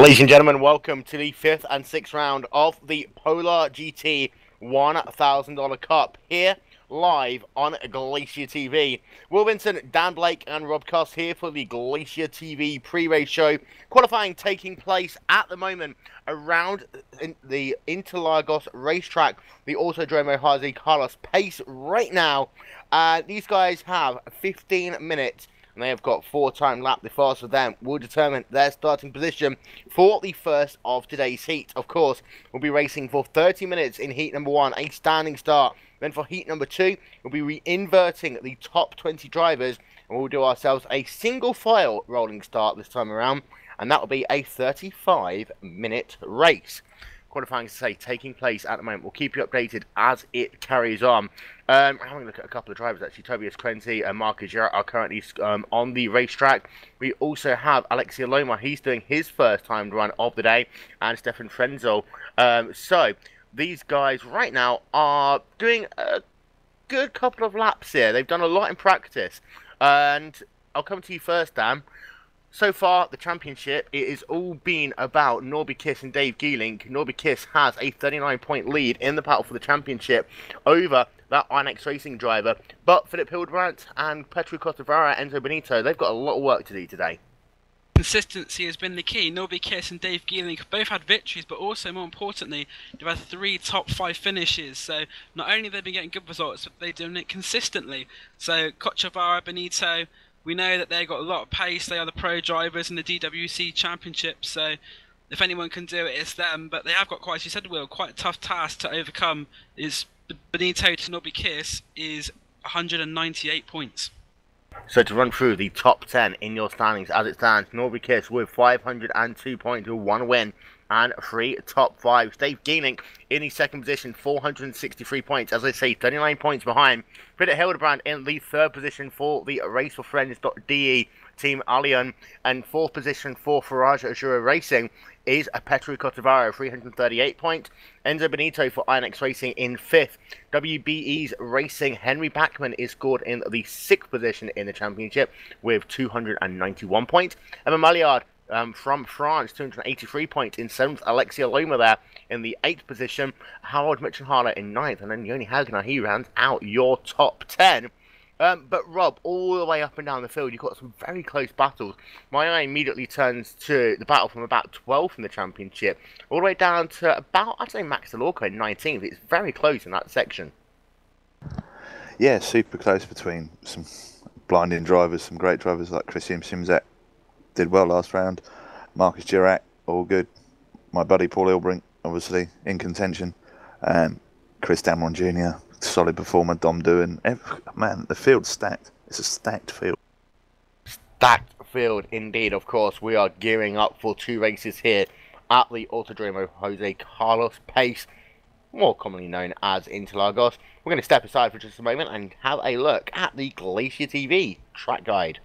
Ladies and gentlemen, welcome to the 5th and 6th round of the PolarGT $1,000 Cup here live on GlacierTV. Will Vincent, Dan Blake and Rob Cuss here for the GlacierTV pre-race show. Qualifying taking place at the moment around the Interlagos racetrack, the Autodromo Jose Carlos pace right now. These guys have 15 minutes. And they have got 4-time lap. The fastest of them will determine their starting position for the first of today's heat. Of course, we'll be racing for 30 minutes in heat number 1, a standing start. Then for heat number 2, we'll be re-inverting the top 20 drivers. And we'll do ourselves a single file rolling start this time around. And that will be a 35-minute race. Qualifying, taking place at the moment. We'll keep you updated as it carries on. Having a look at a couple of drivers actually. Tobias Crenty and Marcus Jarrett are currently on the racetrack. We also have Alexia Loma. He's doing his first timed run of the day, and Stefan Frenzel. So these guys right now are doing a good couple of laps here. They've done a lot in practice, and I'll come to you first, Dan. So far, the championship, it has all been about Norby Kiss and Dave Geeling. Norby Kiss has a 39-point lead in the battle for the championship over that INX Racing driver. But Philip Hildebrandt and Petru Cotavara, Enzo Benito, they've got a lot of work to do today. Consistency has been the key. Norby Kiss and Dave Geeling have both had victories, but also, more importantly, they've had 3 top 5 finishes. So not only have they been getting good results, but they're doing it consistently. So Cotavara, Benito, we know that they've got a lot of pace. They are the pro drivers in the DWC Championship, so if anyone can do it, it's them. But they have got, quite as you said, Will, quite a tough task to overcome. Is Benito to Norby Kiss is 198 points. So to run through the top 10 in your standings as it stands, Norby Kiss with 502 points with 1 win and 3 top 5s. Dave Geeling in the second position, 463 points. As I say, 39 points behind. Philip Hildebrandt in the third position for the Race for Friends.de Team Allion. And fourth position for Farage Azura Racing is a Petru Cotavaro, 338 points. Enzo Benito for INX Racing in 5th. WBE's Racing Henry Backman is scored in the 6th position in the championship with 291 points. Emma Maillard from France, 283 points in 7th. Alexia Loma there in the 8th position. Howard Mitchenharler in 9th. And then Yoni Hagner, he rounds out your top 10. But Rob, all the way up and down the field, you've got some very close battles. My eye immediately turns to the battle from about 12th in the championship, all the way down to about, I'd say, Max DeLorco in 19th. It's very close in that section. Yeah, super close between some blinding drivers, some great drivers like Christian Simzek did well last round. Marcus Jarrett, all good. My buddy Paul Ilbrink, obviously, in contention. Chris Dameron Jr., solid performer. Dom Doohan. Man, the field's stacked. It's a stacked field. Stacked field indeed, of course. We are gearing up for 2 races here at the Autodromo Jose Carlos pace, more commonly known as Interlagos. We're going to step aside for just a moment and have a look at the GlacierTV track guide.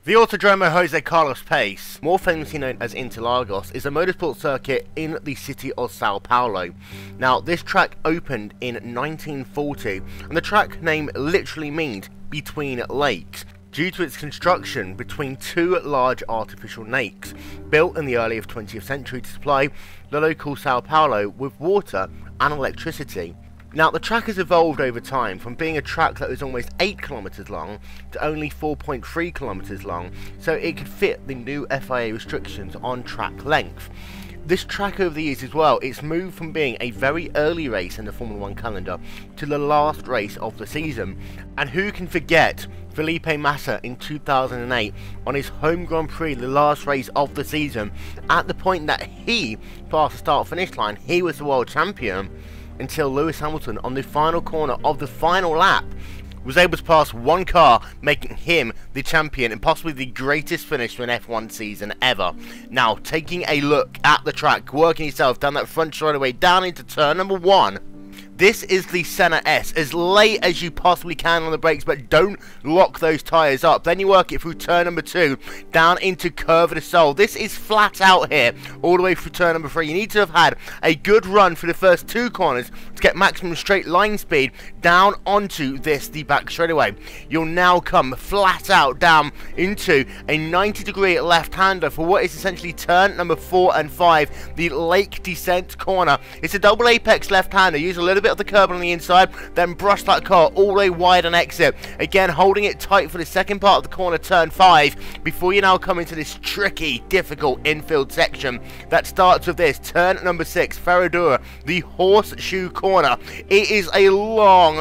The Autodromo Jose Carlos Pace, more famously known as Interlagos, is a motorsport circuit in the city of Sao Paulo. Now, this track opened in 1940, and the track name literally means between lakes, due to its construction between 2 large artificial lakes, built in the early 20th century to supply the local Sao Paulo with water and electricity. Now, the track has evolved over time from being a track that was almost 8 kilometers long to only 4.3 kilometers long, so it could fit the new FIA restrictions on track length. This track over the years as well, it's moved from being a very early race in the Formula 1 calendar to the last race of the season. And who can forget Felipe Massa in 2008 on his home Grand Prix, the last race of the season, at the point that he passed the start-finish line, he was the world champion, until Lewis Hamilton on the final corner of the final lap was able to pass one car, making him the champion and possibly the greatest finish to an F1 season ever. Now, taking a look at the track, working yourself down that front straightaway, down into turn number 1. This is the Senna S, as late as you possibly can on the brakes, but don't lock those tyres up. Then you work it through turn number 2, down into Curva de Sol. This is flat out here, all the way through turn number 3. You need to have had a good run for the first 2 corners to get maximum straight line speed down onto the back straightaway. You'll now come flat out down into a 90-degree left-hander for what is essentially turn number 4 and 5, the lake descent corner. It's a double apex left-hander. Use a little bit of the curb on the inside, then brush that car all the way wide and exit. Again, holding it tight for the second part of the corner, turn 5, before you now come into this tricky, difficult infield section that starts with this turn number 6, Ferradura, the horseshoe corner. It is a long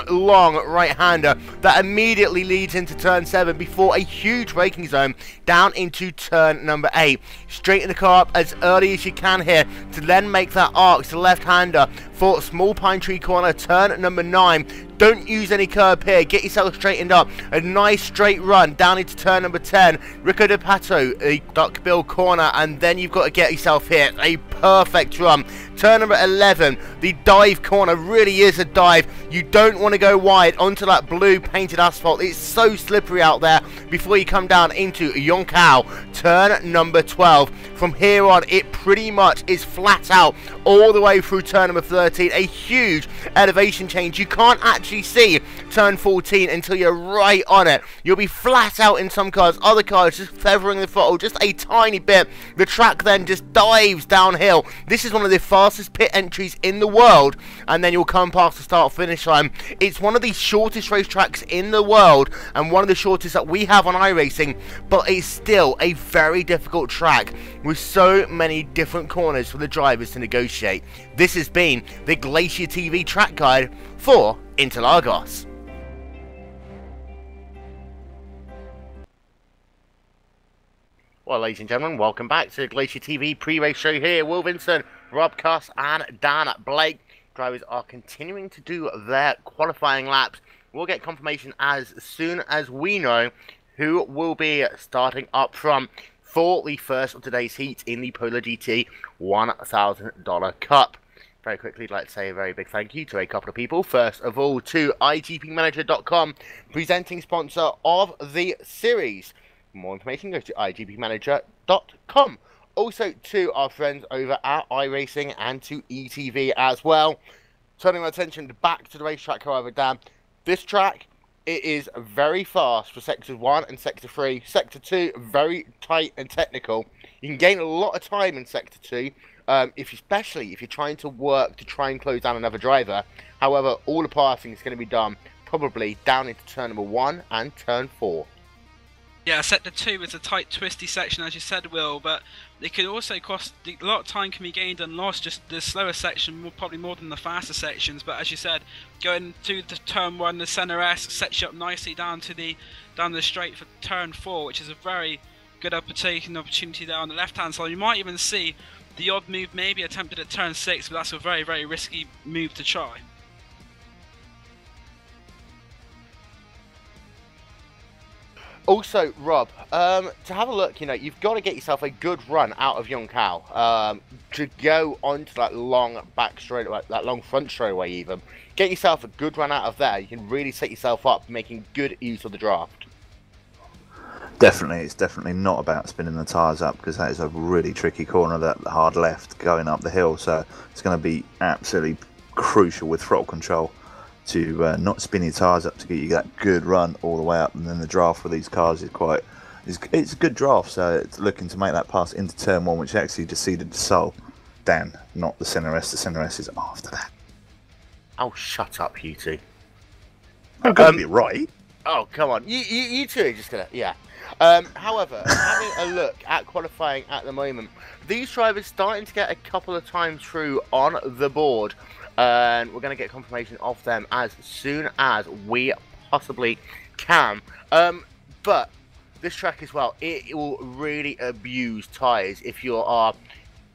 right-hander that immediately leads into turn 7 before a huge braking zone down into turn number 8. Straighten the car up as early as you can here to then make that arc to left-hander for small pine tree corner, turn number 9. Don't use any curb here. Get yourself straightened up. A nice straight run down into turn number 10. Rico de Pato, a duckbill corner, and then you've got to get yourself here. A perfect run. Turn number 11, the dive corner, really is a dive. You don't want to go wide onto that blue painted asphalt. It's so slippery out there before you come down into Yonkao. Turn number 12. From here on, it pretty much is flat out all the way through turn number 13. A huge elevation change. You can't actually see turn 14 until you're right on it. You'll be flat out in some cars, other cars just feathering the throttle just a tiny bit. The track then just dives downhill. This is one of the fastest pit entries in the world, and then you'll come past the start finish line. It's one of the shortest racetracks in the world and one of the shortest that we have on iRacing, but it's still a very difficult track with so many different corners for the drivers to negotiate. This has been the GlacierTV track guide for Interlagos. Well, ladies and gentlemen, welcome back to the GlacierTV pre-race show here. Will Vincent, Rob Cuss and Dan Blake. Drivers are continuing to do their qualifying laps. We'll get confirmation as soon as we know who will be starting up front for the first of today's heat in the PolarGT $1,000 Cup. Very quickly, I'd like to say a very big thank you to a couple of people. First of all, to igpmanager.com, presenting sponsor of the series. For more information, go to igpmanager.com. Also to our friends over at iRacing and to ETV as well. Turning our attention back to the racetrack, however, Dan, this track, it is very fast for Sector 1 and Sector 3. Sector 2, very tight and technical. You can gain a lot of time in Sector 2, especially if you're trying to work to try and close down another driver. However, all the passing is going to be done probably down into turn number 1 and turn 4. Yeah, Sector 2 is a tight, twisty section, as you said, Will, but it could also cost a lot of time can be gained and lost. Just the slower section, probably more than the faster sections. But as you said, going to the turn 1, the centre S sets you up nicely down the straight for turn 4, which is a very good opportunity there on the left-hand side. You might even see the odd move maybe attempted at turn 6, but that's a very, very risky move to try. Also, Rob, to have a look, you've got to get yourself a good run out of Yonkao to go onto that long back straightaway, that long front straightaway even. Get yourself a good run out of there. You can really set yourself up making good use of the draft. Definitely, it's definitely not about spinning the tyres up, because that is a really tricky corner, that hard left going up the hill. So it's going to be absolutely crucial with throttle control to not spin your tyres up to get you that good run all the way up. And then the draft for these cars is it's a good draft, so it's looking to make that pass into turn 1, which actually just seeded the sole. Dan, not the centre S. The centre S is after that. Oh, shut up, you two. I'm going to be right. Oh, come on. You two are just going to... Yeah. However, having a look at qualifying at the moment, these drivers starting to get a couple of times through on the board. And we're going to get confirmation of them as soon as we possibly can. But this track as well, it will really abuse tyres if you're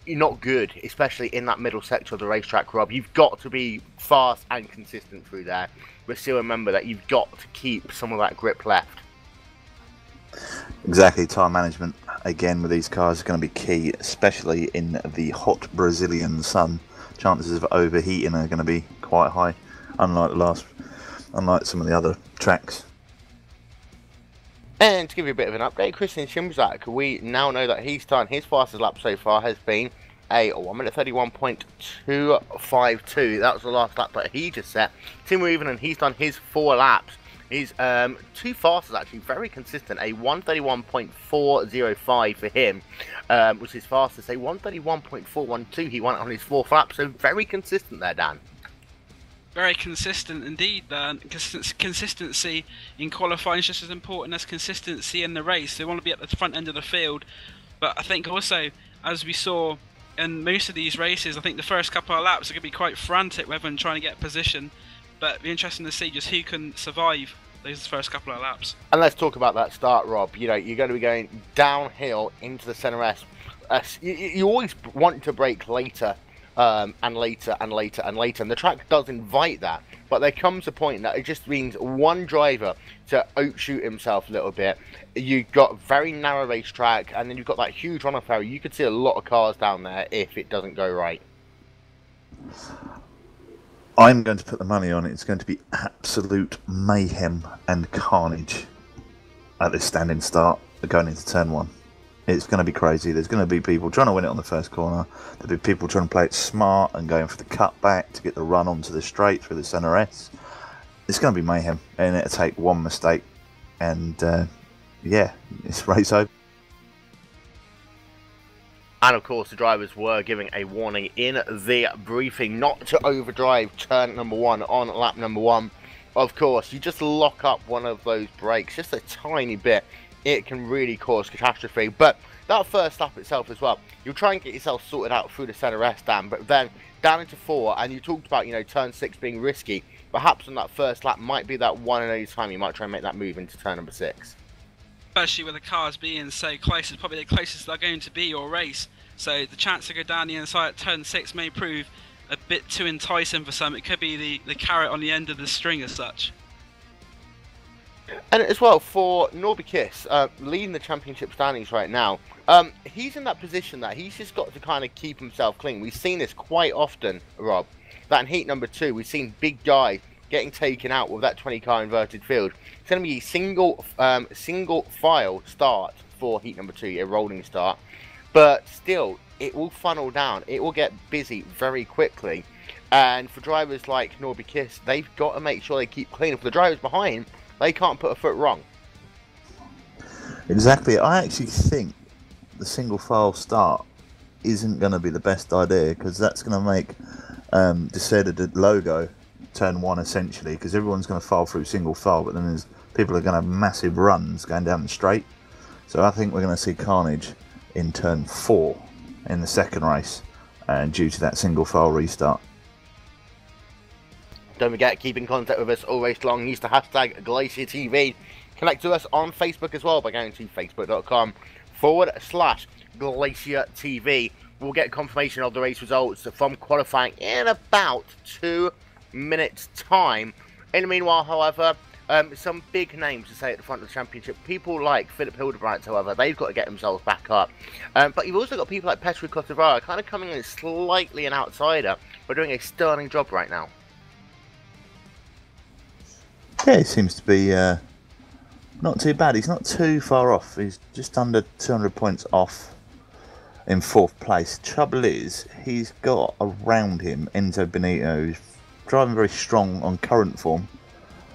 not good, especially in that middle sector of the racetrack, Rob. You've got to be fast and consistent through there, but still remember that you've got to keep some of that grip left. Exactly, tyre management again with these cars is going to be key, especially in the hot Brazilian sun. Chances of overheating are going to be quite high, unlike some of the other tracks. And to give you a bit of an update, Christian Shimzak, we now know that he's done his fastest lap so far has been a 1 minute 31.252. That was the last lap that he just set. Timo Ivinen, he's done his 4 laps. He's two fastest actually, very consistent. A 131.405 for him, was his fastest. A 131.412 he won on his 4th lap. So very consistent there, Dan. Very consistent indeed. Consistency in qualifying is just as important as consistency in the race. They want to be at the front end of the field, but I think also, as we saw in most of these races, I think the first couple of laps are going to be quite frantic with them trying to get position. But it'll be interesting to see just who can survive those first couple of laps. And let's talk about that start, Rob. You know, you're going to be going downhill into the centre S. You always want to brake later. And later and later and later, and the track does invite that, but there comes a point that it just means one driver to outshoot himself a little bit. You've got very narrow racetrack, and then you've got that huge runoff area. You could see a lot of cars down there if it doesn't go right. I'm going to put the money on it. It's going to be absolute mayhem and carnage at this standing start going into turn 1. It's going to be crazy. There's going to be people trying to win it on the first corner. There'll be people trying to play it smart and going for the cutback to get the run onto the straight through the centre S. It's going to be mayhem, and it'll take one mistake, and yeah, it's race over. And of course, the drivers were giving a warning in the briefing not to overdrive turn number 1 on lap number 1. Of course, you just lock up one of those brakes just a tiny bit, it can really cause catastrophe. But that first lap itself as well, you'll try and get yourself sorted out through the centre S, Dan, but then down into 4, and you talked about, you know, turn 6 being risky. Perhaps on that first lap might be that one and only time you might try and make that move into turn number 6. Especially with the cars being so close, it's probably the closest they're going to be your race. So the chance to go down the inside at turn 6 may prove a bit too enticing for some. It could be the carrot on the end of the string as such. And as well, for Norby Kiss, leading the championship standings right now, he's in that position that he's just got to kind of keep himself clean. We've seen this quite often, Rob, that in heat number 2, we've seen big guys getting taken out with that 20-car inverted field. It's going to be a single file start for heat number 2, a rolling start. But still, it will funnel down. It will get busy very quickly. And for drivers like Norby Kiss, they've got to make sure they keep clean. For the drivers behind, they can't put a foot wrong. Exactly. I actually think the single file start isn't going to be the best idea, because that's going to make the logo turn 1 essentially, because everyone's going to file through single file, but then people are going to have massive runs going down the straight. So I think we're going to see carnage in turn 4 in the second race, due to that single file restart. Don't forget, keep in contact with us all race long. Use the hashtag GlacierTV. Connect to us on Facebook as well by going to facebook.com/GlacierTV. We'll get confirmation of the race results from qualifying in about 2 minutes' time. In the meanwhile, however, some big names to say at the front of the championship. People like Philip Hildebrandt, however, they've got to get themselves back up. But you've also got people like Petru Kotavara, kind of coming in slightly an outsider, but doing a sterling job right now. Yeah, he seems to be not too bad. He's not too far off. He's just under 200 points off in 4th place. Trouble is, he's got around him Enzo Benito, who's driving very strong on current form,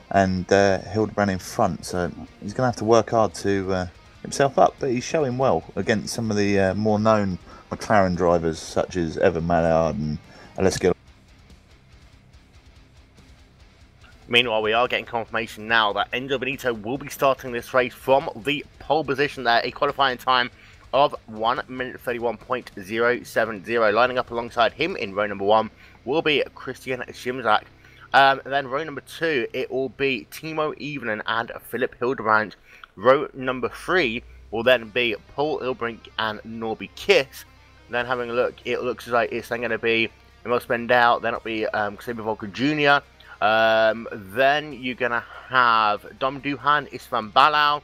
and Hildebrandt in front. So he's going to have to work hard to himself up. But he's showing well against some of the more known McLaren drivers, such as Evan Mallard and Alessio. Meanwhile, we are getting confirmation now that Enzo Benito will be starting this race from the pole position there, a qualifying time of 1 minute 31.070. Lining up alongside him in row number 1 will be Christian Schimzak. Then row number 2, it will be Timo Ivinen and Philip Hildebrandt. Row number 3 will then be Paul Ilbrink and Norby Kiss. Then having a look, it looks like it's then going to be Emil Spendell, then it'll be Xavier Volker Jr., then you're going to have Dom Duhan, Istvan Balau,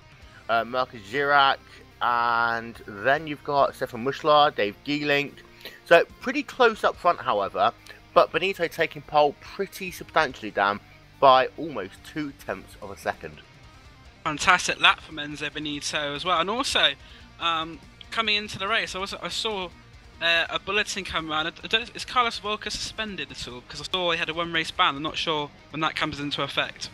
Marcus Girac, and then you've got Stefan Muschler, Dave Gielink. So pretty close up front, however, but Benito taking pole pretty substantially down by almost 0.2 of a second. Fantastic lap from Enzo Benito as well. And also, coming into the race, I saw a bulletin come around. Is Carlos Walker suspended at all? Because I saw he had a one-race ban. I'm not sure when that comes into effect.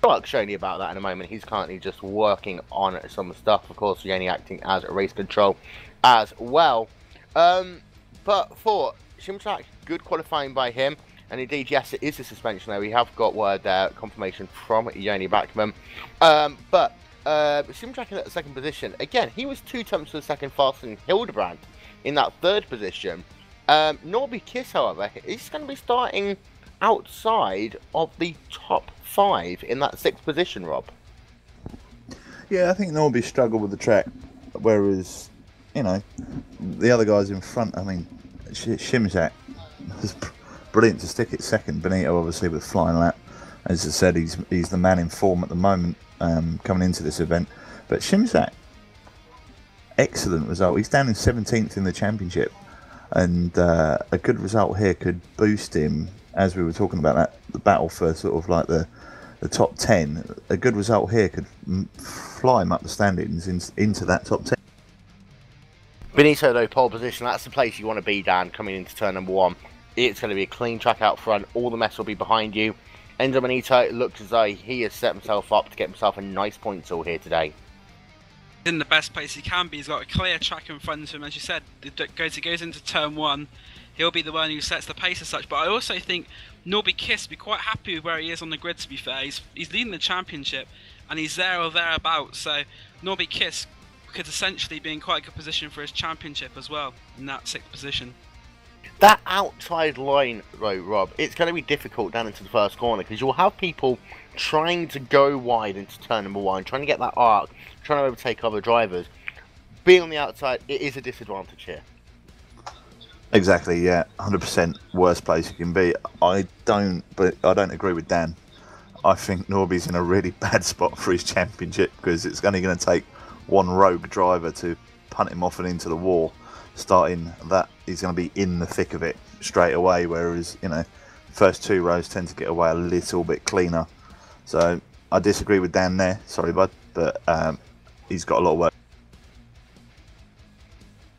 I'll show you about that in a moment. He's currently just working on some stuff. Of course, he's only acting as race control as well. But for Shimtrack, good qualifying by him. And indeed, yes, it is a suspension there. We have got word there, confirmation from Yoni Backman. But Shimtrack in that second position. Again, he was 2 tenths to the second faster than Hildebrand in that third position. Norby Kiss, however, is going to be starting outside of the top 5 in that 6th position, Rob. Yeah, I think Norby struggled with the track, whereas, you know, the other guys in front, I mean, Shimzak was brilliant to stick it second. Benito, obviously, with flying lap. As I said, he's the man in form at the moment, coming into this event. But Shimzak, excellent result. He's down in 17th in the championship. And a good result here could boost him, as we were talking about that, the battle for sort of like the top 10. A good result here could fly him up the standings into that top 10. Benito, though, pole position, that's the place you want to be, Dan, coming into turn number 1. It's going to be a clean track out front. All the mess will be behind you. Enzo Benito looks as though he has set himself up to get himself a nice point all here today. In the best place he can be. He's got a clear track in front of him, as you said. He goes into turn 1. He'll be the one who sets the pace as such. But I also think Norby Kiss will be quite happy with where he is on the grid, to be fair. He's leading the championship, and he's there or thereabouts. So Norby Kiss could essentially be in quite a good position for his championship as well, in that 6th position. That outside line, though, Rob, it's going to be difficult down into the first corner, because you'll have people trying to go wide into turn number 1, trying to get that arc, trying to overtake other drivers. Being on the outside, it is a disadvantage here. Exactly, yeah, 100% worst place you can be. I don't agree with Dan. I think Norby's in a really bad spot for his championship, because it's only going to take one rogue driver to punt him off and into the wall. Starting that, he's going to be in the thick of it straight away, whereas, you know, first 2 rows tend to get away a little bit cleaner. So I disagree with Dan there, sorry bud, but he's got a lot of work.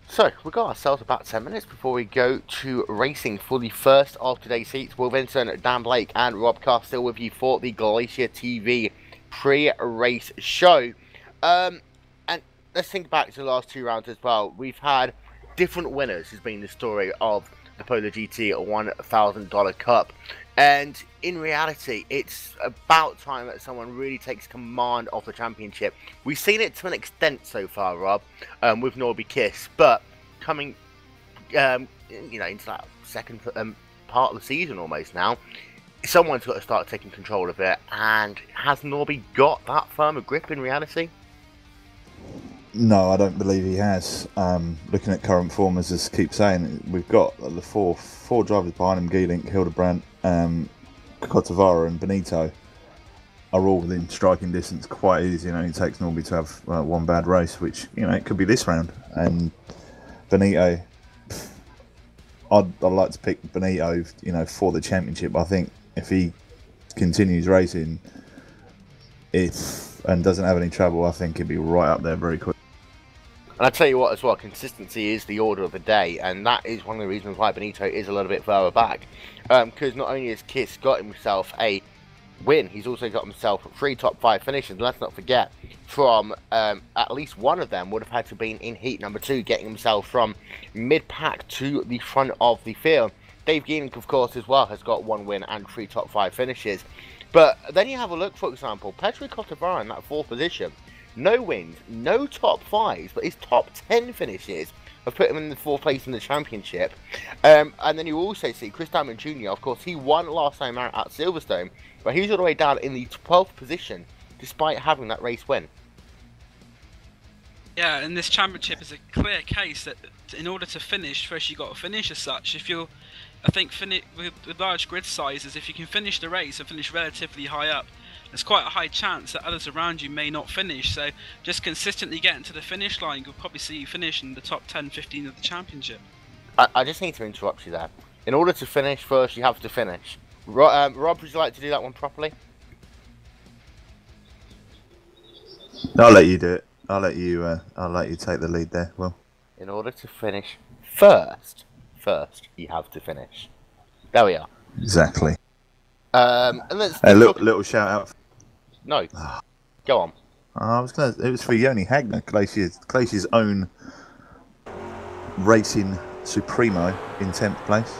So, we've got ourselves about 10 minutes before we go to racing for the first of today's heats. Will Vincent, Dan Blake and Rob Carr still with you for the GlacierTV pre-race show. And let's think back to the last 2 rounds as well. We've had different winners, has been the story of the PolarGT $1,000 Cup. And in reality, it's about time that someone really takes command of the championship. We've seen it to an extent so far, Rob, with Norby Kiss, but coming, you know, into that second part of the season almost now, someone's got to start taking control of it. And has Norby got that firm a grip in reality? No, I don't believe he has. Looking at current form, as I keep saying, we've got the four drivers behind him: Gielink, Hildebrandt, Cotavara and Benito are all within striking distance quite easy. You know, it takes Norby to have one bad race, which, you know, it could be this round. And Benito, I'd like to pick Benito, you know, for the championship. I think if he continues racing, and doesn't have any trouble, I think he'd be right up there very quick. And I tell you what as well, consistency is the order of the day, and that is one of the reasons why Benito is a little bit further back. Because not only has Kiss got himself a win, he's also got himself 3 top 5 finishes. Let's not forget, from at least one of them would have had to been in heat number 2, getting himself from mid-pack to the front of the field. Dave Gielink, of course, as well, has got 1 win and 3 top 5 finishes. But then you have a look, for example, Petri Cotavara in that 4th position. No wins, no top 5s, but his top 10 finishes have put him in the 4th place in the championship. And then you also see Chris Diamond Jr., of course, he won last time out at Silverstone, but he's all the way down in the 12th position, despite having that race win. Yeah, and this championship is a clear case that in order to finish, first you've got to finish as such. If you're, I think with large grid sizes, if you can finish the race and finish relatively high up, there's quite a high chance that others around you may not finish. So just consistently getting to the finish line, you'll probably see you finish in the top 10, 15 of the championship. I just need to interrupt you there. In order to finish, first you have to finish. Rob, would you like to do that one properly? I'll let you do it. I'll let you take the lead there. Well, in order to finish first, you have to finish. There we are. Exactly. And let's A talk... little shout out. No, go on. I was gonna. It was for Yoni Hagner, Glacier's own racing supremo in 10th place.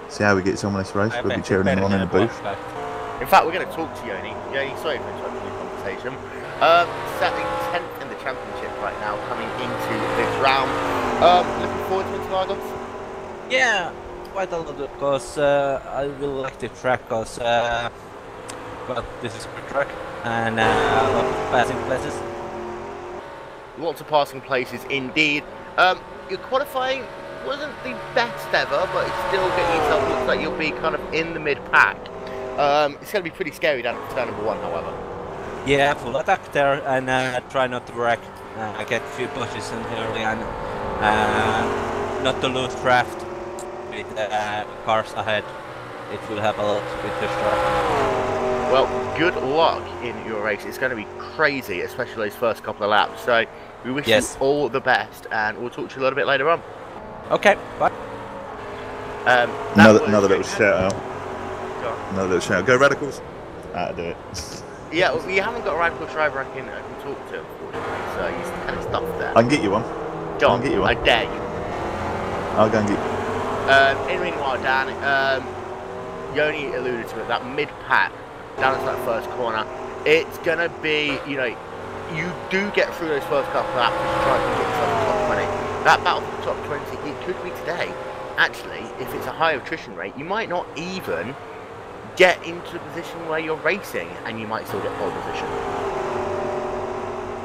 See how he gets on with this race. We'll be cheering him on in the booth. In fact, we're going to talk to Yoni. Yoni, sorry for interrupting the conversation. Setting 10th in the championship right now, coming into this round. Looking forward to Interlagos? Yeah, quite a lot, because I really like the track, because well, this is a good track, and a lot of passing places. Lots of passing places indeed. Your qualifying wasn't the best ever, but it's still getting yourself, looks like you'll be kind of in the mid-pack. It's going to be pretty scary down at turn number 1, however. Yeah, full attack there, and try not to wreck. Get a few pushes in early, and not to lose draft with cars ahead. It will help a lot with this track. Well, good luck in your race. It's going to be crazy, especially those first couple of laps. So we wish you all the best, and we'll talk to you a little bit later on. Okay, bye. Another little shout out. Another little shout out. Go Radicals. That'll do it. Yeah, well, you haven't got a radical driver I can talk to, unfortunately. So he's kind of stuck there. I can get you one. John, I can get you one. I dare you. I'll go and get you. In the meanwhile, Dan, Yoni alluded to it, that mid-pack down into that first corner. It's going to be, you know, you do get through those first couple of laps to try and get yourself to the top 20. That battle for the top 20, it could be today. Actually, if it's a high attrition rate, you might not even get into a position where you're racing, and you might still get pole position.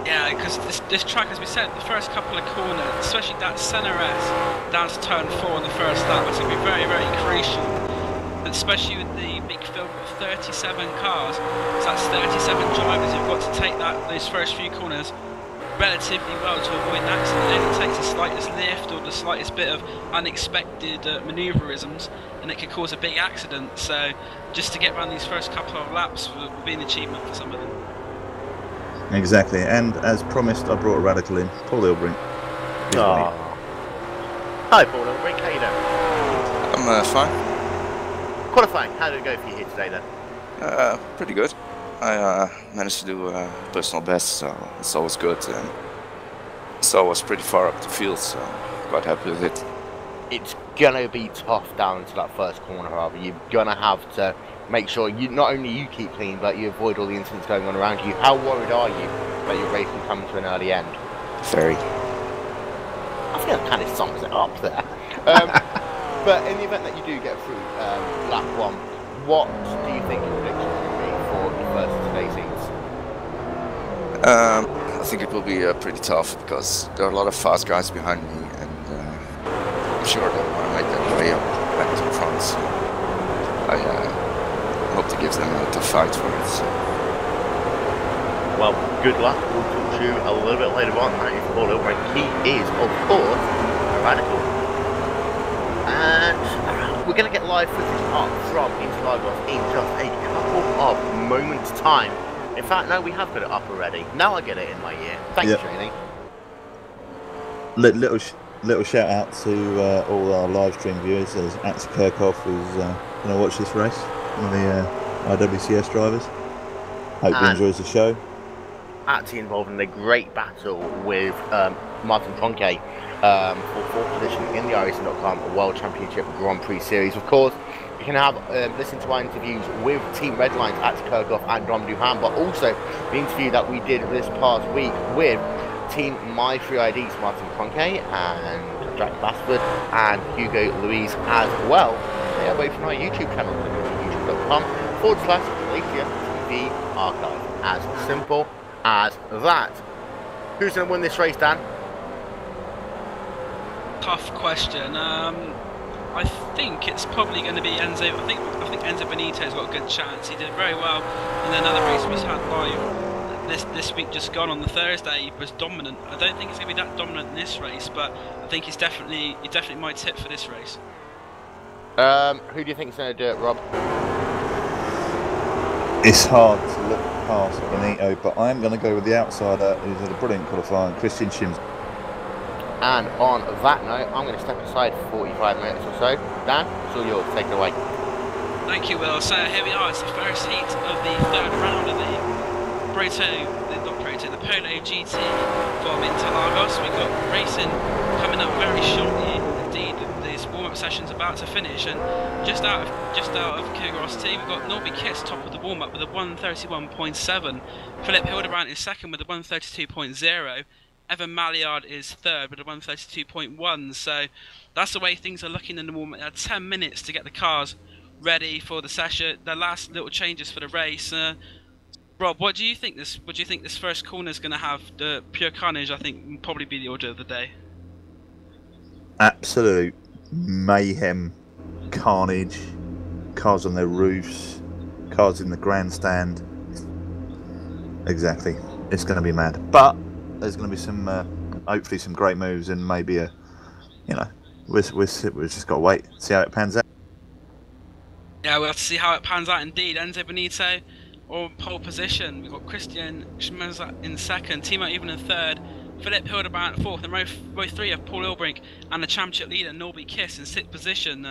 Yeah, because this track, as we said, the first couple of corners, especially that centre S down to turn 4 in the first lap, it's going to be very, very crucial. Especially with the big field of 37 cars, so that's 37 drivers who've got to take those first few corners relatively well to avoid an accident. It only takes the slightest lift or the slightest bit of unexpected manoeuvrisms, and it could cause a big accident. So just to get around these first couple of laps will be an achievement for some of them. Exactly, and as promised, I brought a radical in, Paul Ilbrink. Hi, Paul Ilbrink, how you doing? I'm fine. Qualifying, how did it go for you here today then? Pretty good. I managed to do personal best, so it's always good. And it's always pretty far up the field, so I'm quite happy with it. It's gonna be tough down into that first corner, however. You're gonna have to make sure you not only you keep clean, but you avoid all the incidents going on around you. How worried are you that your race will come to an early end? Very. I think that kind of sums it up there. But in the event that you do get through lap 1, what do you think your prediction will be for the first of today's heats? I think it will be pretty tough, because there are a lot of fast guys behind me, and I'm sure they'll want to make their way up back to the front. So I hope to give them a tough fight for it. So. Well, good luck. We'll talk to you a little bit later on. That is Paul Ilbrink. He is, of course, a radical. And we're going to get live footage up from Interlagos in just a couple of moments' time. In fact, no, we have got it up already. Now I get it in my ear. Thanks, Janie. Little shout out to all our live stream viewers. There's Axel Kirchhoff who's going to watch this race, one of the IWCS drivers. Hope he enjoys the show. Actually involved in a great battle with Martin Tronke for 4th position in the iRacing.com World Championship Grand Prix Series. Of course, you can have listen to our interviews with Team Redlines at Kirchhoff and Dom Duhan, but also the interview that we did this past week with Team My Free IDs, Martin Tronke and Jack Basford and Hugo Louise as well. They are both on our YouTube channel, youtube.com/GlacierTV archive. As simple as that. Who's going to win this race, Dan? Tough question. I think it's probably going to be Enzo. I think Enzo Benito's got a good chance. He did very well in another race we had live this week just gone on the Thursday. He was dominant. I don't think it's going to be that dominant in this race, but I think he's definitely my tip for this race. Who do you think is going to do it, Rob? It's hard to look past Benito, but I'm going to go with the outsider who's had a brilliant qualifying, Christian Shims. And on that note, I'm going to step aside for 45 minutes or so. Dan, it's all yours. Take it away. Thank you, Will. So here we are. It's the first heat of the third round of the PolarGT from Interlagos. We've got racing coming up very shortly. Indeed, this warm-up session's about to finish, and just out of curiosity, we've got Norby Kiss top of the warm-up with a 1:31.7. Philip Hildebrandt is second with a 1:32.0. Evan Malliard is third with a 1:32.1. So that's the way things are looking in the warm-up. They had 10 minutes to get the cars ready for the session. The last little changes for the race. Rob, what do you think this first corner is going to have? The pure carnage, I think, will probably be the order of the day. Absolute mayhem, carnage, cars on their roofs, cars in the grandstand. Exactly, it's going to be mad. But there's going to be some, hopefully, some great moves, and maybe we've just got to wait, see how it pans out. Yeah, we'll have to see how it pans out. Indeed, Enzo Benito on pole position. We've got Christian Schmerza in second, Timo Even in third, Philip Hildebrandt fourth, and row three of Paul Ilbrink and the championship leader Norby Kiss in sixth position.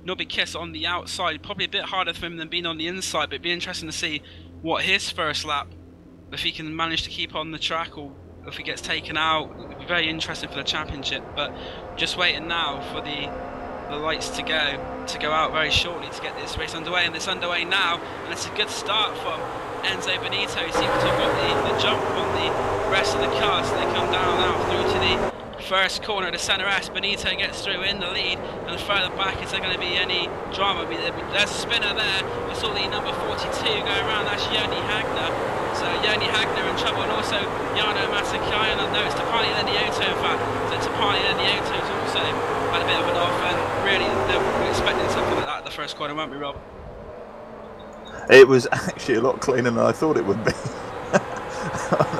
Norby Kiss on the outside, probably a bit harder for him than being on the inside, but it'd be interesting to see what his first lap, if he can manage to keep on the track or if he gets taken out. It'd be very interesting for the championship, but just waiting now for the lights to go out very shortly to get this race underway, and it's underway now, and it's a good start from Enzo Benito. He seems to have got the jump on the rest of the cars, so they come down now through to the first corner, the centre S. Benito gets through in the lead, and further back, is there going to be any drama? There's a spinner there. We saw the number 42 go around, that's Joni Hagner. So Joni Hagner in trouble, and also Jarno Masakaya. No, it's Tapani Lenioto in fact. So Tapani Lenioto is also had a bit of an off, and really we're expecting something like that at the first corner, weren't we, Rob? It was actually a lot cleaner than I thought it would be.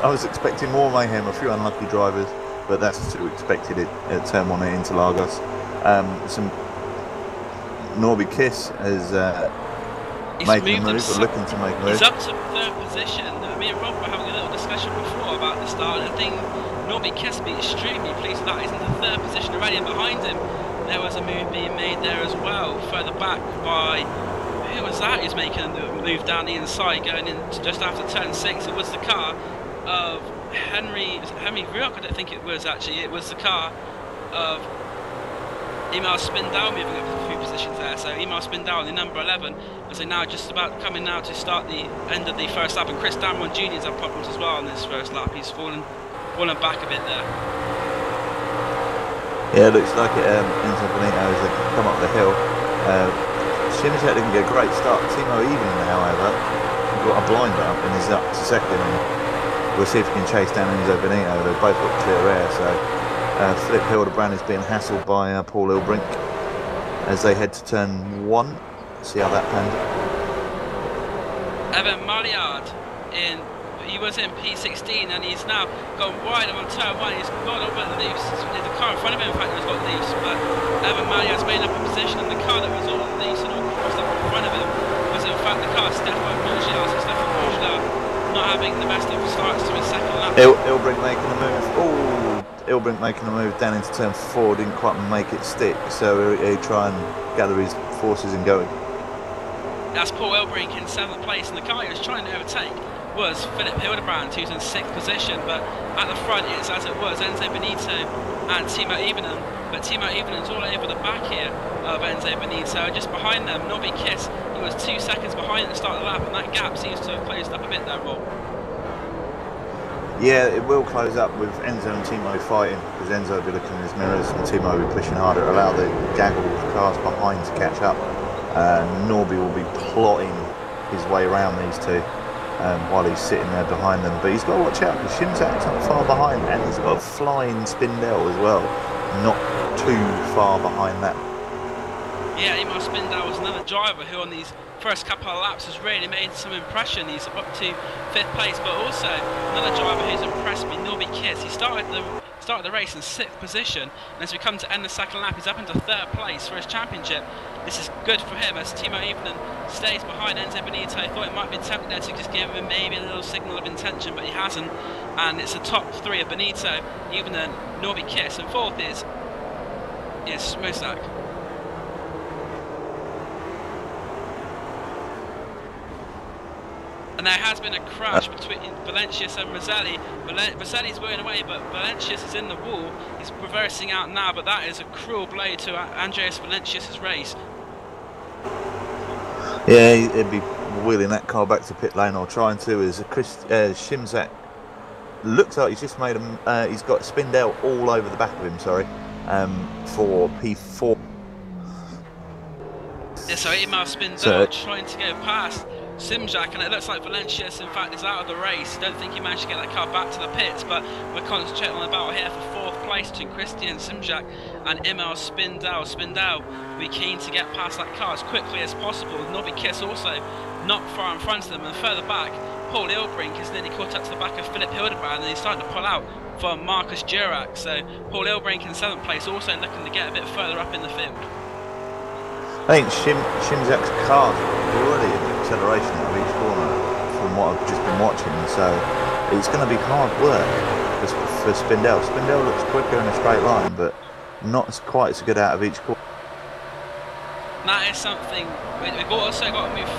I was expecting more mayhem, a few unlucky drivers, but that's to be expected at turn 1 at Interlagos. Norby Kiss has making a move, or looking to make a move. He's up to third position. Me and Rob were having a little discussion before about the start, and I think Norby Kiss will be extremely pleased with that. He's in the third position already, and behind him there was a move being made there as well, further back by, who was that who's making a move down the inside, going in just after turn 6. It was the car of Henry Ruock, I don't think it was actually, it was the car of Emil Spindal moving up a few positions there. So Emil Spindal, the number 11, as they're now just about coming now to start the end of the first lap, and Chris Damron Jr. has had problems as well on this first lap. He's fallen back a bit there. Yeah, it looks like Enzo Benito as they come up the hill. Shimzak didn't get a great start. Timo Even, however, got a blind up and is up to second. And we'll see if he can chase down Enzo Benito. They've both got clear air, so Philip Hildebrandt is being hassled by Paul Ilbrink as they head to turn 1. See how that pans out. Evan Malliard he was in P16 and he's now gone wide on turn 1. He's got a bit loose. The car in front of him, in fact, has got loose, but Evan Malliard's made up a position, and the car that was all loose and all crossed up in front of him was in fact the car Stefan Bourgeois. So Stefan Bourgeois not having the best of starts to his second lap. Ilbrink making a move. Oh, Ilbrink making a move down into turn 4, didn't quite make it stick, so he try and gather his forces and go. That's Paul Ilbrink in 7th place, and the car he was trying to overtake was Philip Hildebrandt, who's in 6th position, but at the front it's as it was Enzo Benito and Timo Evenen, but Timo Evenen's all over the back here of Enzo Benito. Just behind them, Norby Kiss, he was 2 seconds behind at the start of the lap, and that gap seems to have closed up a bit there, Rob. Yeah, it will close up with Enzo and Timo fighting, because Enzo will be looking in his mirrors and Timo will be pushing harder, allow the gaggle of cars behind to catch up. Norby will be plotting his way around these two while he's sitting there behind them, but he's got to watch out because Shimzak's not far behind, and he's got a flying Spindel as well, not too far behind that. Yeah, Emil Spindal was another driver who on these first couple of laps has really made some impression. He's up to 5th place, but also another driver who's impressed me, Norby Kiss. He started started the race in 6th position, and as we come to end the second lap, he's up into 3rd place for his championship. This is good for him as Timo Evening stays behind Enzo Benito. Thought it might be tempting there to just give him maybe a little signal of intention, but he hasn't. And it's the top 3 of Benito, Evening, Norby Kiss, and 4th is Smosak. And there has been a crash between Valencius and Roselli. Roselli's going away, but Valencius is in the wall. He's reversing out now, but that is a cruel blow to Andreas Valencius' race. Yeah, he'd be wheeling that car back to pit lane, or trying to, as Shimzak looks like he's just made a, he's got Spindell all over the back of him, sorry, for P4. Yeah, so Emil Spindell trying to go past Simjak, and it looks like Valencius in fact is out of the race. Don't think he managed to get that car back to the pits, but we're concentrating on the battle here for 4th place between Christian Simjak and Emil Spindell. Spindell will be keen to get past that car as quickly as possible. Nobby Kiss also not far in front of them, and further back Paul Ilbrink is nearly caught up to the back of Philip Hildebrand, and he's starting to pull out for Marcus Durack. So Paul Ilbrink in 7th place, also looking to get a bit further up in the field. I think Shimzak's car's already in acceleration out of each corner from what I've just been watching, so it's going to be hard work for Spindell. Spindell looks quicker in a straight line, but not quite so good out of each corner. That is something. We've also got to move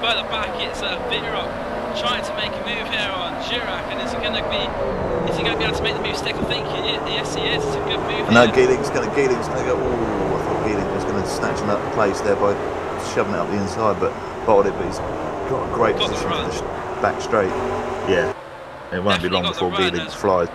further back. It's Virok trying to make a move here on Durack, and is he going to be able to make the move stick? I think yes, he is. It's a good move. No, Geeling's going to go. Oh, I thought Geeling was going to snatch him out of place there by shoving it up the inside, but bottled it. But he's got a great position for the back straight. Yeah, it won't be long before Geeling flies.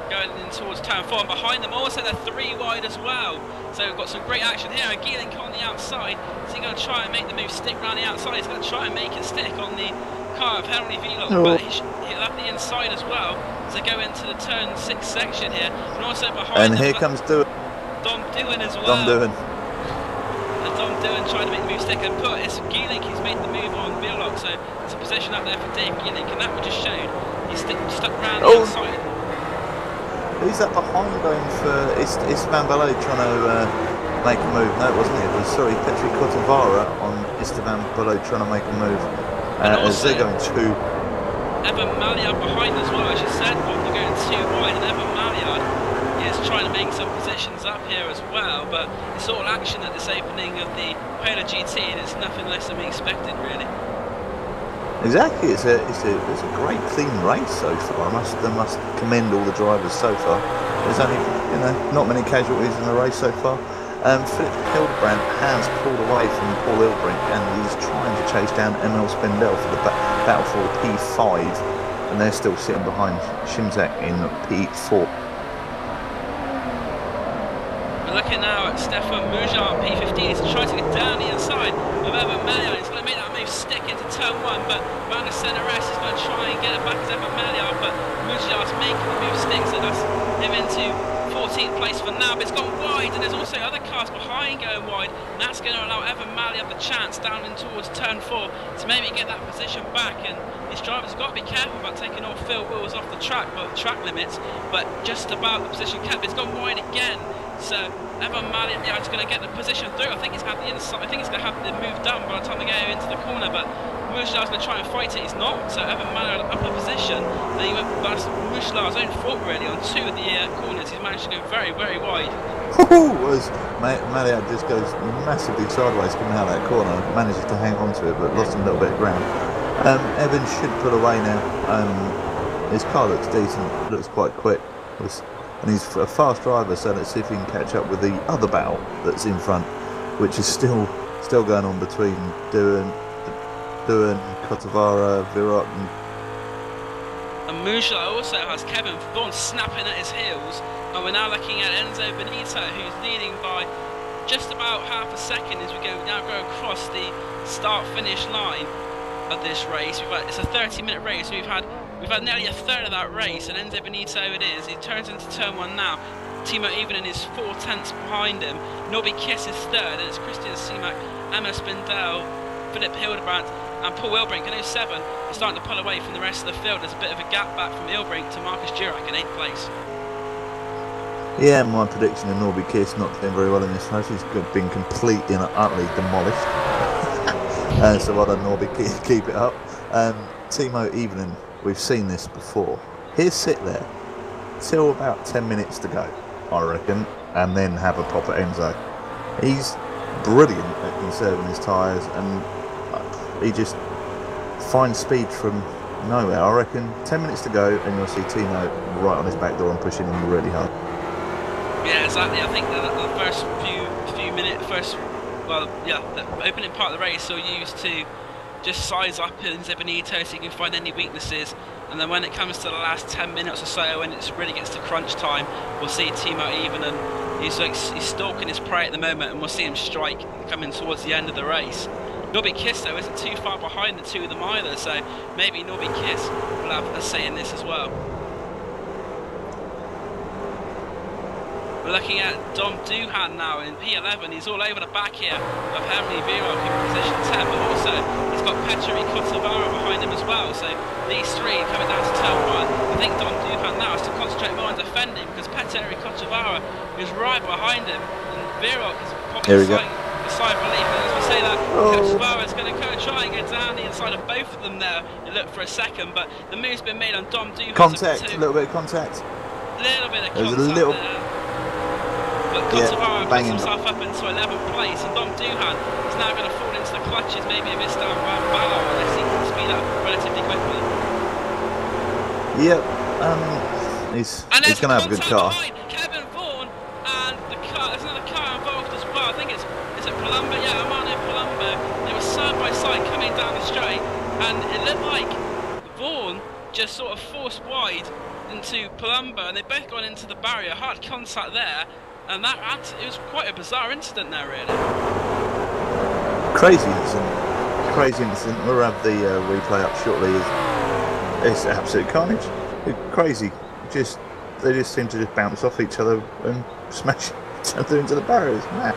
Going in towards turn 4, and behind them also they're 3 wide as well. So we've got some great action here. And Geeling on the outside. Is he going to try and make the move stick around the outside? He's going to try and make it stick on the car of Henry Vlog, but he'll have the inside as well to go into the turn 6 section here. And also behind and here comes Dom Doohan as well. Dom Doohan. And Dom Doohan trying to make the move stick, and it's Geeling. He's made the move on Vlog, so it's a position up there for Dave Geeling, and that we just showed. He's stuck around the outside. Who's that behind going for? Is Van trying to make a move? No, it wasn't. It was, sorry, Petri Cotavara on Esteban Bello trying to make a move. As they're going too. Evan Maillard behind as well, as you said, they're going too wide, and Evan Maillard is trying to make some positions up here as well, but it's all action at this opening of the PolarGT, and it's nothing less than we expected, really. Exactly, it's a great clean race so far. I must commend all the drivers so far. There's only not many casualties in the race so far. Philip Hildebrand has pulled away from Paul Ilbrink, and he's trying to chase down Emil Spindell for the battle for P5, and they're still sitting behind Shimzak in P4. We're looking now at Stefan Mujar, P15. He's trying to get down the inside of Evan Maillard. He's going to make that move stick into turn 1, but Van der Senares is going to try and get it back to Evan Maillard, but Mujar's making the move stick, so that's him into 14th place for now, but it's gone wide, and there's also other cars behind going wide, and that's going to allow Evan Maillard the chance down in towards turn 4 to maybe get that position back, and his drivers have got to be careful about taking all Phil Wills off the track, but track limits, but just about the position kept. It's gone wide again, so Evan Maillard is going to get the position through. I think he's had the inside, I think he's going to have the move done by the time they go into the corner, but Mushlar's going to try and fight it. He's not, so Evan Maillard up the position, and he went past Mushlar's own fault really on 2 of the corners. He's managed to go very, very wide. Maillard just goes massively sideways coming out of that corner, manages to hang on to it, but lost a little bit of ground. Evan should pull away now. His car looks decent, looks quite quick, and he's a fast driver, so let's see if he can catch up with the other battle that's in front, which is still going on between Doohan, Cotavara, Virot, and Mushla also has Kevin Thorne snapping at his heels, and we're now looking at Enzo Benito, who's leading by just about half a second as we now go across the start-finish line of this race. It's a 30-minute race. We've had nearly a third of that race, and Enzo Benito it is. He turns into turn 1 now. Timo Evening is 4 tenths behind him. Nobby Kiss is 3rd, and it's Christian Simak, Emma Spindell, Philip Hildebrand, and Paul Ilbrink in 07 is starting to pull away from the rest of the field. There's a bit of a gap back from Ilbrink to Marcus Durack in 8th place. Yeah, my prediction of Norby Kiss not doing very well in this race. He's been completely and utterly demolished. So well done, Norby, keep it up. Timo Evening, we've seen this before. He'll sit there till about 10 minutes to go, I reckon, and then have a pop at Enzo. He's brilliant at conserving his tyres, and he just finds speed from nowhere. I reckon 10 minutes to go, and you'll see Timo right on his back door and pushing him really hard. Yeah, exactly. I think the first few minutes, the opening part of the race, you're used to just size up Enzo Benito so you can find any weaknesses, and then when it comes to the last 10 minutes or so, when it really gets to crunch time, we'll see Timo Even, and he's stalking his prey at the moment, and we'll see him strike coming towards the end of the race. Norby Kiss, though, isn't too far behind the two of them either, so maybe Norby Kiss will have a say in this as well. We're looking at Dom Duhan now in P11. He's all over the back here of Henry Virok in position 10, but also he's got Petteri Kotovara behind him as well. So these three coming down to turn 1. I think Dom Duhan now has to concentrate more on defending because Petteri Kotovara is right behind him, and Virok is probably a sigh of relief. And as we say that, Kotovara is going to go try and get down the inside of both of them there. You look for a second, but the move's been made on Dom Duhan. Contact, a little bit of contact. A little bit of contact there. But Kotovara puts himself up into 11th place, and Dom Duhan is now going to fall into the clutches, maybe of Esteban Balo, unless he can speed up relatively quickly. Yep, he's going to have a good car. Kevin Vaughan, and there's another car involved as well. I think is it Palumbo? Yeah, Armando Palumbo. They were side by side coming down the straight, and it looked like Vaughan just sort of forced wide into Palumbo, and they've both gone into the barrier. Hard contact there. And it was quite a bizarre incident there, really. Crazy incident. We'll have the replay up shortly. It's absolute carnage. Crazy. They just seem to just bounce off each other and smash each other into the barriers. Man.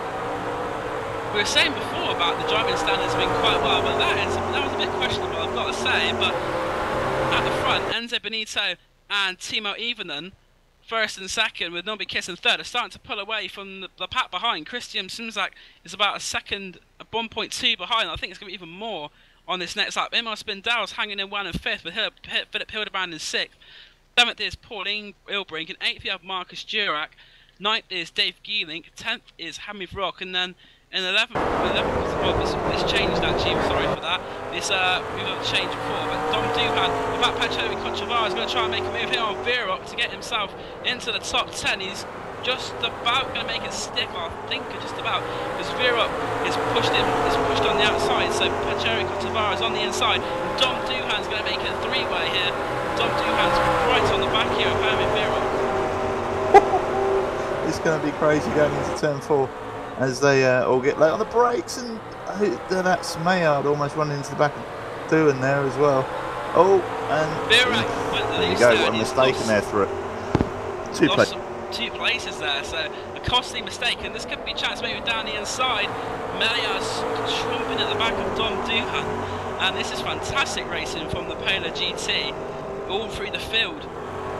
We were saying before about the driving standards being quite well, but that was a bit questionable, I've got to say. But at the front, Enzo Benito and Timo Evenen, first and second, with Norby Kiss in third, are starting to pull away from the pack behind. Christian Simzak is about a second, 1.2 behind. I think it's going to be even more on this next lap. Imar Spindell's hanging in 1 and 5th, with Philip Hildebrand in 6th. 7th is Pauline Ilbrink, and 8th you have Marcus Durack. 9th is Dave Geelink, 10th is Hamid Rock, and then in 11th, it's changed actually, sorry for that. We've got a change before, but Dom Duhan, in fact, Petteri Kotovara is going to try and make a move here on Virok to get himself into the top 10. He's just about going to make it stick, I think, just about, because Virok is pushed on the outside, so Petteri Kotovara is on the inside, and Dom Duhan's going to make it a three-way here. Dom Duhan's right on the back here of Hamid Virok. It's going to be crazy going into turn 4. As they all get late on the brakes, and that's Maillard almost running into the back of Doohan there as well. Oh, and there you go, what a mistake in there for it. Two places there, so a costly mistake, and this could be a chance maybe down the inside. Maillard's trumping at the back of Dom Duhan, and this is fantastic racing from the PolarGT all through the field.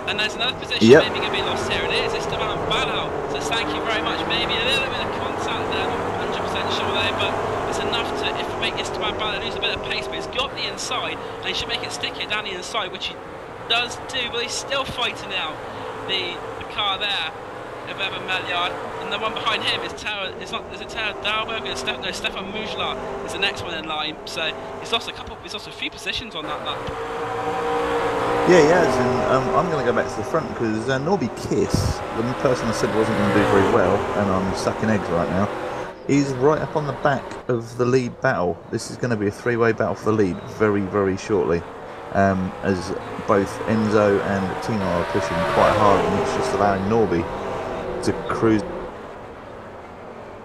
And there's another position maybe going to be lost here. It is Esteban Balo. So thank you very much. Maybe a little bit of contact there. Not 100% sure there, but it's enough to make Esteban Balo lose a bit of pace. But he's got the inside, and he should make it stick here down the inside, which he does do. But he's still fighting out the car there of Evan Maillard. And the one behind him is Tara. Is it Tara Dalberg? No, Stefan Mujla is the next one in line. So he's lost a few positions on that lap. Yeah, he has, and I'm going to go back to the front because Norby Kiss, the person I said wasn't going to do very well, and I'm sucking eggs right now, is right up on the back of the lead battle. This is going to be a three-way battle for the lead very, very shortly, as both Enzo and Timo are pushing quite hard, and it's just allowing Norby to cruise.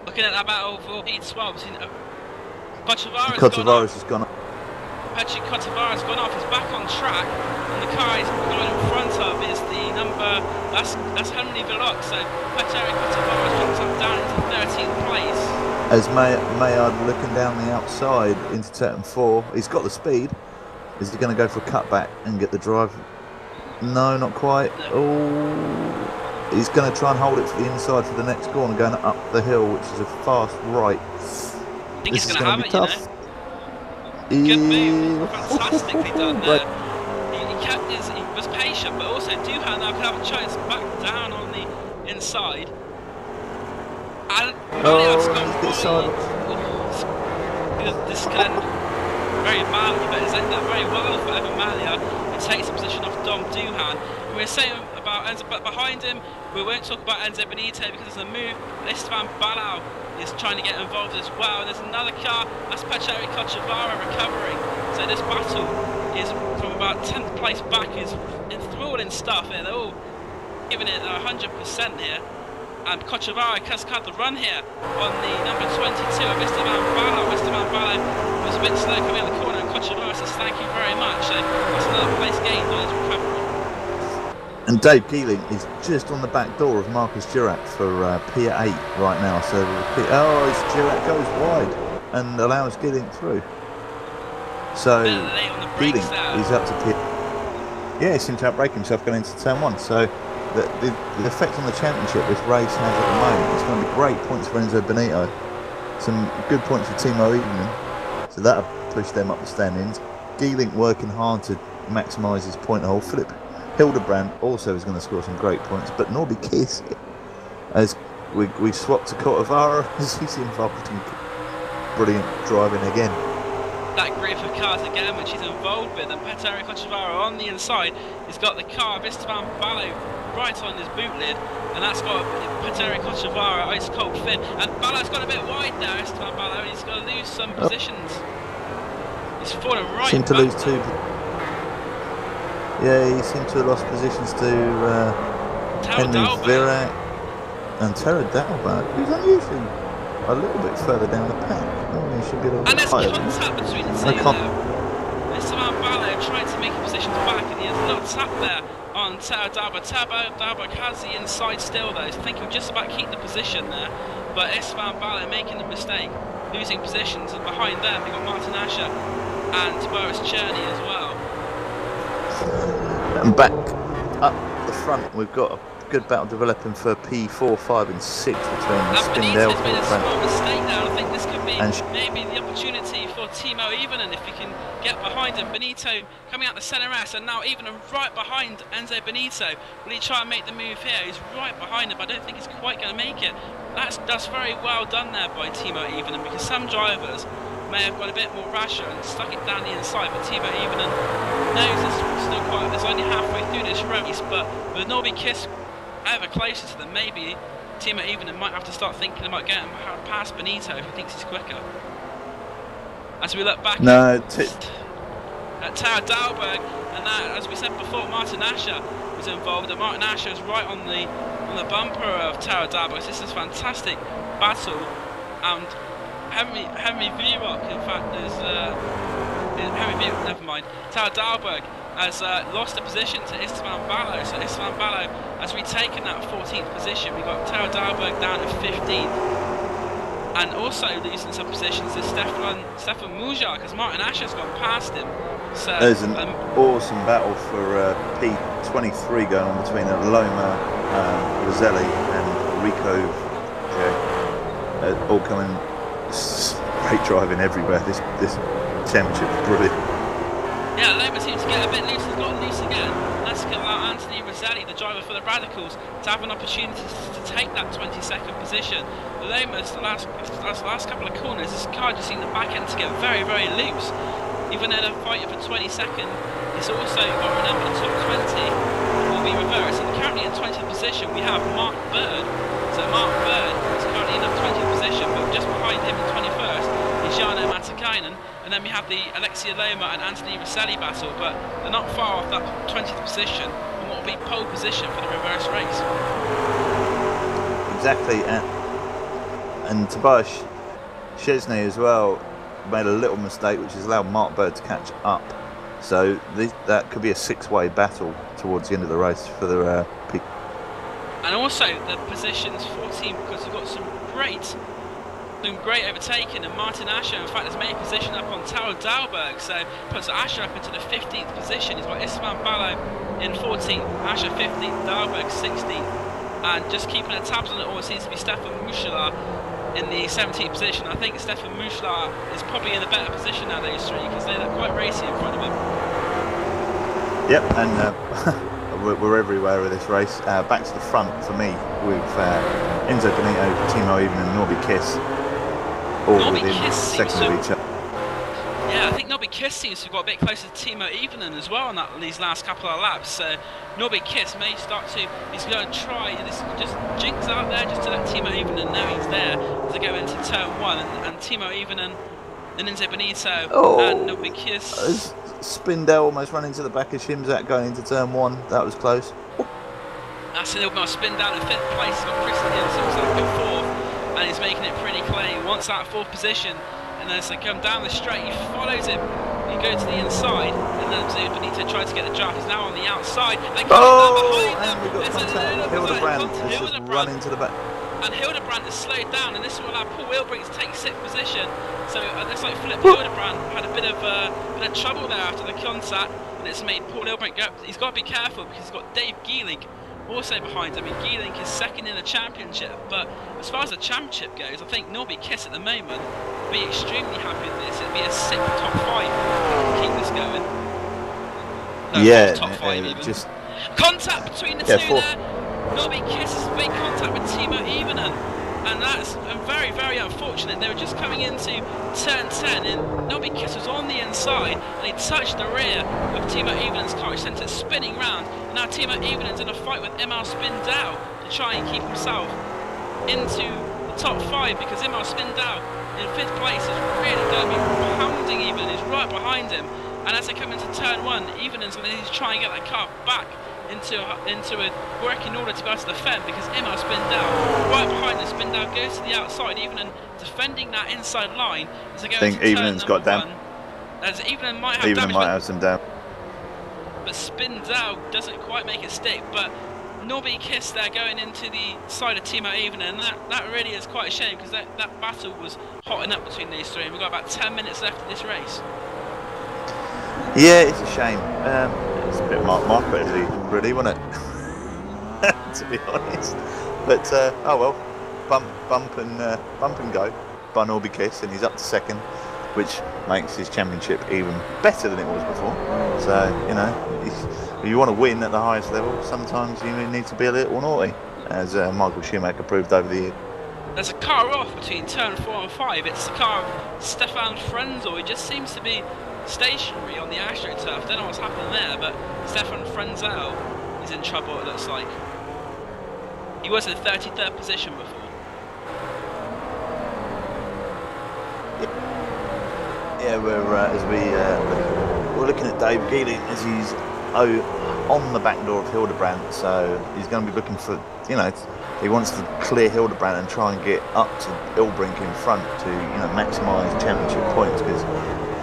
Looking at that battle for P12, Kotovara's just gone up. Petteri Kotovara's gone off, he's back on track, and the car he's going in front of is the number, that's Henry Villot, so Petteri Kotovara's dropped him down into 13th place. As Maillard looking down the outside into turn 4, he's got the speed. Is he going to go for a cutback and get the drive? No, not quite. No. Oh, He's going to try and hold it for the inside for the next corner, going up the hill, which is a fast right. I think he's going to have it, tough. Good move, fantastically done there. He was patient, but also Duhan now could have a chance back down on the inside. And Malia's gone this can end very badly, but it's ended up very well for Evan Malia. He takes the position off Dom Duhan. We were saying about Enzo, but behind him, we won't talk about Enzo Benito because there's a move. Esteban Balau is trying to get involved as well. And there's another car, that's Pacheri Cochavara recovering. So this battle is from about 10th place back, is enthralling stuff here. They're all giving it 100% here. And Cochavara has cut the run here on the number 22 of Esteban Balau. Esteban Balau was a bit slow coming out the corner, and Cochavara says thank you very much. So that's another place gained on his recovery. And Dave Keeling is just on the back door of Marcus Durack for P8 right now. So Durack goes wide and allows Keeling through. So Keeling is up to P. Yeah, he seems to outbrake himself going into turn 1. So the effect on the championship this race has at the moment, it's going to be great points for Enzo Benito. Some good points for Timo Evening. So that'll push them up the standings. Keeling working hard to maximise his point hole. Philip Hildebrand also is going to score some great points, but Norby Kiss, as we swapped to Cotavara, as he's involved in brilliant driving again. That group of cars again, which he's involved with, and Pacheri Cochavara on the inside, he's got the car of Esteban Balau right on his boot lid, and that's got Pacheri Cochavara ice cold fin, and Balau's got a bit wide there, Esteban Balau, and he's got to lose some positions. He's fallen right Seemed to lose there. two. Yeah, he seemed to have lost positions to Henry Virak and Tara Dalbert, who's unusually a little bit further down the pack. Oh, he should be a little and bit there's higher. contact between the two there. Esteban Balau trying to make positions back, and he has a little tap there on Tara Dalbert. Tara Dalbert has the inside still though, so I think he'll just about keep the position there. But Esteban Balau making the mistake, losing positions, and behind them we've got Martin Asher and Boris Cherney as well. And back up the front, we've got a good battle developing for P4, 5 and 6 between Spindale. Benito's made a small mistake there. I think this could be maybe the opportunity for Timo Evenen if he can get behind him. Benito coming out the centre S, and now Evenen right behind Enzo Benito. Will he try and make the move here? He's right behind him, but I don't think he's quite going to make it. That's very well done there by Timo Evenen, because some drivers may have got a bit more rasher and stuck it down the inside, but Timo Evenen knows it's only halfway through this race, but with Norby Kiss ever closer to them, maybe Timo Evenen might have to start thinking about getting past Benito if he thinks he's quicker. As we look back at Tara Dalberg, and that, as we said before, Martin Asher was involved, and Martin Asher is right on the bumper of Tara Dalberg. So this is a fantastic battle, and Henry Vierock, in fact, is Henry Vierock, never mind. Tara Dalberg has lost a position to Esteban Balau, so Esteban Balau has retaken that 14th position. We've got Tara Dalberg down at 15th, and also losing some positions is Stefan Mujar, because Martin Asher's gone past him. So there's an awesome battle for P23 going on between Loma Roselli and Rico J. All coming. Great driving everywhere. This championship is brilliant. Yeah, Loma seems to get a bit loose. He's got loose again. That's going to allow Anthony Roselli, the driver for the Radicals, to have an opportunity to take that 22nd position. Loma's the last couple of corners, this car just seemed the back end to get very, very loose. Even though they're fighting for 22nd, it's also got to remember the top 20 will be reversed. And currently in 20th position we have Mark Bird. So Mark Bird is currently in the 20th position, but just behind him in 21st is Jarno Matikainen. And then we have the Alexia Loma and Anthony Roselli battle, but they're not far off that 20th position and what will be pole position for the reverse race. Exactly, and Tobias Chesney as well made a little mistake, which has allowed Mark Bird to catch up. So that could be a six-way battle towards the end of the race for the peak. And also the positions 14, because we've got some great overtaking, and Martin Asher in fact has made a position up on Taro Dalberg, so puts Asher up into the 15th position. He's got Esteban Balau in 14th, Asher 15th, Dalberg 16th. and just keeping the tabs on it all seems to be Stefan Muschler in the 17th position. I think Stefan Muschler is probably in a better position now, those three, because they look quite racy in front of him. Yep, and we're everywhere with this race. Back to the front for me with Enzo Benito, Timo Even and Norby Kiss all Norby within Kiss seconds of each other. Yeah, I think Norby Kiss seems to have got a bit closer to Timo Evenen as well on these last couple of laps. So Norby Kiss may start to, he's going to try this, just jinx out there just to let Timo Evenen know he's there as they go into turn 1. And Timo Evenen and Enzo Benito and Norby Kiss. Spindell almost run into the back of Shimzak going into turn 1. That was close. That's a little bit of spin down in 5th place. He's got Christian Simson in 4th, and he's making it pretty clear. He wants that 4th position. And as they come down the straight, he follows him. He goes to the inside, and then Benito tries to get the jump. He's now on the outside. They come behind them. We've got contact. Hildebrand has just run into the back. And Hildebrand has slowed down, and this will allow Paul Wilbrink to take 6th position. So it looks like Philip Hildebrand had a bit of trouble there after the contact, and it's made Paul Wilbrink go. He's got to be careful because he's got Dave Geeling also behind him. I mean, Geeling is 2nd in the championship, but as far as the championship goes, I think Norby Kiss at the moment would be extremely happy with this. It'd be a sick top 5 to keep this going. No, Yeah, top 5 even. Just contact between the two there. Norby Kiss has made contact with Timo Evenen, and that's very, very unfortunate. They were just coming into turn 10, and Norby Kiss was on the inside, and he touched the rear of Timo Evenen's car. He sent it spinning round, and now Timo Evenen's in a fight with Emil Spindau to try and keep himself into the top 5, because Emil Spindau in 5th place is really going to be pounding Evenen. He's right behind him, and as they come into turn 1, Evenen's going to need to try and get that car back into a work in order to be able to defend, because Emil Spindau right behind him. Spindau goes to the outside, Evenen defending that inside line as they go into turn Evenen's got down. As Evenen might have damage, might have some down. but Spindau doesn't quite make it stick. But Norby Kiss there going into the side of Timo Evenen, and that really is quite a shame, because that battle was hotting up between these three, and we've got about 10 minutes left of this race. Yeah, it's a shame. It's a bit market really, wasn't it? To be honest. But oh well, bump and go by Norby Kiss, and he's up to 2nd, which makes his championship even better than it was before. So you know, if you want to win at the highest level, sometimes you need to be a little naughty, as Michael Schumacher proved over the years. There's a car off between turn 4 and 5. It's the car of Stefan Frenzel. He just seems to be stationary on the AstroTurf. Don't know what's happened there, but Stefan Frenzel is in trouble, it looks like. He was in 33rd position before. Yeah, we're looking at Dave Geeling as he's on the back door of Hildebrand, so he's going to be looking for, you know, he wants to clear Hildebrand and try and get up to Ilbrink in front to, you know, maximise championship points, because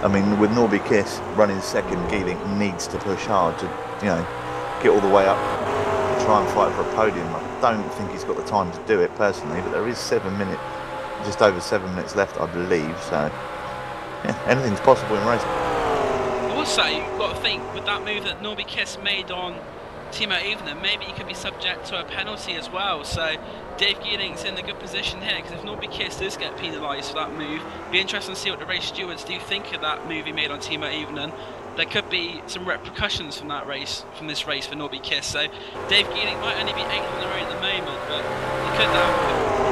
I mean, with Norby Kiss running 2nd, Geeling needs to push hard to, you know, get all the way up and try and fight for a podium. I don't think he's got the time to do it personally, but there is just over 7 minutes left, I believe, so yeah, anything's possible in racing. Also, you've got to think, with that move that Norby Kiss made on Timo Evenen, maybe he could be subject to a penalty as well. So Dave Geeling's in a good position here, because if Norby Kiss does get penalised for that move, it'd be interesting to see what the race stewards do think of that move he made on Timo Evenen. There could be some repercussions from this race for Norby Kiss. So Dave Geeling might only be 8th on the road at the moment, but he could have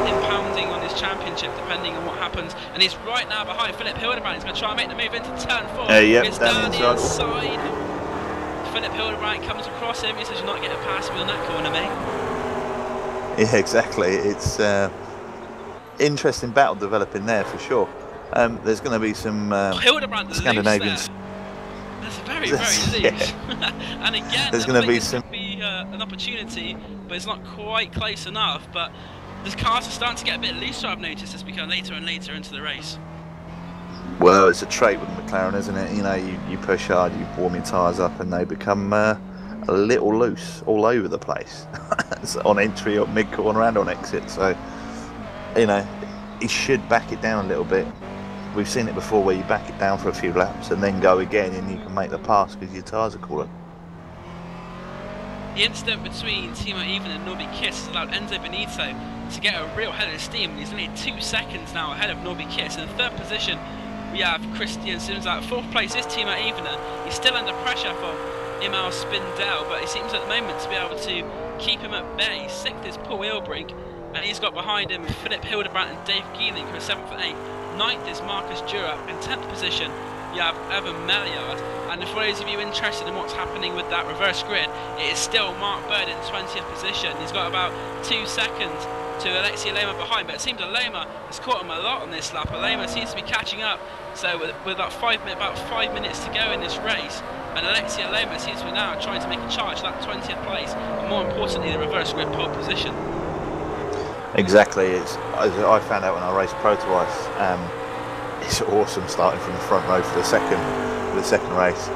impounding on his championship depending on what happens. And he's right now behind Philip Hildebrand. He's going to try and make the move into turn 4. Yep, it's down the inside. Philip Hildebrand comes across him. He says, "You're not getting past me on that corner, mate." Yeah, exactly. It's interesting battle developing there for sure. There's going to be some Scandinavians. That's very, very loose. And again, there's going to be some. An opportunity, but it's not quite close enough. But the cars are starting to get a bit looser, I've noticed, as we go later and later into the race. Well, it's a trait with McLaren, isn't it? You know, you push hard, you warm your tyres up, and they become a little loose all over the place. On entry, on mid-corner, and on exit. So, you know, he should back it down a little bit. We've seen it before where you back it down for a few laps and then go again, and you can make the pass because your tyres are cooler. The incident between Timo Even and Norby Kiss has allowed Enzo Benito to get a real head of steam. He's only 2 seconds now ahead of Norby Kiss. In the 3rd position, we have Christian Sims out. 4th place is Timo Evener. He's still under pressure from Imal Spindel, but he seems at the moment to be able to keep him at bay. 6th is Paul Ilbrink, and he's got behind him Philip Hildebrandt and Dave Geeling, who are 7th and 8th. 9th is Marcus Durak. In 10th position, you have Evan Meliard. And for those of you interested in what's happening with that reverse grid, it is still Mark Bird in 20th position. He's got about 2 seconds to Alexia Lema behind, but it seems that Lema has caught him a lot on this lap. Lema seems to be catching up, so with about 5 minutes to go in this race, and Alexia Lema seems to be now trying to make a charge that 20th place, and more importantly the reverse grid pole position. Exactly, it's, as I found out when I raced Pro Twice, it's awesome starting from the front row for the second race.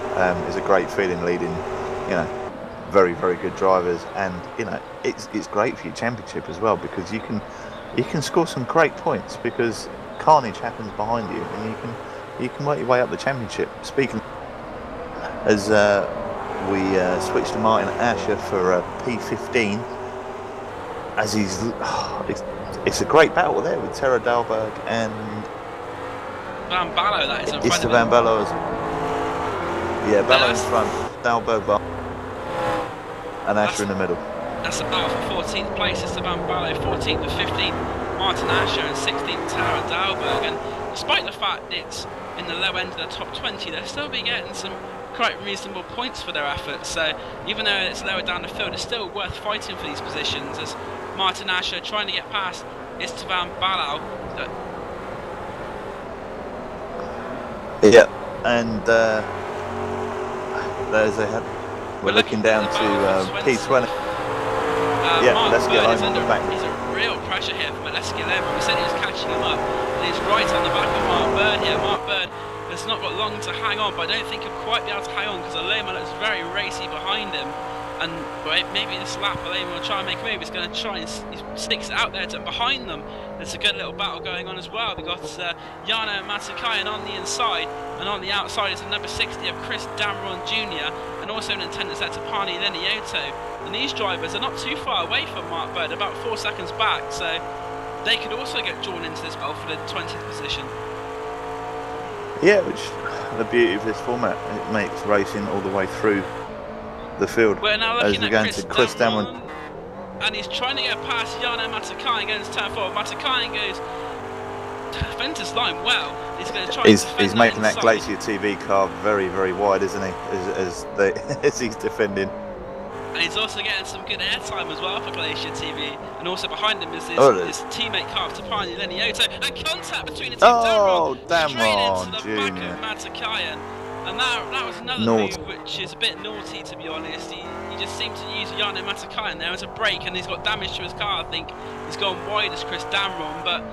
It's a great feeling leading, you know, very good drivers, and you know it's great for your championship as well, because you can score some great points because carnage happens behind you, and you can work your way up the championship. Speaking as we switch to Martin Asher for P15, as it's a great battle there with Tara Dalberg and Van Ballo, that is in front of Van him. Ballo. Yeah, Ballo in front, Dalberg and Asher in the middle. That's a battle for 14th place. It's Van Ballo, 14th and 15th Martin Asher, and 16th Tara Dalberg. And despite the fact it's in the low end of the top 20, they'll still be getting some quite reasonable points for their efforts. So even though it's lower down the field, it's still worth fighting for these positions, as Martin Asher trying to get past Istvan Balao. Yeah, and there's a we're looking down to P20. Yeah, let's get on the back. He's a real pressure here from Let's Get Over. We said he was catching him up, and he's right on the back of Mark Bird here. Mark Bird has not got long to hang on, but I don't think he'll quite be able to hang on because Alema looks very racy behind him. And maybe this lap Alema will try and make a move. He's going to try and he sticks it out there to behind them. There's a good little battle going on as well. We've got Jano Matsukayan on the inside, and on the outside is the number 60 of Chris Damron Jr. and also an attendance at Tapani Lenioto. And these drivers are not too far away from Mark Bird, about 4 seconds back, so they could also get drawn into this battle for the 20th position. Yeah, which the beauty of this format, it makes racing all the way through the field. We're now as looking we're at going to Chris Damron, and he's trying to get past Jano Matsukayan going to turn 4. Matsukayan goes defends his line well. He's going to try. He's making that GlacierTV car very wide, isn't he? As he's defending. And he's also getting some good airtime as well for GlacierTV. And also behind him is his teammate car Tapani Lenioto. And contact between the two. Damron straight into the back of Matsukayan. And that was another move which is a bit naughty, to be honest. He just seemed to use Jano Matsukayan there as a brake, and he's got damage to his car. I think he's gone wide as Chris Damron, but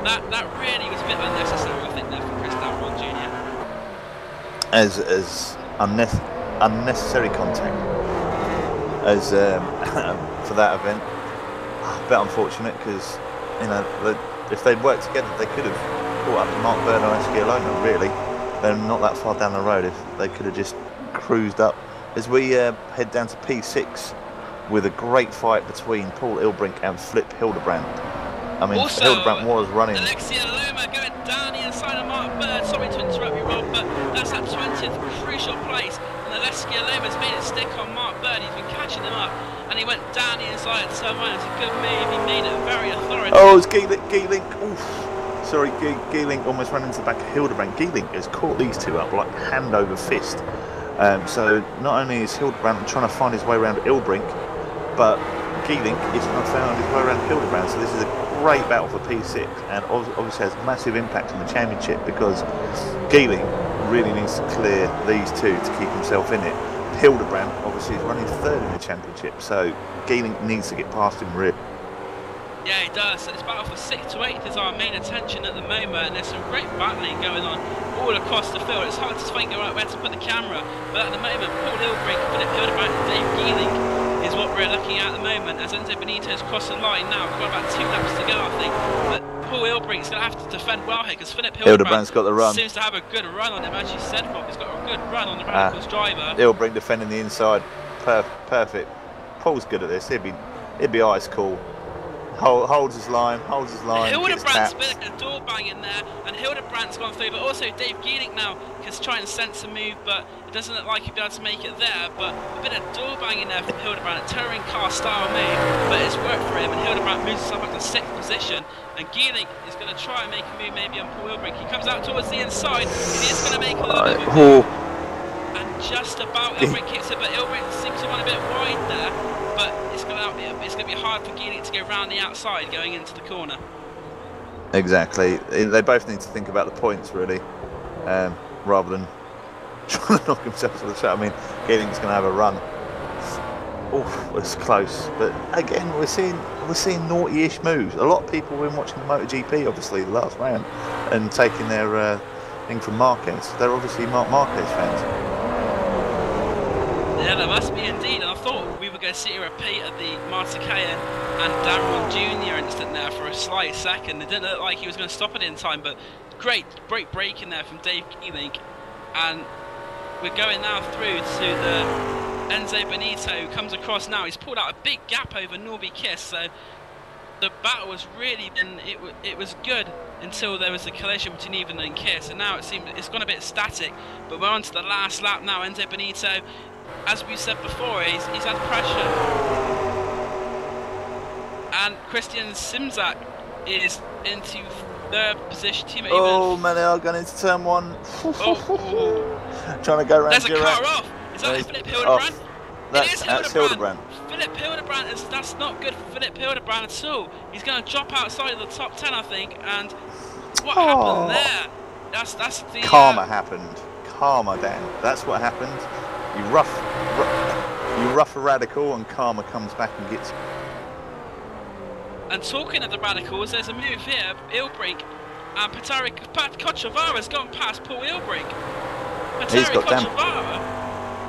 that really was a bit unnecessary, I think, there for Chris Damron Jr. As unnecessary contact as for that event. A bit unfortunate because, you know, if they'd worked together, they could have caught up to Mark Bird and Esquialona, really. They're not that far down the road. If they could have just cruised up. As we head down to P6 with a great fight between Paul Ilbrink and Flip Hildebrandt. I mean, also, Hildebrandt was running. Alexia Loma going down the inside of Mark Bird. Sorry to interrupt you, Rob, but that's that 20th crucial place. And Alexia Loma's made it stick on Mark Bird. He's been catching him up, and he went down the inside of turn 1. It's a good move. He made it very authoritative. Oh, it's Geeling. Oof. Sorry, Geeling almost ran into the back of Hildebrandt. Geeling has caught these two up like hand over fist. So not only is Hildebrandt trying to find his way around Ilbrink, but Geeling is trying to find his way around Hildebrandt. So this is a great battle for P6, and obviously has massive impact on the championship because Geeling really needs to clear these two to keep himself in it. Hildebrandt obviously is running 3rd in the championship, so Geeling needs to get past him really. Yeah, he does. So this battle for 6th to 8th is our main attention at the moment, and there's some great battling going on all across the field. It's hard to think out where to put the camera, but at the moment, Paul Ilbrink, Philip Hildebrandt and Dave Geeling is what we're looking at the moment. As Enzo Benito's crossed the line now, we've got about 2 laps to go, I think. But Paul Ilbrink's going to have to defend well here because Philip Hildebrandt's got the run. Seems to have a good run on him, as you said, Rob. He's got a good run on the Radicals driver. Ilbrink defending the inside. Perfect. Paul's good at this. He'd be ice cool. Holds his line, gets Hildebrandt's tapped. been a door bang in there, and Hildebrandt's gone through, but also Dave Geeling now is trying to sense a move, but it doesn't look like he'll be able to make it there. But a bit of door bang in there from Hildebrandt, a touring car style move, but it's worked for him, and Hildebrandt moves himself back to 6th position, and Geeling is going to try and make a move maybe on Paul Ilbrink. He comes out towards the inside, and he's going to make a little bit of a move, and just about Ilbrink hits it, but Ilbrink seems to run a bit wide there. But it's going to be hard for Geeling to go round the outside going into the corner. Exactly. They both need to think about the points really, rather than trying to knock themselves with the shot. I mean, Geeling's going to have a run. Oh, it's close. But again, we're seeing naughty-ish moves. A lot of people have been watching the MotoGP, obviously, the last round, and taking their thing from Marquez. They're obviously Marquez fans. Yeah, there must be indeed, and I thought we were going to see a repeat of the Martikaya and Darrell Jr. incident there for a slight second. It didn't look like he was going to stop it in time, but great break in there from Dave Geeling. And we're going now through to the Enzo Benito, who comes across now. He's pulled out a big gap over Norby Kiss, so the battle was really, it was good until there was a collision between Even and Kiss, and now it seems it's gone a bit static. But we're on to the last lap now. Enzo Benito, as we said before, he's had pressure, and Christian Simzak is into 3rd position. Oh man, they are going into turn 1. Trying to go around. There's a car off. Is that Philip Hildebrandt? That's Hildebrandt. Philip Hildebrandt that's not good for Philip Hildebrandt at all. He's going to drop outside of the top 10, I think. And what happened there? That's the karma happened. Karma, Dan. That's what happened. You rough a radical, and karma comes back and gets you. And talking of the radicals, there's a move here. Ilbrink and Patari Kochavara's gone past Paul Ilbrink. Patari Kochavara.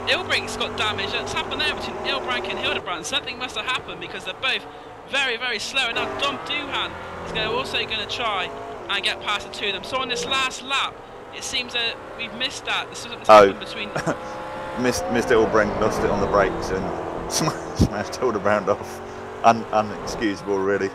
Ilbrink's got damage. What's happened there between Ilbrink and Hildebrandt? Something must have happened because they're both very, very slow. And now Dom Duhan is also going to try and get past the two of them. So on this last lap, it seems that we've missed that. This isn't happened between. Missed Ilbrink, lost it on the brakes, and smashed Hildebrandt off. Unexcusable, really.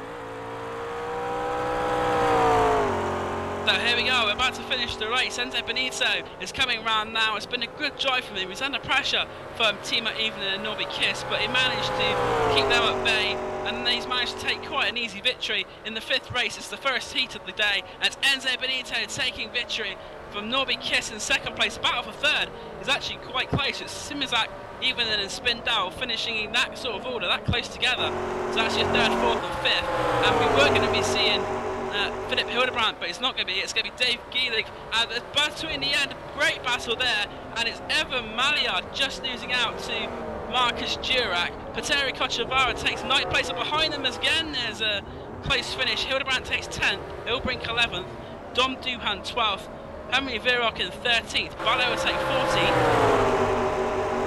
So here we go, we're about to finish the race. Enzo Benito is coming round now. It's been a good drive from him. He's under pressure from Timo Evening and Norby Kiss, but he managed to keep them at bay, and then he's managed to take quite an easy victory in the 5th race. It's the first heat of the day, and it's Enzo Benito taking victory from Norby Kiss in 2nd place. Battle for 3rd is actually quite close. It's Simizak, Evening and Spindell finishing in that sort of order, that close together. So actually 3rd, 4th and 5th, and we were going to be seeing Philip Hildebrandt, but it's not going to be. It's going to be Dave Geeling, and there's battle in the end. Great battle there, and it's Evan Maillard just losing out to Marcus Durack. Pateri Kochavara takes 9th place, and behind them again there's a close finish. Hildebrandt takes 10th, Ilbrink 11th, Dom Duhan 12th, Henry Virok in 13th, Ballo will take 14th,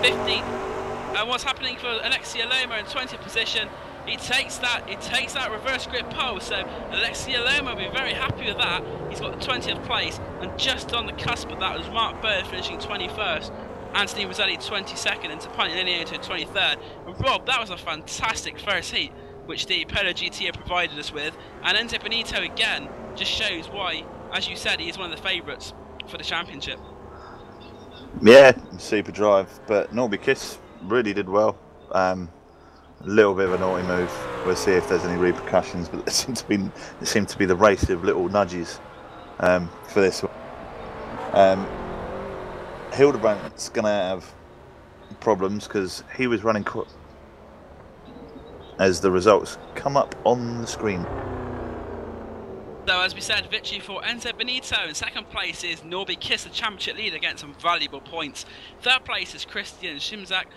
15th, and what's happening for Alexia Loma in 20th position? He takes that reverse grip pole, so Alexia Loma will be very happy with that. He's got the 20th place, and just on the cusp of that was Mark Bird finishing 21st, Anthony Rosselli 22nd, and Tapani Lineato 23rd. And Rob, that was a fantastic first heat, which the PolarGT have provided us with, and Enzo Benito again just shows why, as you said, he is one of the favourites for the championship. Yeah, super drive, but Norby Kiss really did well. A little bit of a naughty move. We'll see if there's any repercussions, but it seemed to be the race of little nudges for this one. Hildebrandt's going to have problems because he was running as the results come up on the screen. So as we said, victory for Enzo Benito. In 2nd place is Norby Kiss, the championship leader, getting some valuable points. 3rd place is Christian Simzak.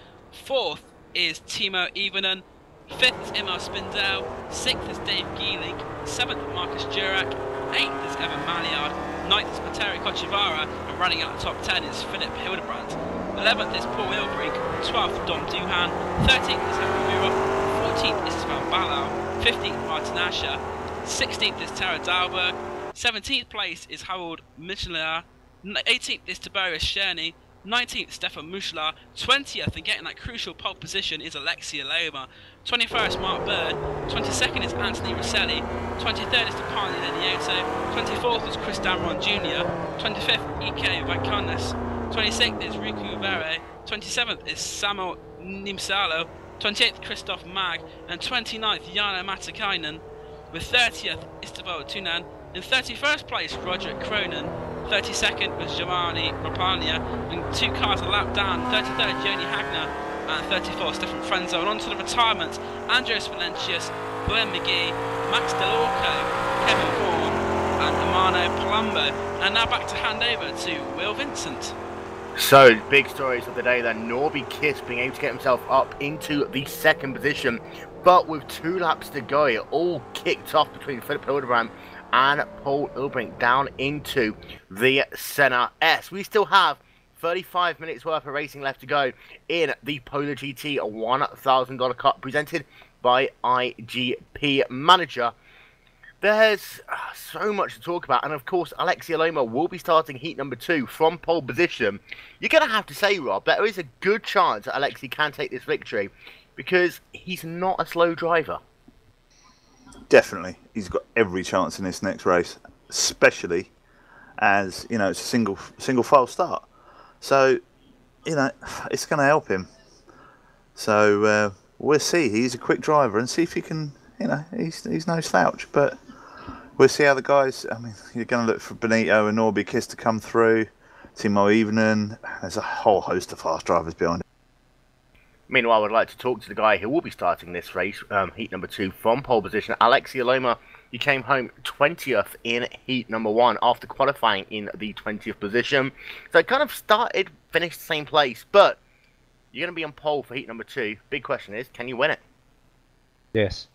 4th is Timo Evenen. 5th is Emil Spindell. 6th is Dave Geeling. 7th Marcus Durack. 8th is Evan Maillard. 9th is Pateri Kochavara. And running out the top 10 is Philip Hildebrandt. 11th is Paul Ilbrink. 12th Dom Duhan. 13th is Henry Virok. 14th is Sven Ballau. 15th Martin Asher. 16th is Tara Dalberg. 17th place is Harold Michelaar. 18th is Tiberius Cherny. 19th, Stefan Mushla. 20th, and getting that crucial pole position, is Alexia Loma. 21st, Mark Bird. 22nd is Anthony Rosselli. 23rd is Stepani Lenioto. 24th is Chris Damron Jr. 25th, Ike Vacanes. 26th is Riku Vere. 27th is Samuel Nimsalo. 28th, Christoph Mag. And 29th, Jana Matakainen. With 30th, Istval Tunan. In 31st place, Roger Cronin. 32nd was Giovanni Rapania, and 2 cars a lap down. 33rd, Joni Hagner, and 34th, Stefan Frenzo. And on to the retirements, Andres Valencius, Glenn McGee, Max Delorco, Kevin Vaughan, and Amano Palumbo. And now back to hand over to Will Vincent. So, big stories of the day then. Norby Kiss being able to get himself up into the 2nd position, but with 2 laps to go, it all kicked off between Philip Hildebrand and Paul Ilbrink down into the Senna S. We still have 35 minutes worth of racing left to go in the PolarGT $1,000 Cup presented by IGP Manager. There's so much to talk about, and of course Alexia Loma will be starting heat number 2 from pole position. You're going to have to say, Rob, there is a good chance that Alexi can take this victory because he's not a slow driver. Definitely, he's got every chance in this next race, especially as you know it's a single file start. So you know it's going to help him. So we'll see. He's a quick driver, and see if he can. You know, he's no slouch, but we'll see how the guys. I mean, you're going to look for Benito and Norby Kiss to come through. Timo Evening. There's a whole host of fast drivers behind him. Meanwhile, I'd like to talk to the guy who will be starting this race, heat number 2 from pole position, Alexia Loma. You came home 20th in heat number 1 after qualifying in the 20th position. So it kind of finished the same place, but you're going to be on pole for heat number 2. Big question is, can you win it? Yes.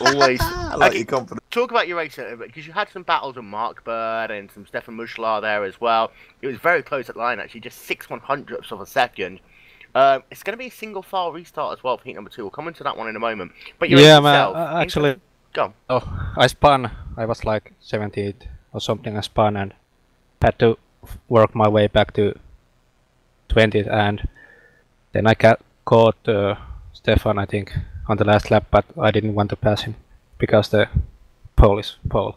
Always. Like you're confident. Talk about your race because you had some battles with Mark Bird and some Stefan Mushlar there as well. It was very close at line, actually, just 6/100ths of a second. It's going to be a single file restart as well for heat number 2. We'll come into that one in a moment. But yeah, man, actually, go. Oh, I spun. I was like 70 or something. I spun and had to work my way back to 20th, and then I caught Stefan, I think, on the last lap, but I didn't want to pass him because the pole is pole.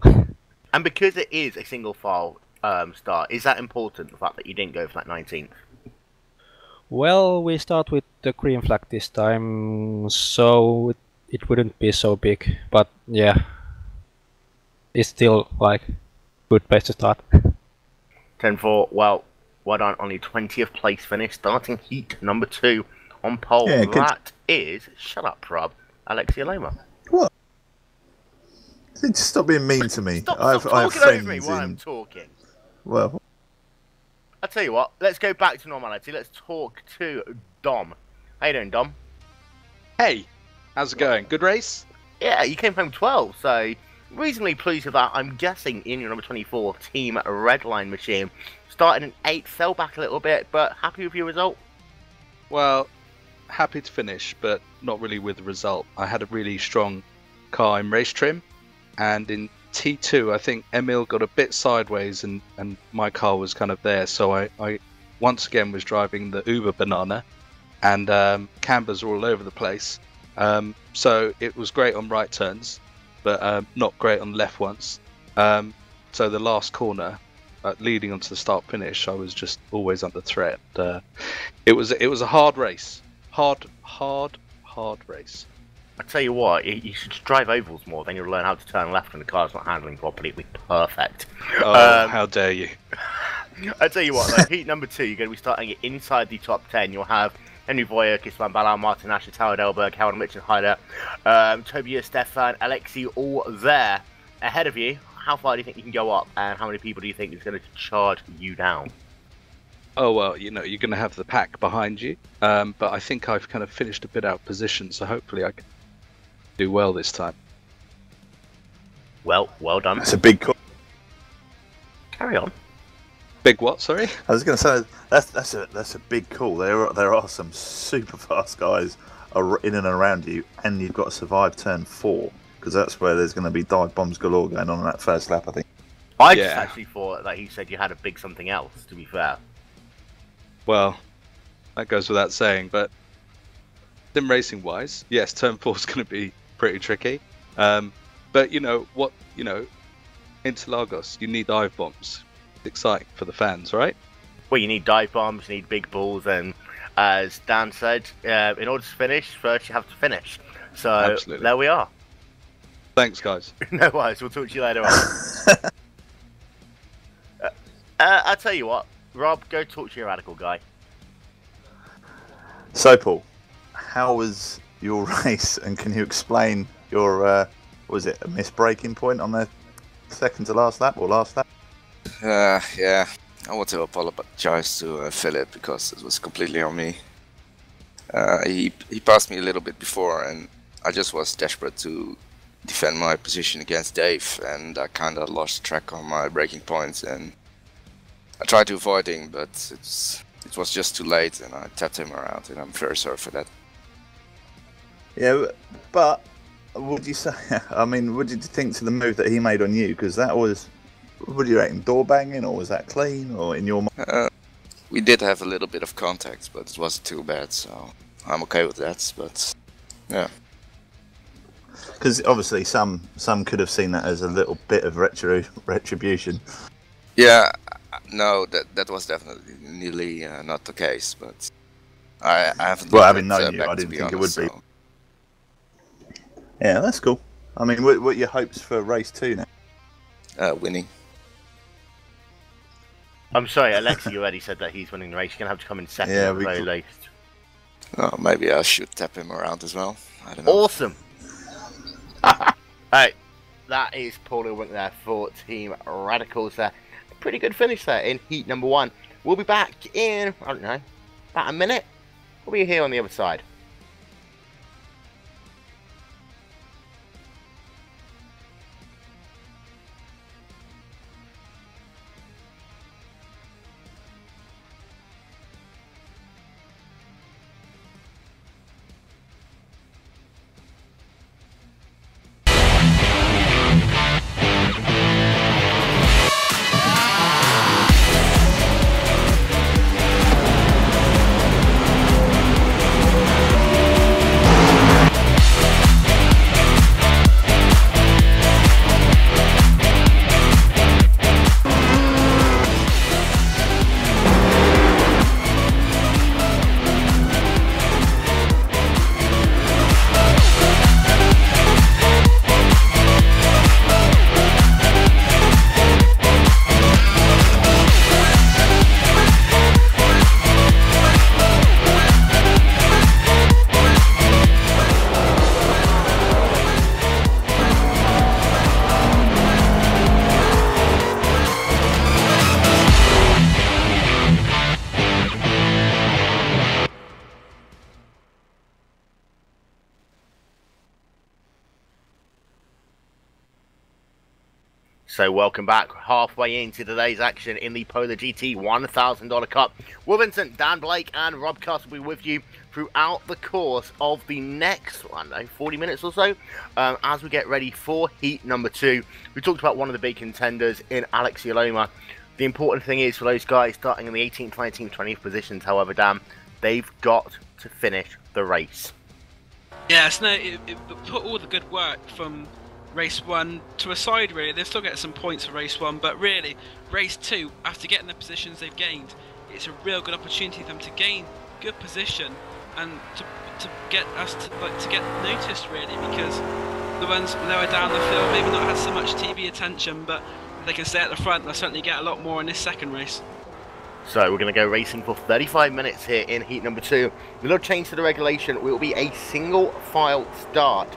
And because it is a single file start, is that important, the fact that you didn't go for that 19th? Well, we start with the green flag this time, so it wouldn't be so big, but yeah, it's still like good place to start. 10-4, well done on the 20th place finish, starting heat number 2 on pole. Yeah, that is, shut up, Rob, Alexia Loma. What? Stop being mean to me. Stop I have talking over me friends while in. I'm talking. Well, I'll tell you what, let's go back to normality. Let's talk to Dom. How you doing, Dom? Hey, how's it going? Good race? Yeah, you came home 12, so reasonably pleased with that. I'm guessing in your number 24 Team Redline machine. Started in 8th, fell back a little bit, but happy with your result? Well, happy to finish, but not really with the result. I had a really strong car in race trim, and in T2 I think Emil got a bit sideways and my car was kind of there, so I once again was driving the Uber banana, and cambers were all over the place, so it was great on right turns, but not great on left ones. So the last corner leading onto the start finish, I was just always under threat. It was a hard race, hard race. I tell you what, you should drive ovals more, then you'll learn how to turn left when the car's not handling properly. It'll be perfect. Oh, how dare you. I tell you what, like, heat number 2, you're going to be starting it inside the top 10. You'll have Henry Voyer, Kisman Ballard, Martin Asher, Taro Delberg, Harold Mitchenheider, Tobias Stefan, Alexi, all there ahead of you. How far do you think you can go up, and how many people do you think is going to charge you down? Oh, well, you know, you're going to have the pack behind you, but I think I've kind of finished a bit out of position, so hopefully I can do well this time. Well done. that's a big call. Carry on. Big what? Sorry. I was going to say that's a big call. There are some super fast guys in and around you, and you've got to survive turn 4 because that's where there's going to be dive bombs galore going on in that first lap, I think. I just Yeah. actually thought that he said you had a big something else, to be fair. Well, that goes without saying, but sim racing wise, yes, turn 4 is going to be pretty tricky. But you know what? You know, Interlagos, you need dive bombs. It's exciting for the fans, right? Well, you need dive bombs, you need big balls, and as Dan said, in order to finish, first you have to finish. So Absolutely. there we are. Thanks, guys. No worries, we'll talk to you later on. I'll tell you what, Rob, go talk to your radical guy. So, Paul, how was your race, and can you explain your, was it a missed braking point on the second to last lap or last lap? Yeah, I want to apologize to Philip because it was completely on me. He passed me a little bit before, and I just was desperate to defend my position against Dave, and I kind of lost track on my braking points, and I tried to avoid him, but it was just too late, and I tapped him around, and I'm very sorry for that. Yeah, but would you say? I mean, what did you think to the move that he made on you? Because that was, what do you reckon, door banging, or was that clean, or in your mind? We did have a little bit of contact, but it wasn't too bad, so I'm okay with that. But yeah, Because obviously some could have seen that as a little bit of retribution. yeah, no, that was definitely nearly not the case, but I haven't. Well, having looked, known you, back, I to didn't be think honest, it would be. so. Yeah, that's cool. I mean, what are your hopes for race 2 now? Winning. I'm sorry, Alexi already said that he's winning the race. You're going to have to come in second Yeah, at the very least. Oh, maybe I should tap him around as well. I don't know. Awesome. Alright, that is Paulie Wink there for Team Radicals there. Pretty good finish there in heat number 1. We'll be back in, I don't know, about a minute. We'll be here on the other side. So welcome back, halfway into today's action in the PolarGT $1,000 Cup. Will Vincent, Dan Blake and Rob Cuss will be with you throughout the course of the next, I don't know, 40 minutes or so, as we get ready for heat number 2. We talked about one of the big contenders in Alex Yaloma. The important thing is for those guys starting in the 18th, 19th, 20th positions, however, Dan, they've got to finish the race. Yes, no, it put all the good work from race 1 to a side, really. They'll still get some points for race 1, but really, race 2, after getting the positions they've gained, it's a real good opportunity for them to gain good position and to get us to get noticed, really, because the ones lower down the field maybe not had so much TV attention, but if they can stay at the front, they'll certainly get a lot more in this second race. So we're going to go racing for 35 minutes here in heat number 2. A little change to the regulation. It will be a single file start,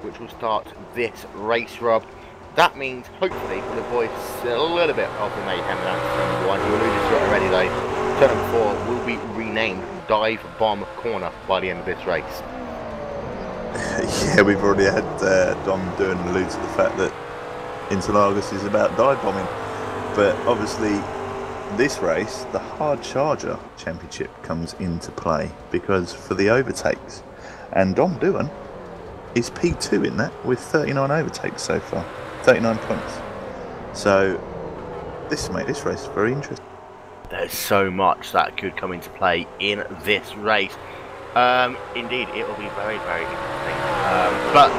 which will start this race, Rob. That means, hopefully, we'll avoid a little bit of the mayhem down to turn number 1. You alluded to it already, though. Turn number 4 will be renamed Dive Bomb Corner by the end of this race. Yeah, we've already had Dom doing allude to the fact that Interlagos is about dive bombing. But obviously, this race, the Hard Charger Championship comes into play because for the overtakes, and Dom Doohan is P2 in that with 39 overtakes so far, 39 points. So this race very interesting. There's so much that could come into play in this race. Indeed, it will be very, very interesting. But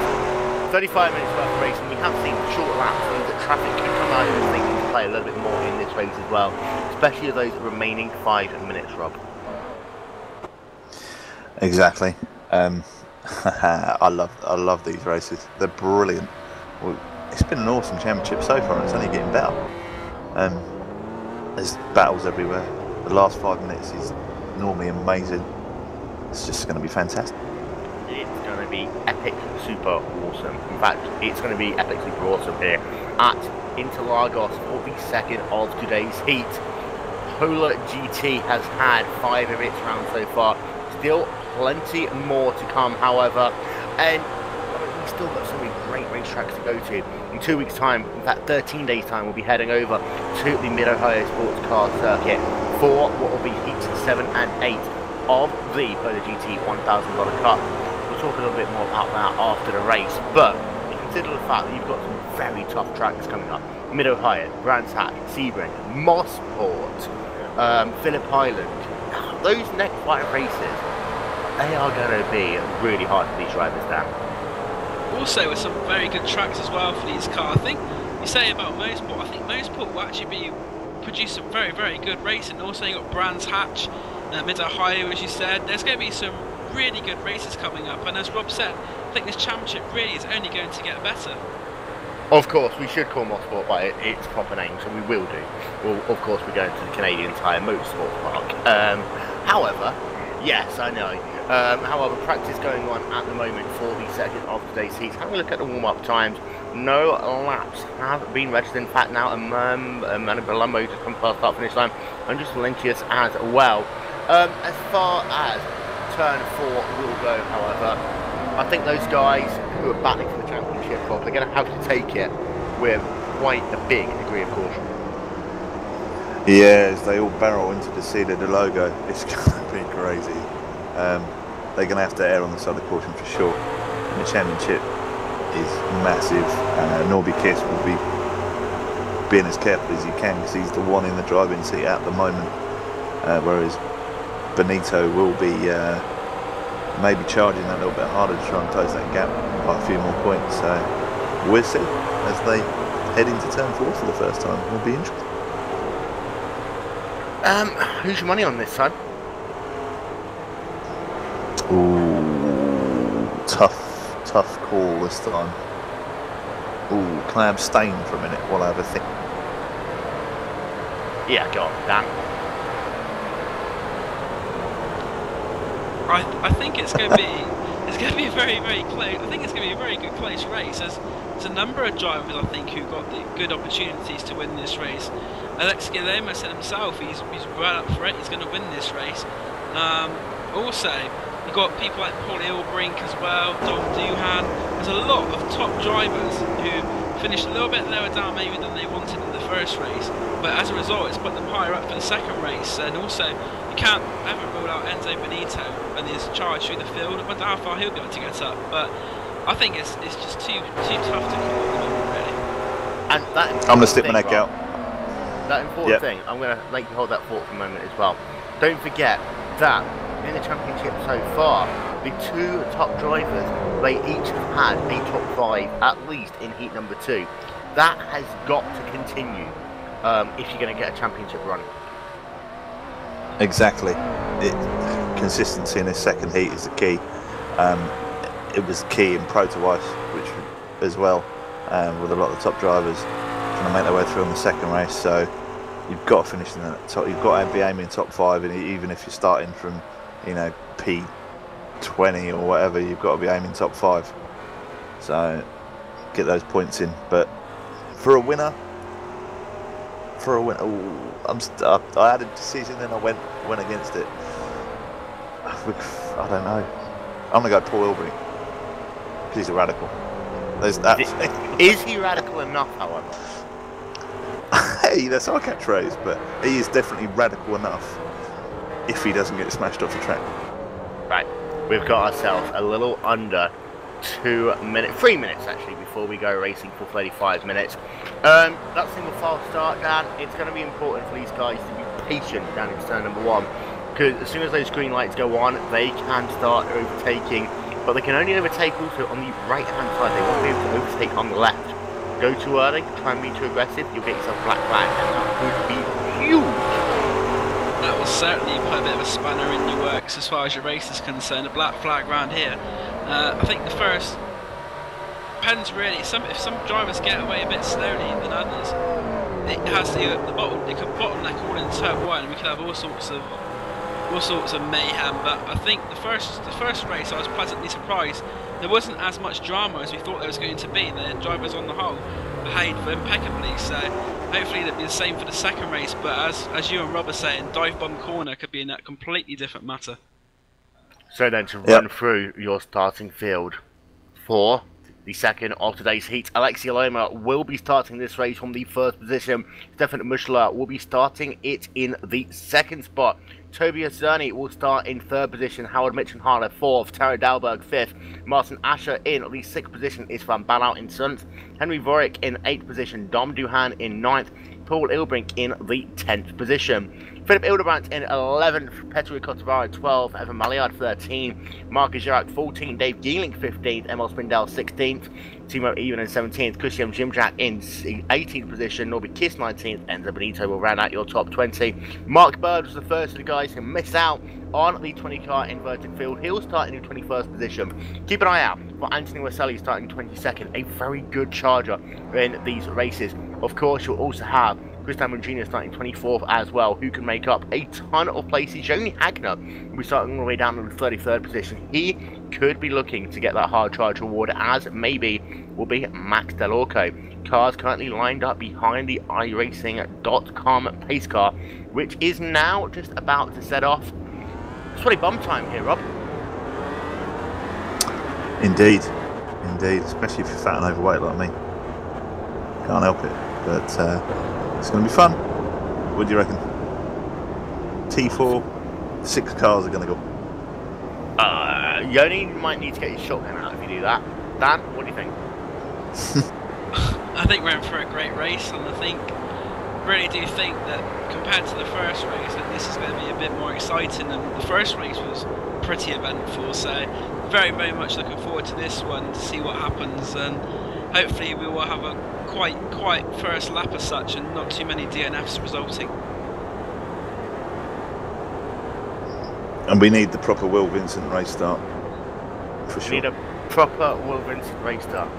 35 minutes worth of racing, we have seen short laps, and the traffic could come out of this thing into play a little bit more in this race as well, especially those remaining 5 minutes, Rob. Exactly. I love these races. They're brilliant. Well, it's been an awesome championship so far, and it's only getting better. There's battles everywhere. The last 5 minutes is normally amazing. It's just going to be fantastic. It's going to be epic, super awesome. In fact, it's going to be epic, super awesome here at Interlagos for the second of today's heat. PolarGT has had 5 of its rounds so far. Still plenty more to come, however, and we've still got so many great racetracks to go to. In 2 weeks' time, in fact 13 days' time, we'll be heading over to the Mid-Ohio Sports Car Circuit for what will be heats 7 and 8 of the PolarGT $1,000 Cup. We'll talk a little bit more about that after the race, but consider the fact that you've got some very tough tracks coming up. Mid-Ohio, Brands Hatch, Sebring, Mossport, Phillip Island. Those next 5 races, they are going to be really hard for these drivers down. Also, with some very good tracks as well for these cars. I think you say about Mossport, I think Mossport will actually produce some very, very good racing. Also, you've got Brands Hatch, Mid-Ohio, as you said. There's going to be some really good races coming up, and as Rob said, I think this championship really is only going to get better. Of course, we should call Mossport by its proper name, so we will do. Well, of course, we're going to the Canadian Tire Motorsports Park. However, yes, I know. However, practice going on at the moment for the second of today's heats. Having a look at the warm-up times, no laps have been registered. In fact, now Manu Palumbo just come past start finish line, and just Valentius as well. As far as turn 4 will go, however, I think those guys who are battling for the championship, Rob, they're going to have to take it with quite a big degree of caution. Yeah, as they all barrel into the Interlagos, it's going to be crazy. They're going to have to err on the side of caution for sure. And the championship is massive. Norby Kiss will be being as careful as he can because he's the one in the driving seat at the moment. Whereas Benito will be maybe charging that a little bit harder to try and close that gap by a few more points. So we'll see as they head into turn 4 for the first time. It'll be interesting. Who's your money on this, son? Ooh, tough call this time. Ooh, can I abstain for a minute while I have a think? Yeah, go on, Dan. I think it's going to be a very, very close. I think it's going to be a very good close race. There's a number of drivers I think who got the good opportunities to win this race. Alex Guillermo said himself he's right up for it. He's going to win this race. Also, you've got people like Paul Ilbrink as well, Dom Duhan. There's a lot of top drivers who finished a little bit lower down maybe than they wanted in the first race, but as a result it's put them higher up for the second race. And also you can't ever rule out Enzo Benito and his charge through the field. I wonder how far he'll be able to get up, but I think it's just too tough to call at the moment, really. And that I'm going to stick my neck out. That important thing, I'm going to make you hold that thought for a moment as well. Don't forget that in the championship so far, the 2 top drivers, they each have had a top 5 at least in heat number 2. That has got to continue if you're going to get a championship run. Exactly. Consistency in this second heat is the key. It was key in Proto Ice, which as well, with a lot of the top drivers trying to make their way through on the second race. So you've got to finish in the top. You've got to be aiming top 5, and even if you're starting from, you know, P20 or whatever, you've got to be aiming top 5. So get those points in. But for a winner, I had a decision and I went against it. I don't know. I'm gonna go Paul Ilbrink because he's a radical. There's that. Is he radical enough, however? Hey, that's our catchphrase, but he is definitely radical enough if he doesn't get smashed off the track. Right, we've got ourselves a little under 3 minutes actually, before we go racing for 35 minutes. That single file start, Dan, it's going to be important for these guys to be patient down in turn number 1, because as soon as those green lights go on, they can start overtaking, but they can only overtake also on the right hand side. They won't be able to overtake on the left. Go too early, try and be too aggressive, you'll get yourself black flag, and that would be huge. That will certainly put a bit of a spanner in your works as far as your race is concerned. A black flag round here. I think the first depends really. If some drivers get away a bit slowly than others, it has it could bottleneck all in turn 1. We could have all sorts of mayhem. But I think the first race, I was pleasantly surprised. There wasn't as much drama as we thought there was going to be. The drivers on the whole behaved impeccably. So hopefully it'll be the same for the second race. But as you and Rob are saying, dive bomb corner could be in a completely different matter. So then to run through your starting field for the second of today's heat, Alexia Loma will be starting this race from the first position. Stefan Muschler will be starting it in the second spot. Tobias Zerny will start in third position. Howard Mitchenhaler fourth. Taro Dalberg fifth. Martin Asher in the sixth position is Van Ballau in seventh. Henry Vorik in eighth position. Dom Duhan in ninth. Paul Ilbrink in the 10th position. Philip Ildebrand in 11th, Petru Kotovara 12th, Evan Maliard 13th, Marcus Jirac 14th, Dave Geeling 15th, Emil Spindell 16th, Timo Even in 17th, Christian Jimjack in 18th position, Norby Kiss 19th, Enzo Benito will round out your top 20. Mark Bird was the first of the guys who missed out on the 20-car inverted field. He'll start in the 21st position. Keep an eye out for Anthony Waselli starting 22nd, a very good charger in these races. Of course, you'll also have Chris Damon Jr. starting 24th as well, who can make up a ton of places. Joni Hagner will be starting all the way down to the 33rd position. He could be looking to get that hard charge reward, as maybe will be Max Delorco. Cars currently lined up behind the iRacing.com pace car, which is now just about to set off. It's really bum time here, Rob. Indeed, especially if you're fat and overweight like me. Can't help it, but it's going to be fun. What do you reckon? T4, 6 cars are going to go. You only might need to get your shotgun out if you do that. Dan, what do you think? I think we're in for a great race, and I really do think that compared to the first race, that this is going to be a bit more exciting. And the first race was pretty eventful, so very, very much looking forward to this one to see what happens. And hopefully we will have a quite first lap as such, and not too many DNFs resulting. And we need the proper Will Vincent race start, for sure. We need a proper Will Vincent race start.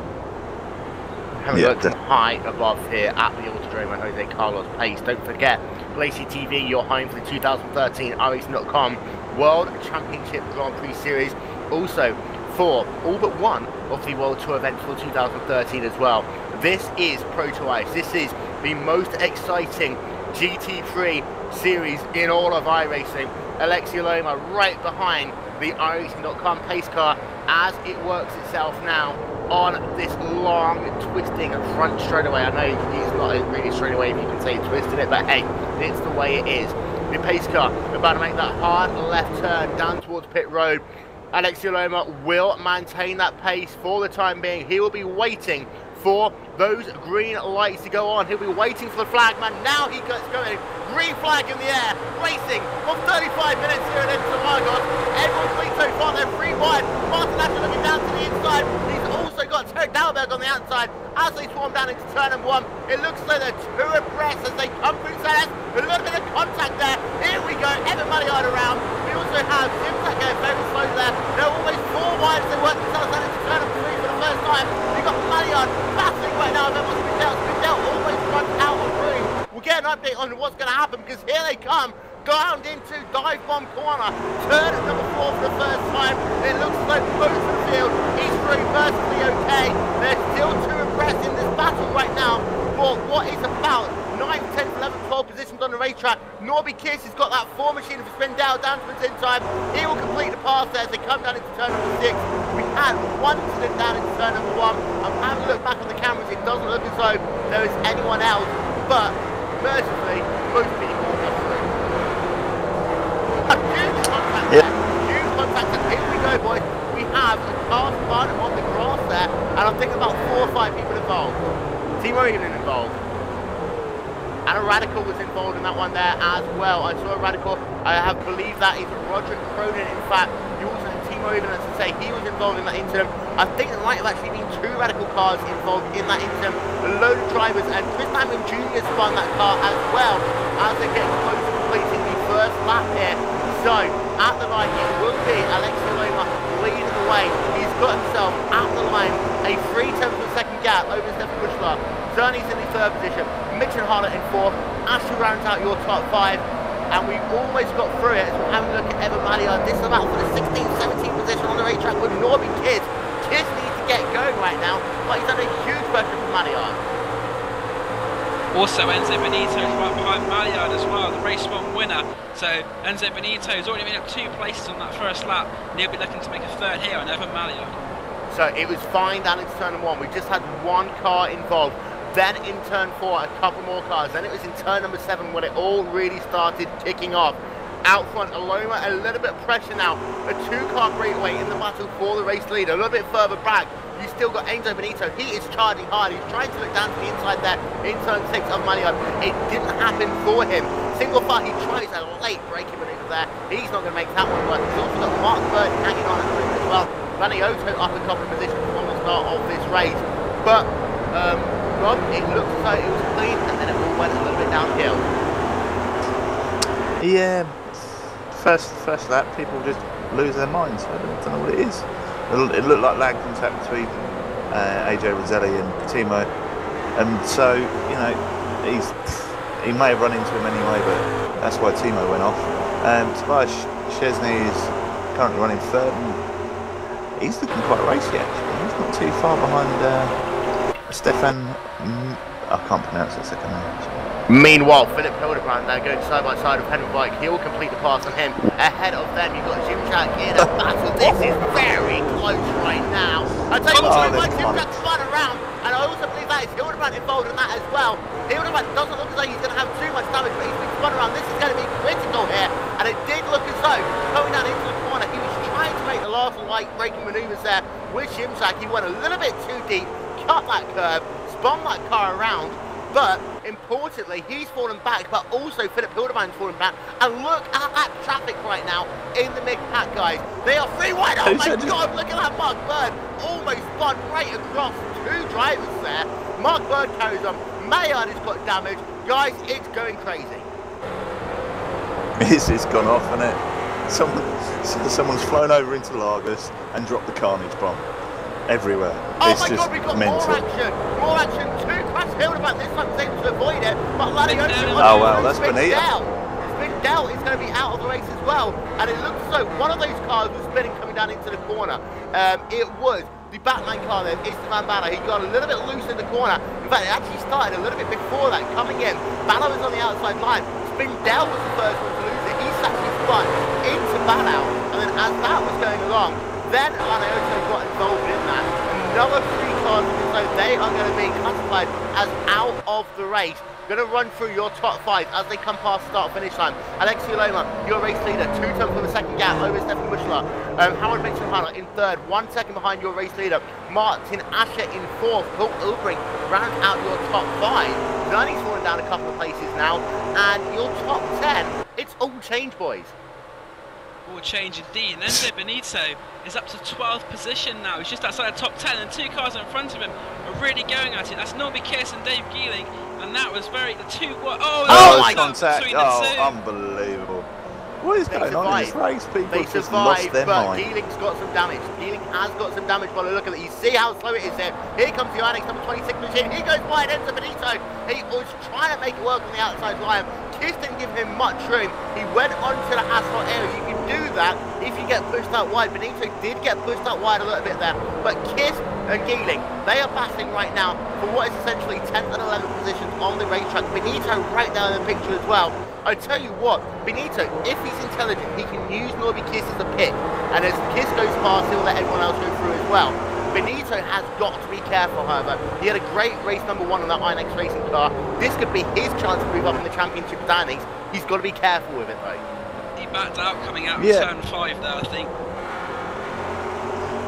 Having looked high above here at the Autodrome and Jose Carlos Pace. Don't forget, GlacierTV, your home for the 2013 iRacing.com World Championship Grand Prix Series. Also for all but one of the World Tour events for 2013 as well. This is Pro to Ice. This is the most exciting GT3 series in all of iRacing. Alexia Loma right behind the iRacing.com pace car as it works itself now on this long twisting front straightaway. I know it's not a really straightaway if you can say twisting it, but hey, it's the way it is. The pace car about to make that hard left turn down towards pit road. Alexia Loma will maintain that pace for the time being. He will be waiting for those green lights to go on. He'll be waiting for the flag man. Now he gets going. Green flag in the air. Racing for 35 minutes here at Interlagos. Edward Clean so far. They're 3 wide. Martin Asher looking down to the inside. He's also got Terry Dalberg on the outside as they swarm down into turn number 1. It looks like they're 2 abreast as they come through Salas. Look at the contact there. Here we go. Evan Maliard around. We also have Jim Zach going very slow there. They're almost 4 wide as they work themselves down into turn number 3 for the first time. We've got Maliard battling right now. Then what's Spindell? Spindell almost runs out of room. We'll get an update on what's going to happen, because here they come. Down into dive bomb corner. Turn at number 4 for the first time. It looks like most of the field is very perfectly okay. They're still 2 abreast in this battle right now for what is about 9, 10, 11, 12 positions on the racetrack. Norby Kiss has got that 4 machine for Spindell down to his inside. He will complete the pass there as they come down into turn number 6. We had 1 incident down into turn number 1. I'm having a look back on the cameras. It doesn't look as though there is anyone else, but mercifully, most people are through. Huge contact there. Huge contact, and here we go, boys. We have a car spun on the grass there, and I'm thinking about 4 or 5 people involved. Timo even involved. And a Radical was involved in that one there as well. I saw a Radical, I have believed that is Roger Cronin. In fact, you also had Timo even to say he was involved in that incident. I think there might have actually been 2 Radical cars involved in that incident. A load of drivers, and Chris Hammond Jr. spun that car as well as they're getting close to completing the first lap here. So, at the line, it will be Alexei Loma leading the way. He's got himself at the line a 3/10 of a second gap over Stefan Bushler. Zerny's in the 3rd position, Mitch and Harlett in 4th. Ashley rounds out your top 5. And we almost got through it as we're having a look at Evan Maillard. This is about for the 16th, 17th position on the racetrack with Norby Kiss. Kiss needs to get going right now, but he's under huge pressure from Maillard. Also, Enzo Benito is right behind Maillard as well, the race 1 winner. So Enzo Benito has already been up 2 places on that first lap, and he'll be looking to make a 3rd here on Evan Maillard. So it was fine down into turn 1. We just had 1 car involved. Then in turn 4, a couple more cars. Then it was in turn number 7 when it all really started kicking off. Out front, Aloma, a little bit of pressure now. A 2-car breakaway in the battle for the race leader. A little bit further back, you still got Enzo Benito. He is charging hard. He's trying to look down to the inside there in turn 6 of Maillard. It didn't happen for him. Single file, he tries a late braking maneuver there. He's not going to make that one work. He's also got Mark Bird hanging on at the moment as well. Ranioto up a couple of positions from the start of this race. But, Rob, it looked as though it was clean, and then it all went a little bit downhill. Yeah, first lap, people just lose their minds. I don't know what it is. It looked like lag contact between AJ Roselli and Timo, and so he may have run into him anyway, but that's why Timo went off. Tobias Chesney is currently running 3rd, and he's looking quite racy actually. He's not too far behind Stefan. I can't pronounce that second name. Meanwhile, Philip Hildebrand now going side by side with Henry Bike. He'll complete the pass on him. Ahead of them, you've got Jim Jack in a battle. This is very close right now. I tell you what, Jim Jack spun around, and I also believe that is Hildebrand involved in that as well. Hildebrand doesn't look as though he's going to have too much damage, but he's been spun around. This is going to be critical here, and it did look as though going down into the corner, he was trying to make the last light braking manoeuvres there with Jim Jack. He went a little bit too deep, cut that curve, spun that car around. But, importantly, he's fallen back, but also Philip Hildebrand's fallen back. And look at that traffic right now in the mid-pack, guys. They are 3 wide. Oh my God, look at that. Mark Bird almost spun right across 2 drivers there. Mark Bird carries on. Maillard has got damage. Guys, it's going crazy. It's gone off, hasn't it? Someone's flown over into Lagos and dropped the carnage bomb. Everywhere. Oh it's my just God, we've got mental. more action, 2 crash Hildebrand. This time was able to avoid it, but Lanioto oh wow, that's Benito. Spindell is going to be out of the race as well, and it looks as though one of those cars was spinning coming down into the corner. It was the Batman car there, Esteban Banner. He got a little bit loose in the corner. In fact, it actually started a little bit before that, coming in. Banner was on the outside line. Spindell was the first one to lose it. He actually spun into Banner, and then as that was going along, then Lanioto got involved in that. Another 3 cars, so they are going to be classified as out of the race. Going to run through your top 5 as they come past start-finish line. Alexei Loma, your race leader, 2 tenths for the second gap over Stefan Bushler. Howard Mitchell-Hanna in 3rd, 1 second behind your race leader. Martin Asher in 4th. Paul Ulbrich round out your top 5. Zerny's fallen down a couple of places now. And your top 10, it's all change, boys. All change indeed. And Enzo Benito is up to 12th position now. He's just outside the top 10, and 2 cars in front of him are really going at it. That's Norby Kiss and Dave Geeling, and that was very the 2. Oh my contact! Oh, unbelievable! What is going on in this race? People have just lost their mind. Geeling's got some damage. Geeling has got some damage by the look of it. You see how slow it is there. Here comes the Onyx number 26 machine. He goes wide. Enzo Benito. He was trying to make it work on the outside line. Kiss didn't give him much room. He went onto the asphalt area. You can do that if you get pushed out wide. Benito did get pushed out wide a little bit there, but Kiss and Geeling, they are battling right now for what is essentially 10th and 11th positions on the racetrack. Benito right down in the picture as well. I tell you what, Benito, if he's intelligent, he can use Norby Kiss as a pick, and as Kiss goes past, he'll let everyone else go through as well. Benito has got to be careful, however. He had a great race number 1 on that Inex racing car. This could be his chance to move up in the championship standings. He's got to be careful with it, though. He backed out coming out of turn 5 there, I think.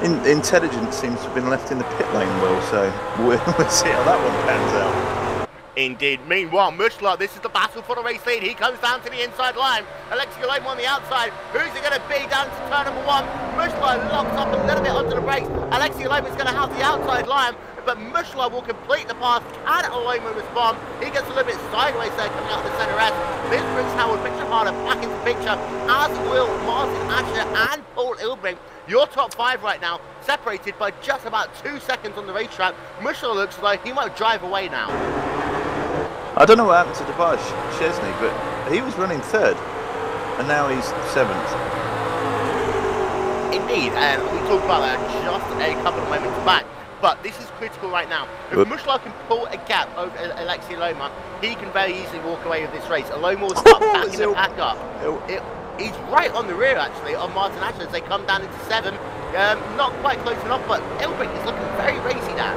Intelligence seems to have been left in the pit lane, Will, so we'll see how that one pans out. Indeed. Meanwhile, Mushla, this is the battle for the race lead. He comes down to the inside line. Alexi Loma on the outside. Who's it going to be down to turn number 1? Mushla locks up a little bit onto the brakes. Alexi Loma is going to have the outside line, but Mushla will complete the pass. Can Loma respond? He gets a little bit sideways there coming out of the centre S. This brings Howard Victor Harder back into the picture, as will Martin Asher and Paul Ilbrink. Your top 5 right now, separated by just about 2 seconds on the racetrack. Mushla looks like he might drive away now. I don't know what happened to Tobias Chesney, but he was running 3rd, and now he's 7th. Indeed, and we talked about that just a couple of moments back. But this is critical right now. If Mushla can pull a gap over Alexi Loma, he can very easily walk away with this race. Loma will start backing the pack up. He's right on the rear, actually, of Martin Asher as they come down into 7. Not quite close enough, but Ilbrink is looking very racy now.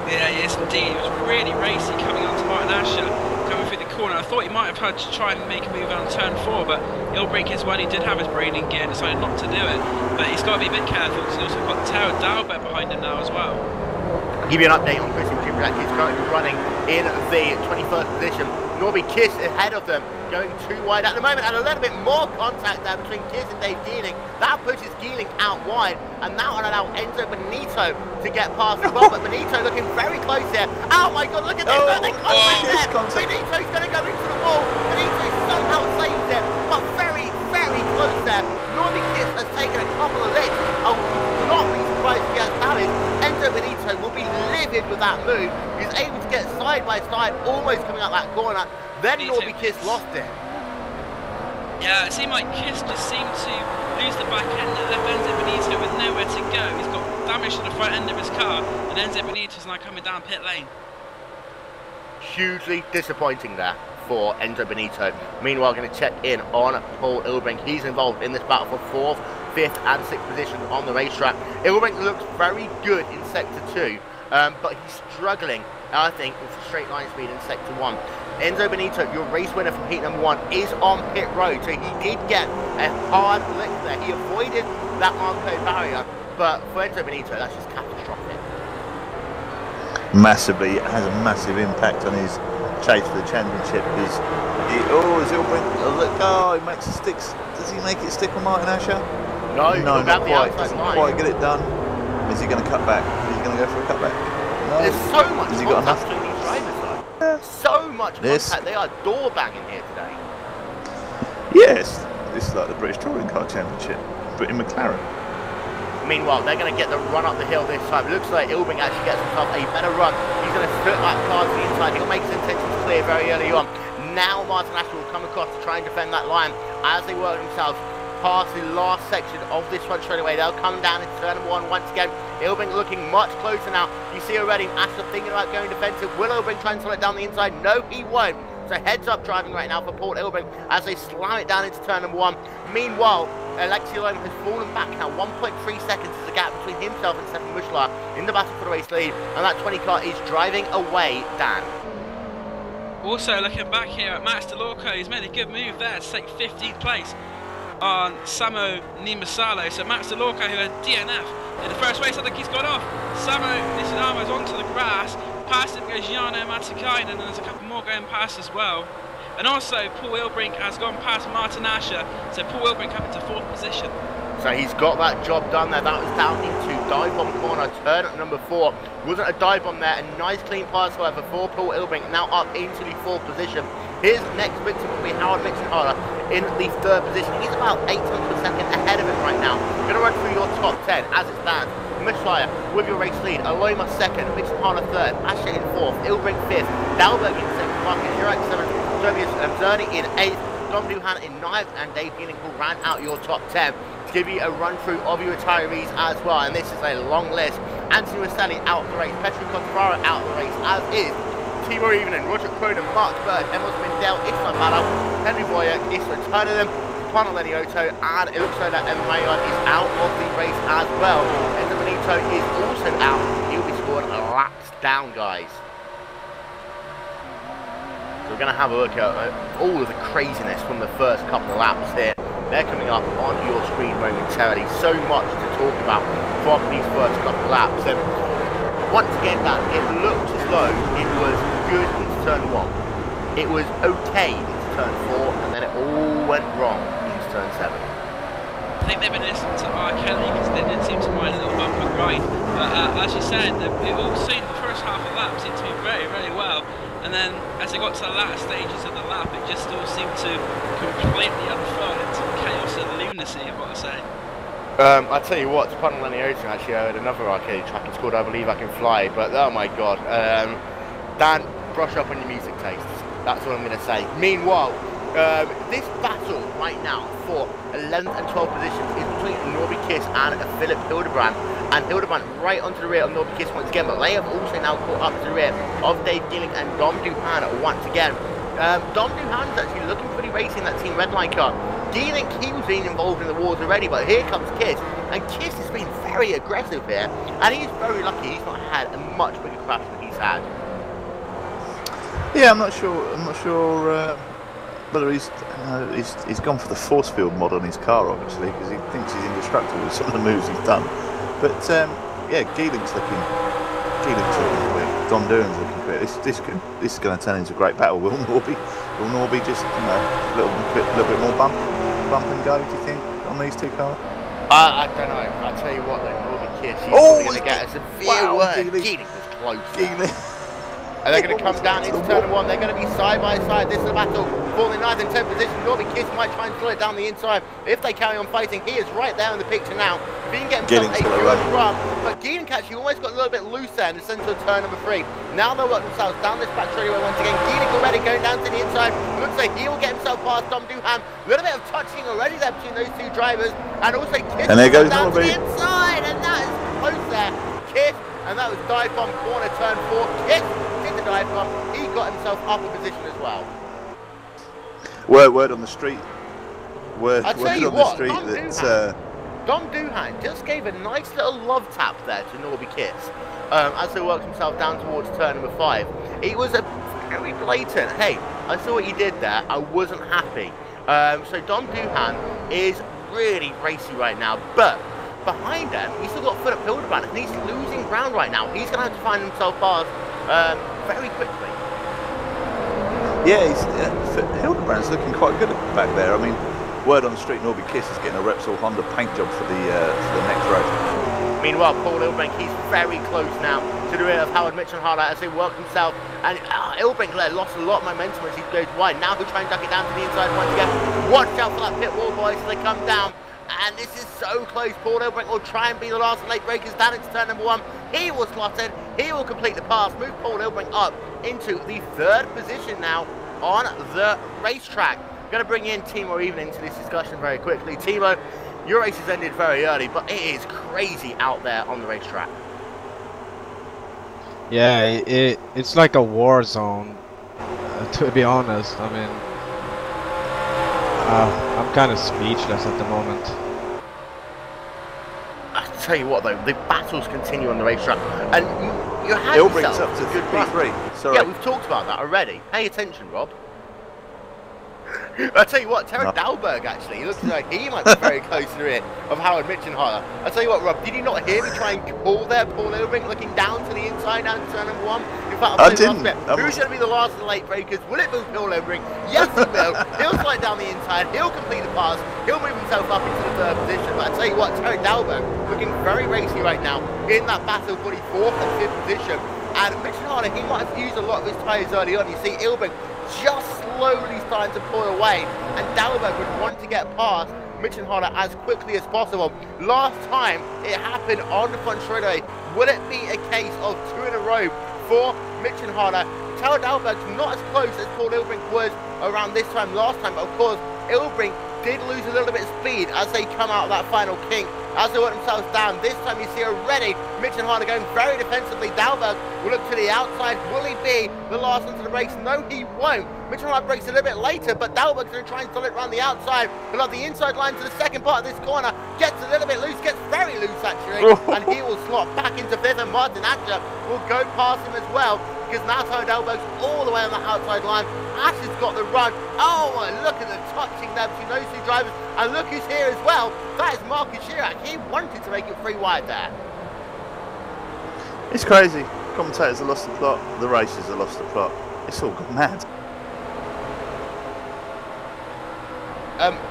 Yeah, yes indeed. It was really racy coming onto Martin Asher, coming through the corner. I thought he might have had to try and make a move on turn 4, but Ilbrink is when he did have his brain in gear and decided not to do it. But he's got to be a bit careful because he's also got Tao Dalbert behind him now as well. I'll give you an update on Chris Jimrak. He's currently running in the 21st position. Norby Kiss ahead of them, going too wide at the moment, and a little bit more contact there between Kiss and Dave Geeling. That pushes Geeling out wide, and that will allow Enzo Benito to get past as well. But Benito looking very close here. Oh my God, look at this! They contact there. Benito's going to go into the wall. Benito somehow saves it, but very, very close there. Norby Kiss has taken a couple of licks. I will not be surprised if he has damage. Enzo Benito will be livid with that move. He's able to get side by side, almost coming out that corner. Then Norby Kiss lost it. Yeah, it seemed like Kiss just seemed to lose the back end and left Enzo Benito with nowhere to go. He's got damage to the front end of his car, and Enzo Benito's now coming down pit lane. Hugely disappointing there for Enzo Benito. Meanwhile, going to check in on Paul Ilbrink. He's involved in this battle for 4th, 5th and 6th positions on the racetrack. Ilbrink looks very good in Sector 2, but he's struggling, I think, with straight line speed in Sector 1. Enzo Benito, your race winner from heat number 1, is on pit road, so he did get a hard lick there. He avoided that Marco barrier, but for Enzo Benito, that's just catastrophic. Massively, it has a massive impact on his chase for the championship. Is Ilbrink? He makes it stick. Does he make it stick on Martin Asher? No, not quite. Doesn't quite get it done. Is he going to cut back? Is he going to go for a cutback? No. There's so much Has he got enough? between these drivers, though. So much contact. They are door banging here today. Yes, this is like the British Touring Car Championship, but in McLaren. Meanwhile, they're going to get the run up the hill this time. It looks like Ilbrink actually gets himself a better run. He's going to split that car to the inside. He'll make his intentions clear very early on. Now Martin Asher will come across to try and defend that line as they work themselves past the last section of this front straightaway. They'll come down into turn number 1 once again. Ilbrink looking much closer now. You see already Asher thinking about going defensive. Will Ilbrink try and slow it down the inside? No, he won't. So heads up driving right now for Paul Ilbrink as they slam it down into turn number 1. Meanwhile, Alexi Loma has fallen back now. 1.3 seconds is the gap between himself and Stefan Mushla in the battle for the race lead. And that 20 car is driving away, Dan. Also looking back here at Max DeLorco, he's made a good move there to take 15th place on Samo Nimasalo. So Max DeLorco, who had DNF in the first race, I think he's gone off. Samo Nisinamo's onto the grass. Past him goes Jano Matikainen, and there's a couple more going past as well. And also Paul Ilbrink has gone past Martin Asher, so Paul Ilbrink up into 4th position. So he's got that job done there. That was down into dive bomb corner, turn number 4. Wasn't a dive bomb there. A nice clean pass, however, for Paul Ilbrink, now up into the 4th position. His next victim will be Howard Mixon-Harder in the 3rd position. He's about 800 a second ahead of him right now. Going to run through your top 10 as it stands. Mishfire with your race lead. Aloma 2nd, Mixon-Harder 3rd, Asher in 4th, Ilbrink 5th, Dalberg in 2nd, Marcus Jurek 7th, Tobias Zerny in 8th, Dom Duhan in 9th, and Dave Geeling will round out your top 10. To give you a run through of your retirees as well, and this is a long list. Anthony Westanley out of the race, Petru Contavaro out of the race, as is Timo Evening, Roger Cronin, Mark Bird, Emil Spindell, Islam Mallow, Henry Boyer, Isla Turnham, Conor Lenioto, and it looks like that Emma Mayon is out of the race as well. Enzo Benito is also out. He'll be scored laps down, guys. So we're going to have a look at all of the craziness from the first couple of laps here. they're coming up on your screen momentarily. So much to talk about from these first couple of laps. And once again, Dan, it looked as though it was good into turn 1. It was okay into turn 4, and then it all went wrong into turn 7. I think they've been listening to R. Kelly because they didn't seem to mind a little bump and grind. But as you said, it all suited the first half of the lap seemed to be very, very well. And then as it got to the latter stages of the lap, it just all seemed to completely unfurl into chaos and lunacy, I've got to say. I tell you what, to pun on linearity, actually, I had another arcade track. It's called I Believe I Can Fly, but oh my god. Dan, brush up on your music tastes. That's what I'm going to say. Meanwhile, this battle right now for 11th and 12th positions is between Norby Kiss and Philip Hildebrand. And Hildebrand right onto the rear of Norby Kiss once again, but they have also now caught up to the rear of Dave Gilling and Dom Duhan once again. Dom Duhan is actually looking pretty racy in that Team Redline car. Gilling, he was being involved in the wars already, but here comes Kiss. And Kiss has been very aggressive here, and he's very lucky he's not had a much bigger crash than he's had. Yeah, I'm not sure whether he's gone for the force field mod on his car, obviously, because he thinks he's indestructible with some of the moves he's done. But yeah, Geeling's looking quick. Dom Duhan's looking quick. This is going to turn into a great battle. Will Norby just a little bit more bump and go? Do you think on these two cars? I don't know. I'll tell you what, though, Norby Kiss, he's probably going to get a severe word. Geeling was close. And they're going to come down into turn 1. They're going to be side by side. This is a battle for the 9th and 10th position. Norby Kiss might try and slow it down the inside. If they carry on fighting, he is right there in the picture now. If he can get himself a good run. But Geeling actually almost got a little bit loose there in the centre of turn number 3. Now they'll work themselves down this back straightaway once again. Geeling already going down to the inside. Looks like he will get himself past Dom Duhan. A little bit of touching already there between those two drivers. And also Kiss and there goes down Norby to the inside. And that is close there. Kiss. And that was dive bomb corner turn 4. Kiss did the dive bomb. He got himself up a position as well. Word on the street. Word on the street that Dom Duhan just gave a nice little love tap there to Norby Kiss as he worked himself down towards turn number 5. It was a very blatant, hey, I saw what you did there, I wasn't happy. So Dom Duhan is really racy right now, but behind him, he's still got Philip Hildebrand, and he's losing ground right now. He's going to have to find himself past very quickly. Yeah, Hildebrand's looking quite good back there. I mean, word on the street, Norby Kiss is getting a Repsol Honda paint job for the next race. Meanwhile, Paul Hildebrand, he's very close now to the rear of Howard Mitchenhardt as he worked himself. And Hildebrand lost a lot of momentum as he goes wide. Now he'll try and duck it down to the inside once again. Watch out for that pit wall, boys, as they come down. And this is so close. Paul Hildebrand will try and be the last late breakers down into turn number 1. He was slotted. He will complete the pass. Move Paul Hildebrand up into the 3rd position now on the racetrack. Going to bring in Timo even into this discussion very quickly. Timo, your race has ended very early, but it is crazy out there on the racetrack. Yeah, it's like a war zone, to be honest. I mean, I'm kind of speechless at the moment. I tell you what, though, the battles continue on the racetrack, and you had yourself up to a good P3. Sorry. Yeah, we've talked about that already. Pay attention, Rob. I tell you what, Terry Dalberg actually, he looks like he might be very close to the rear of Howard Mitchenhardt. I tell you what, Rob, did you not hear me try and call there Paul Hildebrand looking down to the inside, down to turn number 1? In fact, I'll tell you the last bit. Who's going to be the last of the late breakers? Will it be Paul Hildebrand? Yes, he will. He'll slide down the inside. He'll complete the pass. He'll move himself up into the 3rd position. But I tell you what, Terry Dalberg looking very racy right now in that battle for the 4th and 5th position. And Mitchenhardt, he might have used a lot of his tyres early on. You see, Hildebrand just slowly starting to pull away, and Dalberg would want to get past Mitchenhardt as quickly as possible. Last time it happened on the front straightaway. Will it be a case of 2 in a row for Mitchenhardt? Tell Dalberg's not as close as Paul Hildebrand was around this time last time, but of course Hildebrand did lose a little bit of speed as they come out of that final kink, as they work themselves down. This time you see already Mitchenhardt going very defensively. Dalberg will look to the outside. Will he be the last one to the race? No, he won't. Mitchenhardt breaks a little bit later, but Dalberg's going to try and stall it around the outside. He'll have the inside line to the second part of this corner. Gets a little bit loose, gets very loose actually, and he will slot back into 5th, and Martin Asher will go past him as well. because now Tyler Dalberg's all the way on the outside line. Ash has got the run. Oh, look at the touching there between those two drivers. And look who's here as well. That is Marcus Chirac. He wanted to make it 3 wide there. It's crazy. Commentators have lost the plot. The racers have lost the plot. It's all gone mad.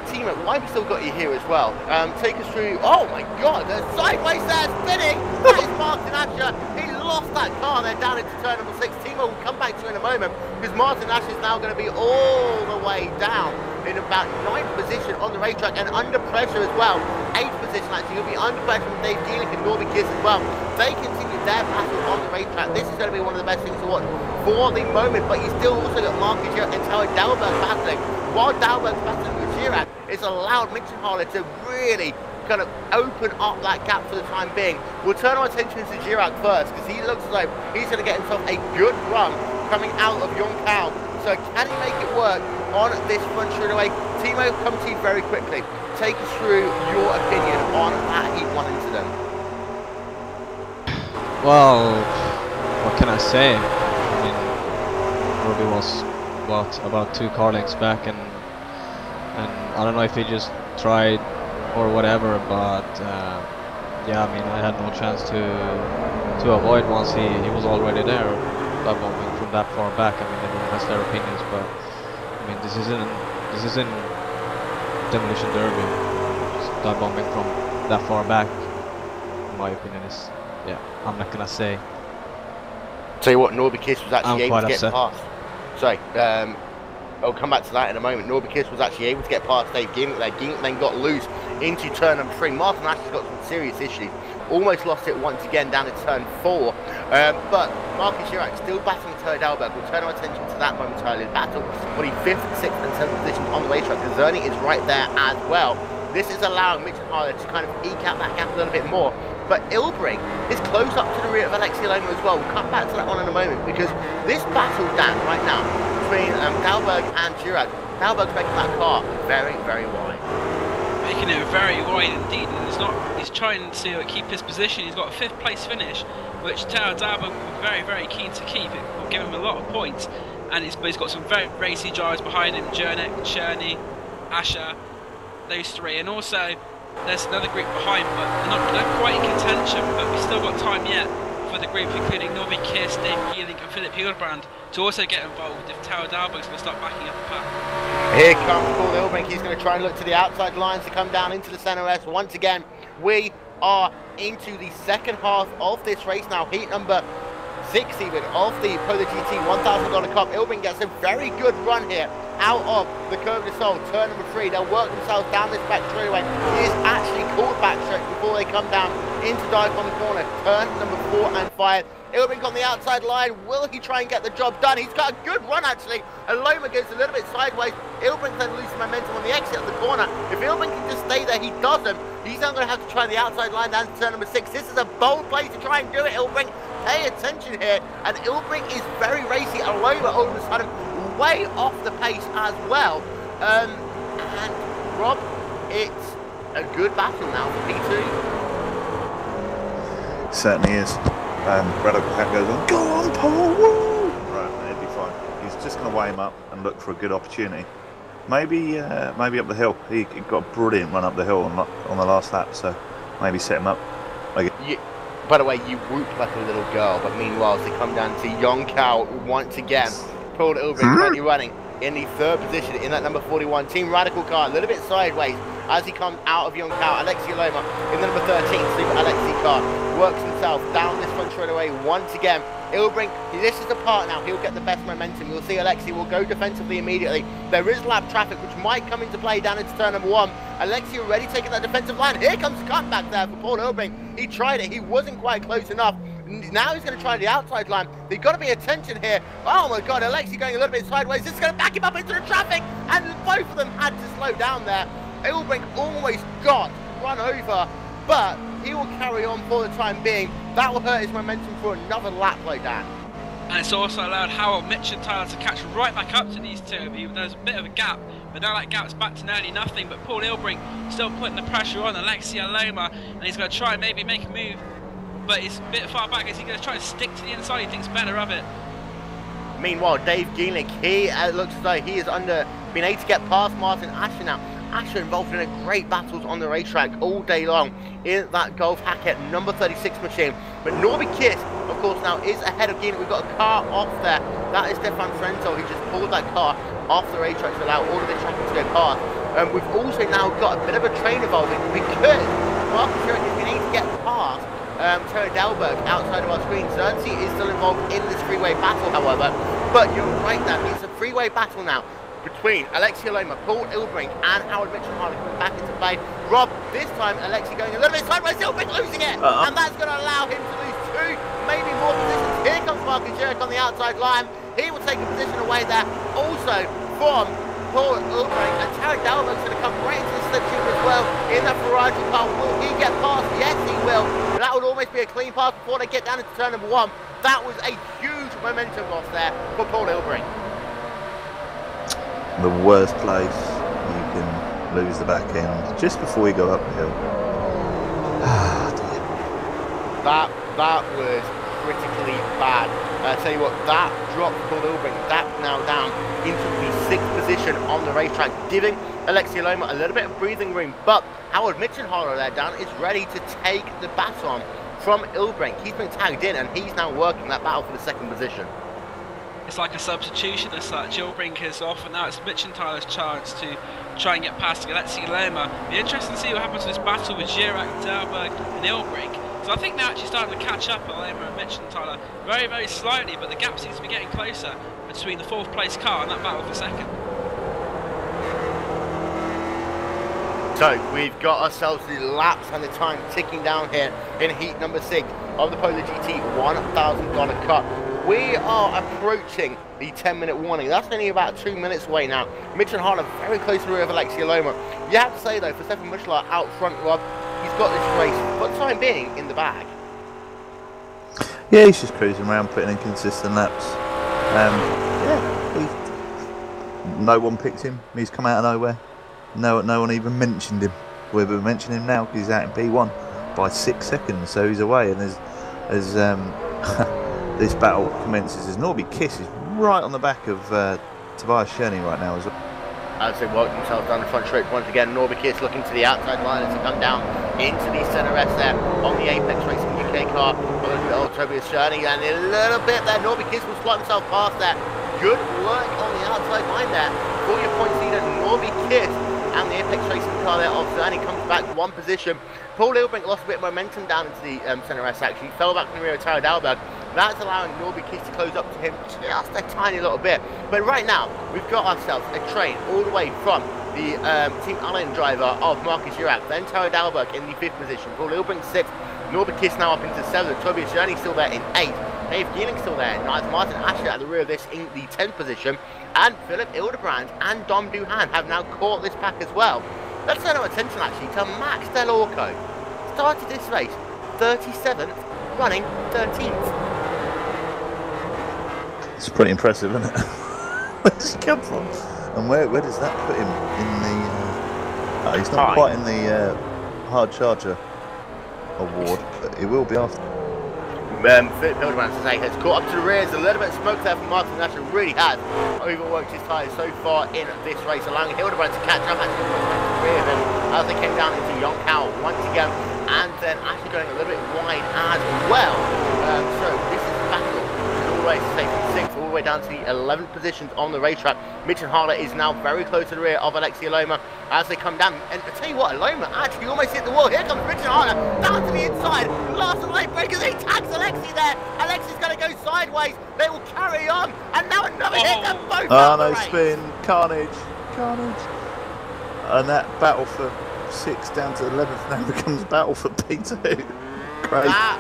Timo, why have we still got you here as well? Take us through. Oh my God, the sideways there spinning. That is Martin Asher. He lost that car there down into turn number 6. Timo will come back to you in a moment because Martin Asher is now going to be all the way down in about 9th position on the racetrack and under pressure as well. 8th position actually. He'll be under pressure from Dave Geelick and Norby Kiss as well. They continue their battle on the racetrack. This is going to be one of the best things to watch for the moment, but you still also got Marcus Chirac and Tyler Dalberg battling. While Dalberg's battling with Chirac, it's allowed Mitchell Harler to really kind of open up that gap for the time being. We'll turn our attention to Chirac first because he looks as though he's going to get himself a good run coming out of Yonkau. So can he make it work on this front straightaway? Timo, come to you very quickly. Take us through your opinion on that Heat 1 incident. Well, what can I say? I mean, Ruby was about 2 car lengths back, and I don't know if he just tried or whatever, but yeah, I mean, I had no chance to avoid once he was already there, dive bombing from that far back. I mean, everyone has their opinions, but I mean, this isn't Demolition Derby. Just dive bombing from that far back, in my opinion, is, yeah, I'm not gonna say. Tell you what, Norby Kiss was actually able to get upset. past. Sorry, I'll come back to that in a moment. Norby Kiss was actually able to get past Dave Geelick there. Geelick then got loose into turn number 3. Martin Ashley's got some serious issues. Almost lost it once again down to turn 4. But Marcus Chirac still battling Tyler Dalberg. We'll turn our attention to that momentarily. Battle for the 5th, 6th and 7th position on the racetrack. Zerny is right there as well. This is allowing Mitchell Harler to kind of eke out that gap a little bit more. But Ilbrink is close up to the rear of Alexi Loma as well. We'll come back to that one in a moment because this battle, Dan, right now, between Dalberg and Chirac, Dalberg's making that car very, very wide. Making it very wide indeed, and he's trying to keep his position. He's got a 5th place finish, which Tyler Dalberg will be very, very keen to keep. It will give him a lot of points, and he's got some very racy drivers behind him, Jernick, Cherney, Asher, those 3, and also there's another group behind, but they're not quite in contention, but we've still got time yet for the group, including Norby Kiss, Dave Geelick and Philip Hildebrand, to also get involved if Tyler Dalberg's going to start backing up the pack. Here comes Paul Ilbrink. He's going to try and look to the outside lines to come down into the centre S. Once again, we are into the second half of this race now. Heat number 6 even of the PolarGT $1,000 Cup. Ilbrink gets a very good run here out of the Curve de Sol, turn number 3. They'll work themselves down this back straightaway. He is actually called back stretch before they come down into dive on the corner. Turn number 4 and 5. Ilbrink on the outside line. Will he try and get the job done? He's got a good run actually. And Loma goes a little bit sideways. Ilbrink then loses momentum on the exit of the corner. If Ilbrink can just stay there, he doesn't. He's now going to have to try the outside line down to turn number 6. This is a bold play to try and do it, Ilbrink. Pay attention here. And Ilbrink is very racy. And Loma all of a sudden way off the pace as well. And Rob, it's a good battle now for P2. Certainly is. Radical Cat goes on, go on Paul, woo! Right, it'll be fine. He's just going to weigh him up and look for a good opportunity. Maybe up the hill. He got a brilliant run up the hill on the last lap, so maybe set him up. By the way, you whoop like a little girl, but meanwhile, as they come down to Yonkau once again, Paul Ilbrink currently running in the 3rd position in that number 41 Team Radical car, a little bit sideways as he comes out of Yonkau. Alexi Loma in the number 13 Super Alexi car works himself down this front straightaway once again. Ilbrink, this is the part now he'll get the best momentum. You'll see Alexi will go defensively immediately. There is lap traffic which might come into play down into turn number 1. Alexi already taking that defensive line. Here comes the cutback there for Paul Ilbrink. He tried it, he wasn't quite close enough. Now he's going to try the outside line. They've got to be attention here. Oh my God, Alexi going a little bit sideways. This is going to back him up into the traffic, and both of them had to slow down there. Ilbrink almost got run over, but he will carry on for the time being. That will hurt his momentum for another lap like that. And it's also allowed Howell, Mitch and Tyler to catch right back up to these two. There's a bit of a gap, but now that gap's back to nearly nothing. But Paul Ilbrink still putting the pressure on Alexi Loma, and he's going to try and maybe make a move. But it's a bit far back. Is he going to try and stick to the inside? He thinks better of it. Meanwhile, Dave Geelick, he looks as though he is been able to get past Martin Asher now. Asher involved in a great battles on the racetrack all day long in that Golf Hackett number 36 machine. But Norby Kiss, of course, now is ahead of Geelick. We've got a car off there. That is Stefan Frenzel, who just pulled that car off the racetrack to allow all of the traffic to go past. We've also now got a bit of a train evolving because Marcus Sherrick has been able to get past Terry Delberg outside of our screen. Zernsey is still involved in this freeway battle, however. But you're right there, it's a freeway battle now between Alexi Loma, Paul Ilbrink, and Howard Mitchell-Harder coming back into play. Rob, this time Alexi going a little bit sideways, Ilbrink losing it, and that's going to allow him to lose 2, maybe more positions. Here comes Marcus Sherrick on the outside line. He will take a position away there. Also from Paul Ilbrink, and Tarek Dalberg's going to come right into the slipstream as well in that variety car. Will he get past? Yes, he will. But that would almost be a clean pass before they get down into turn number 1. That was a huge momentum loss there for Paul Ilbrink. The worst place you can lose the back end just before you go up the hill. Ah, dear. That was critically bad. I tell you what, that dropped Paul Ilbrink, that now down into the 6th position on the racetrack, giving Alexi Loma a little bit of breathing room. But Howard Mitchenharder there down is ready to take the baton from Ilbrink. He's been tagged in and he's now working that battle for the 2nd position. It's like a substitution as such. Ilbrink is off, and now it's Mitchentyler's chance to try and get past Alexi Loma. Be interesting to see what happens to this battle with Girac, Dalberg, and Ilbrink. So I think they're actually starting to catch up on Loma and Mitchentyler very, very slightly, but the gap seems to be getting closer between the 4th place car and that battle for 2nd. So we've got ourselves the laps and the time ticking down here in heat number 6 of the PolarGT $1,000 Cup. We are approaching the 10-minute warning. That's only about 2 minutes away now. Mitchenharder very close to the rear of Alexi Loma. You have to say though, for Stefan Muschler out front, Rob, he's got this race for the time being in the bag. Yeah, he's just cruising around, putting in consistent laps. No one picked him. He's come out of nowhere. No one even mentioned him. We'll mention him now because he's out in P1 by 6 seconds, so he's away. And as this battle commences, as Norby Kiss is right on the back of Tobias Schöning right now as well. As they work themselves down the front straight once again, Norby Kiss looking to the outside line as they come down into the centre S there on the Apex Racing UK car. Followed by old Tobias Schöning, and a little bit there, Norby Kiss will slot himself past there. Good work on the outside line there for your points leader, Norby Kiss. And the Apex Racing car there of Zerny comes back 1 position. Paul Ilbrink lost a bit of momentum down into the centre S actually, fell back from the rear of Tara Dalberg. That's allowing Norby Kiss to close up to him just a tiny little bit. But right now, we've got ourselves a train all the way from the Team Allen driver of Marcus Girac, then Tara Dalberg in the 5th position, Paul Ilbrink 6th, Norby Kiss now up into 7th, Tobias Schöning still there in 8th, Dave Geeling still there in 9th, Martin Asher at the rear of this in the 10th position, and Philip Ildebrand and Dom Duhan have now caught this pack as well. Let's turn our attention actually to Max Delorco. Started this race 37th, running 13th. It's pretty impressive, isn't it? Where does he come from? And where does that put him in the... he's not quite in the Hard Charger award, but he will be after. Philip Hildebrand has caught up to the rear. There's a little bit of smoke there from Martin Asher. Really has overworked his tyres so far in this race, allowing Hildebrand to catch up actually to the rear of him as they came down into Yonkau once again, and then Asher going a little bit wide as well. So this is a battle all the way to say from 6th all the way down to the 11th positions on the racetrack. Mitchenharder is now very close to the rear of Alexi Loma as they come down. And I tell you what, Loma actually almost hit the wall. Here comes Mitchenharder down to the inside. Last of the late breakers, he tags Alexi there. Alexi's going to go sideways. They will carry on. And now another hit. They're both out no the race. spin. Carnage. And that battle for 6th down to 11th now becomes battle for P2. Great. That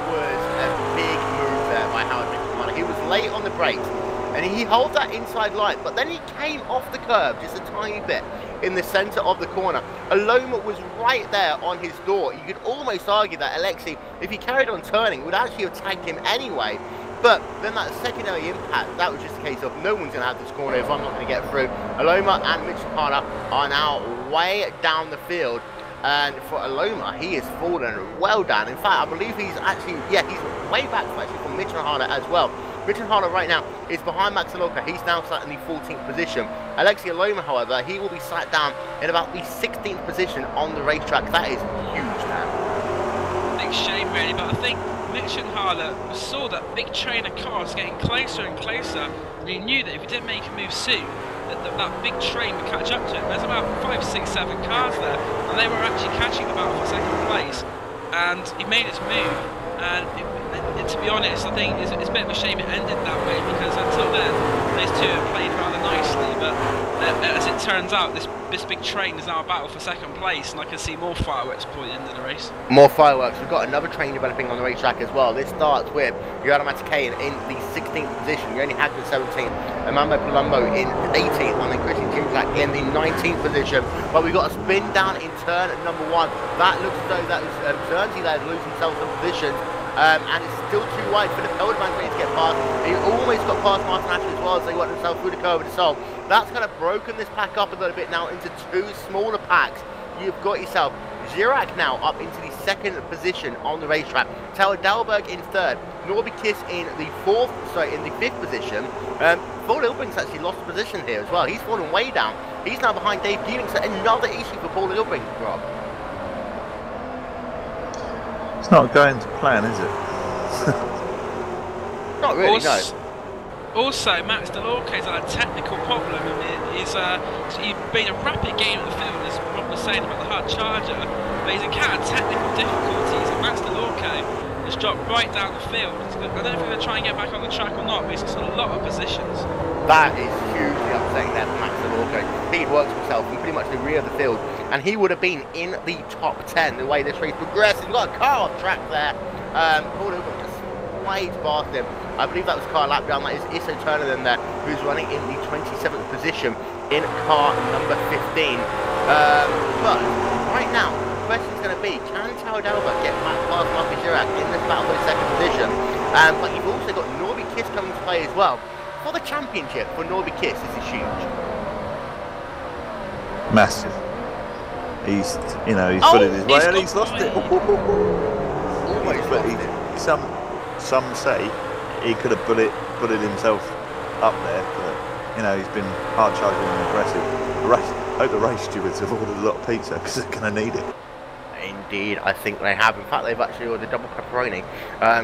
was a big move there by Howard Mitchenharder. He was late on the brakes. And he held that inside line, but then he came off the curb just a tiny bit in the centre of the corner. Aloma was right there on his door. You could almost argue that Alexi, if he carried on turning, would actually have tagged him anyway. But then that secondary impact, that was just a case of no one's going to have this corner if I'm not going to get through. Aloma and Mitchenharder are now way down the field. And for Aloma, he has fallen well down. In fact, I believe he's actually, he's way back actually from Mitchenharder as well. Richard Harlow right now is behind Max Alorca. He's now sat in the 14th position. Alexia Loma, however, he will be sat down in about the 16th position on the racetrack. That is huge, man. Big shame, really, but I think Mitch and Harlow saw that big train of cars getting closer and closer, and he knew that if he didn't make a move soon, that big train would catch up to him. There's about 5, 6, 7 cars there, and they were actually catching the battle for second place. And he made his move, and to be honest, I think it's a bit of a shame it ended that way, because until then, those two have played rather nicely. But as it turns out, this big train is now a battle for second place, and I can see more fireworks before the end of the race. More fireworks. We've got another train developing on the racetrack as well. This starts with Gianna Matakane in the 16th position, Yoni Hagman 17th, Amanda Palumbo in 18th, and then Christian Jimczak in the 19th position. But we've got a spin down in turn number 1. That looks as though that was Zernsey there losing himself some positions. And it's still too wide. Philip Elderman's ready to get past. He almost got past Martin Ashley as well as they got themselves through the curve of the Sol. That's kind of broken this pack up a little bit now into 2 smaller packs. You've got yourself Girac now up into the 2nd position on the racetrack. Tower Dalberg in 3rd. Norby Kiss in the 5th position. Paul Ilbrink's actually lost a position here as well. He's fallen way down. He's now behind Dave Geeling, so another issue for Paul Ilbrink, Rob. It's not going to plan, is it? Not really, no. Also, Max Delorque's had a technical problem. He's been a rapid game of the field, as Rob was saying about the hard charger, but he's encountered technical difficulties, and Max Delorque has dropped right down the field. I don't know if he's going to try and get back on the track or not, but he's lost a lot of positions. That is hugely upsetting there for Max Delorque. He works himself in pretty much the rear of the field, and he would have been in the top 10 the way this race progressed. He's got a car off track there. Paul Ilbrick just way past him. I believe that was car lap down. That is Isso Turner then there, who's running in the 27th position in car number 15. But right now, the question is going to be, can Tower Dalberg get back past Marcus Girac in this battle for the 2nd position? But you've also got Norby Kiss coming to play as well. For the championship, for Norby Kiss, this is huge. Massive. He's put it his way and he's lost it. Almost lost it. Some say he could have bullied himself up there, but he's been hard charging and aggressive. I hope the race stewards have ordered a lot of pizza because they're going to need it. Indeed, I think they have. In fact, they've actually ordered double pepperoni.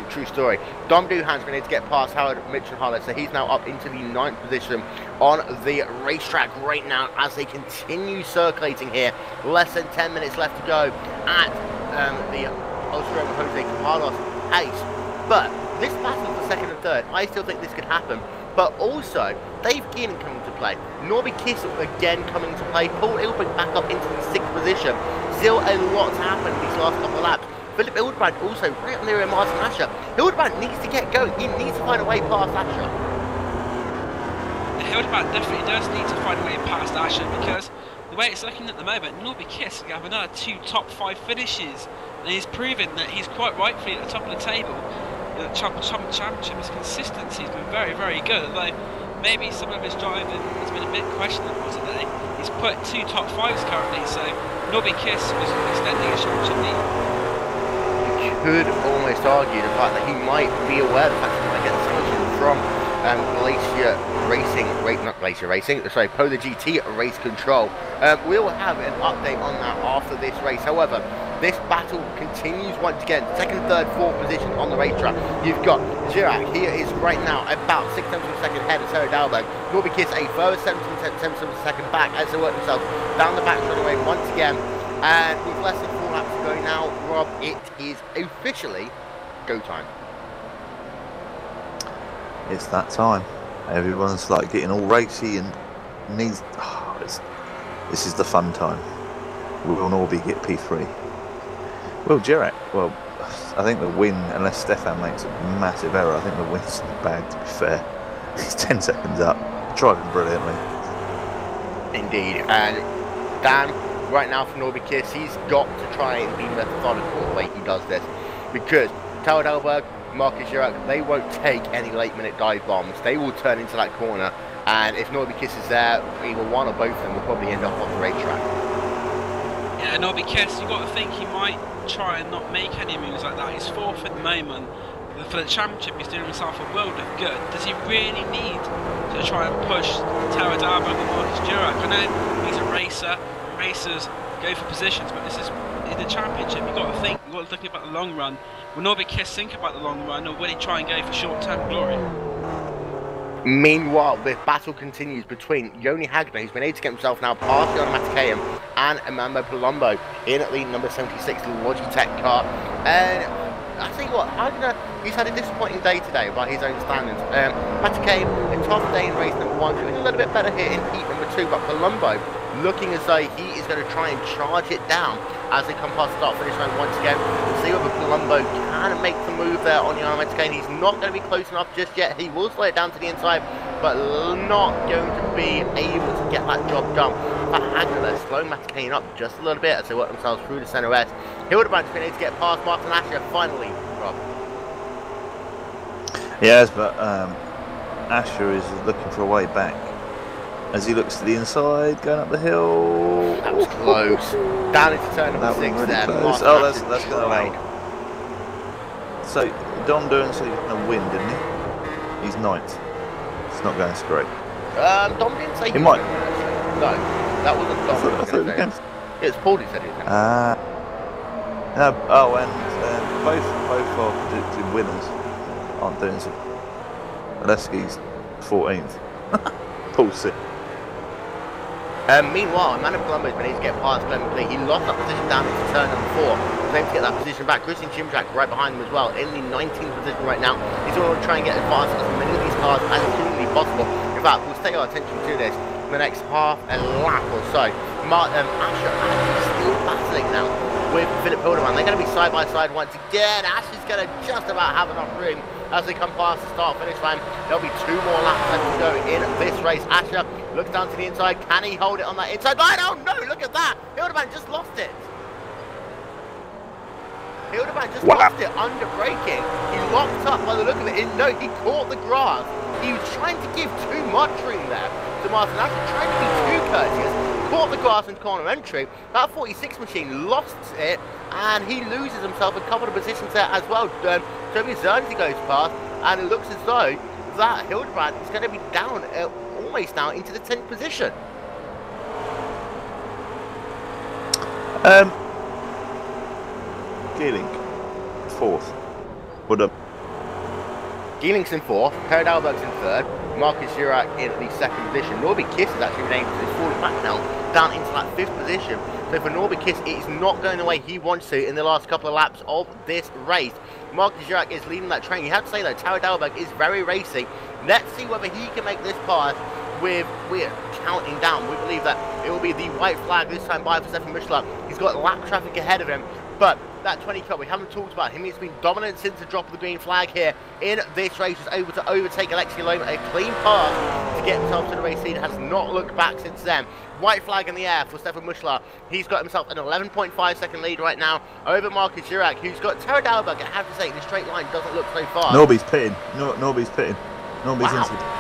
True story. Dom Doohan's going to get past Howard Mitchell Harlow, so he's now up into the 9th position on the racetrack right now as they continue circulating here. Less than 10 minutes left to go at the Australian Jose Carlos pace. But this battle for 2nd and 3rd, I still think this could happen. But also, Dave Geelan coming to play. Norby Kiss again coming to play. Paul Ilbrink back up into the 6th position. Still a lot to happen in these last couple of laps. Philip Hildebrand also right on there in Martin Asher. Hildebrand needs to get going. He needs to find a way past Asher. Hildebrand definitely does need to find a way past Asher, because the way it's looking at the moment, Norby Kiss will have another 2 top 5 finishes, and he's proven that he's quite rightfully at the top of the table. The championship, his consistency has been very, very good, although maybe some of his driving has been a bit questionable today. He's put 2 top 5s currently, so Norby Kiss was extending his championship lead. You could almost argue the fact that he might be aware of the fact that he might get something from PolarGT Race Control. We'll have an update on that after this race. However, this battle continues once again. 2nd, 3rd, 4th position on the racetrack. You've got Girac. He is right now about 6 tenths of a second ahead of Sarah Dalberg. Norby Kiss a further 17 tenths of a second back as they work themselves down the back straightaway once again. And with less than 4 laps to go now, Rob, it is officially go time. It's that time. Everyone's like getting all racy and needs. This is the fun time. Will Norby get P3? Well, Girac. Well, I think the win, unless Stefan makes a massive error, I think the win's in the bag. To be fair, he's 10 seconds up, driving brilliantly. Indeed, and Dan, right now for Norby Kiss, he's got to try and be methodical the way he does this, because Tower Dalberg, Marcus Girac, they won't take any late-minute dive bombs. They will turn into that corner, and if Norby Kiss is there, either one or both of them will probably end up off the racetrack. Yeah, Norby Kiss, you've got to think he might try and not make any moves like that. He's 4th at the moment. for the championship, he's doing himself a world of good. Does he really need to try and push Tara Darbo and Marcus Durack? I know he's a racer, and racers go for positions, but this is the championship. You've got to think, you've got to think about the long run. Will Norby Kiss think about the long run, or will he try and go for short-term glory? Meanwhile, the battle continues between Yoni Hagner, who's been able to get himself now past the Matakayan, and Amando Palumbo in the number 76 Logitech car. And I tell you what, Hagner, he's had a disappointing day today by his own standards. Matakayan, a tough day in race number 1, doing a little bit better here in heat number 2, but Palumbo looking as though he is going to try and charge it down as they come past the start finish line once again. We'll see whether Palumbo can make the move there on the Matakayan. He's not going to be close enough just yet. He will slow it down to the inside, but not going to be able to get that job done. But Hagner, they're slowing Matakayan up just a little bit as they work themselves through the centre west. Hildebrandt's been able to get past Martin Asher finally, Rob. He has, but Asher is looking for a way back. As he looks to the inside, going up the hill. That was close. Down into turn number 6 really there. Close. Oh, that's going to allow. So, Dom Doon said he was going to win, didn't he? He's 9th. It's not going so great. Dom didn't say he might. No, that wasn't Dom. I thought it was it's Paul who said he was going to no, oh, and both our predicted winners aren't doing so. Alesky's 14th. Paul 6th. Meanwhile, Amanda Palumbo's been able to get past Glenn McLean. He lost that position down into turn number 4. He's able to get that position back. Christian Chimchak right behind him as well, in the 19th position right now. He's going to try and get as fast as many of these cars as humanly possible. In fact, we'll stay our attention to this for the next half a lap or so. Asher is still battling now with Philip Hildebrand. They're going to be side by side once again. Asher's going to just about have enough room as they come past the start finish line. There'll be 2 more laps left to go in this race. Asher looks down to the inside. Can he hold it on that inside line? Oh no, look at that. Hildebrand just lost it. Hildebrand just lost it under braking. He locked up by the look of it. No, he caught the grass. He was trying to give too much room there to Martin Asher, trying to be too courteous. Caught the grass in corner entry. That 46 machine lost it, and he loses himself a couple of positions there as well. Toby Zernsey goes past, and it looks as though that Hildebrand is going to be down, almost down into the 10th position. Geeling, 4th. What up? Geeling's in 4th, Perry Dalberg's in 3rd, Marcus Durack in the 2nd position. Norby Kiss has actually been able to fall back now, down into that 5th position. So for Norby Kiss, it is not going the way he wants to in the last couple of laps of this race. Marcus Durack is leading that train. You have to say though, Tara Dalberg is very racy. Let's see whether he can make this pass with, we're counting down. We believe that it will be the white flag this time by for Stefan Michelin. He's got lap traffic ahead of him, but that 20 cut, we haven't talked about him. He's been dominant since the drop of the green flag here in this race. He's able to overtake Alexei Loma, a clean pass to get himself to the race lead. Has not looked back since then. White flag in the air for Stefan Michelin. He's got himself an 11.5 second lead right now over Marcus Durack, who's got Tara Dalberg. I have to say, the straight line doesn't look so far. Norby's pitting. Norby's pitting. Norby's inside.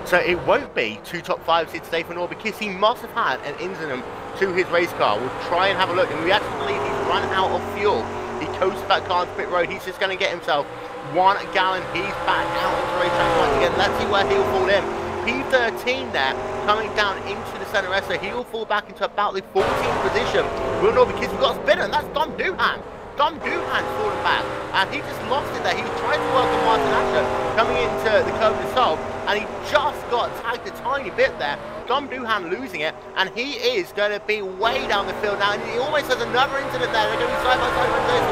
So it won't be 2 top 5s here today for Norby Kiss. He must have had an incident to his race car. We'll try and have a look, and we actually believe he's run out of fuel. He coasted that car into pit road. He's just going to get himself 1 gallon. He's back out into the racetrack once again. Let's see where he'll fall in. P13 there, coming down into the centre rest, so he'll fall back into about the 14th position. Will Norby Kiss, we've got a spinner, and that's Dom Doohan. Dom Doohan's fallen back, and he just lost it there. He was trying to work on Martin Asher coming into the curve to solve, and he just got tagged a tiny bit there. Dom Doohan losing it, and he is going to be way down the field now, and he almost has another incident there. They're going to be side by side with those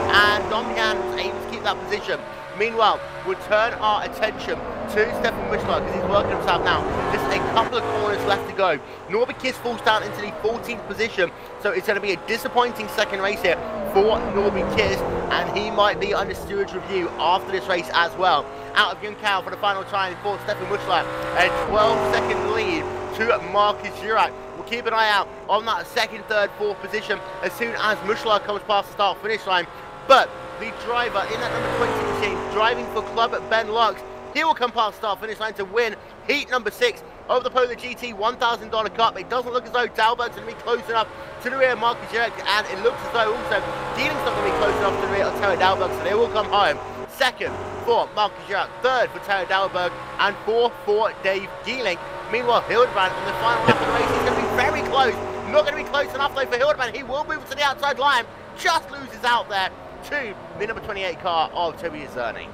and Dom Doohan was able to keep that position. Meanwhile, we'll turn our attention to Stefan Michelin because he's working himself now. Just a couple of corners left to go. Norby Kiss falls down into the 14th position, so it's going to be a disappointing second race here for Norby Kiss, and he might be under steward's review after this race as well. Out of Yunkao for the final time for Stefan Michelin, a 12-second lead to Marcus Durack. We'll keep an eye out on that 2nd, 3rd, 4th position as soon as Michelin comes past the start-finish line. But the driver in that number 20 machine, driving for Club Ben Lux, he will come past start finish line to win heat number 6 of the PolarGT $1,000 Cup. It doesn't look as though Dalberg's going to be close enough to the rear of Marcus Jurek, and it looks as though also Geeling's not going to be close enough to the rear of Terry Dalberg, so they will come home. Second for Marcus Jurek, third for Terry Dalberg, and fourth for Dave Geeling. Meanwhile, Hildebrand on the final lap of the race is going to be very close. Not going to be close enough though for Hildebrand. He will move to the outside line, just loses out there to the number 28 car of Tobias Zerny.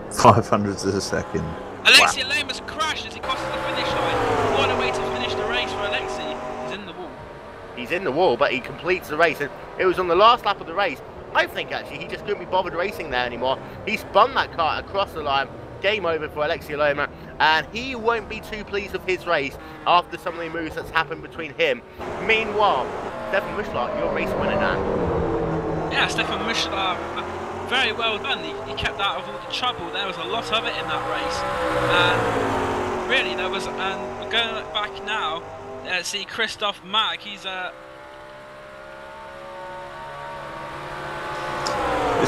500s of a second. Alexei Lomas crashed as he crosses the finish line. What a way to finish the race for Alexei. He's in the wall. He's in the wall, but he completes the race, and it was on the last lap of the race. I think actually he just couldn't be bothered racing there anymore. He spun that car across the line. Game over for Alexei Loma, and he won't be too pleased with his race after some of the moves that's happened between him. Meanwhile, Stefan Muschler, your race winner now. Yeah, Stefan Muschler, very well done. He kept out of all the trouble. There was a lot of it in that race, and really there was. And we're going back now. See Christoph Mack. He's Is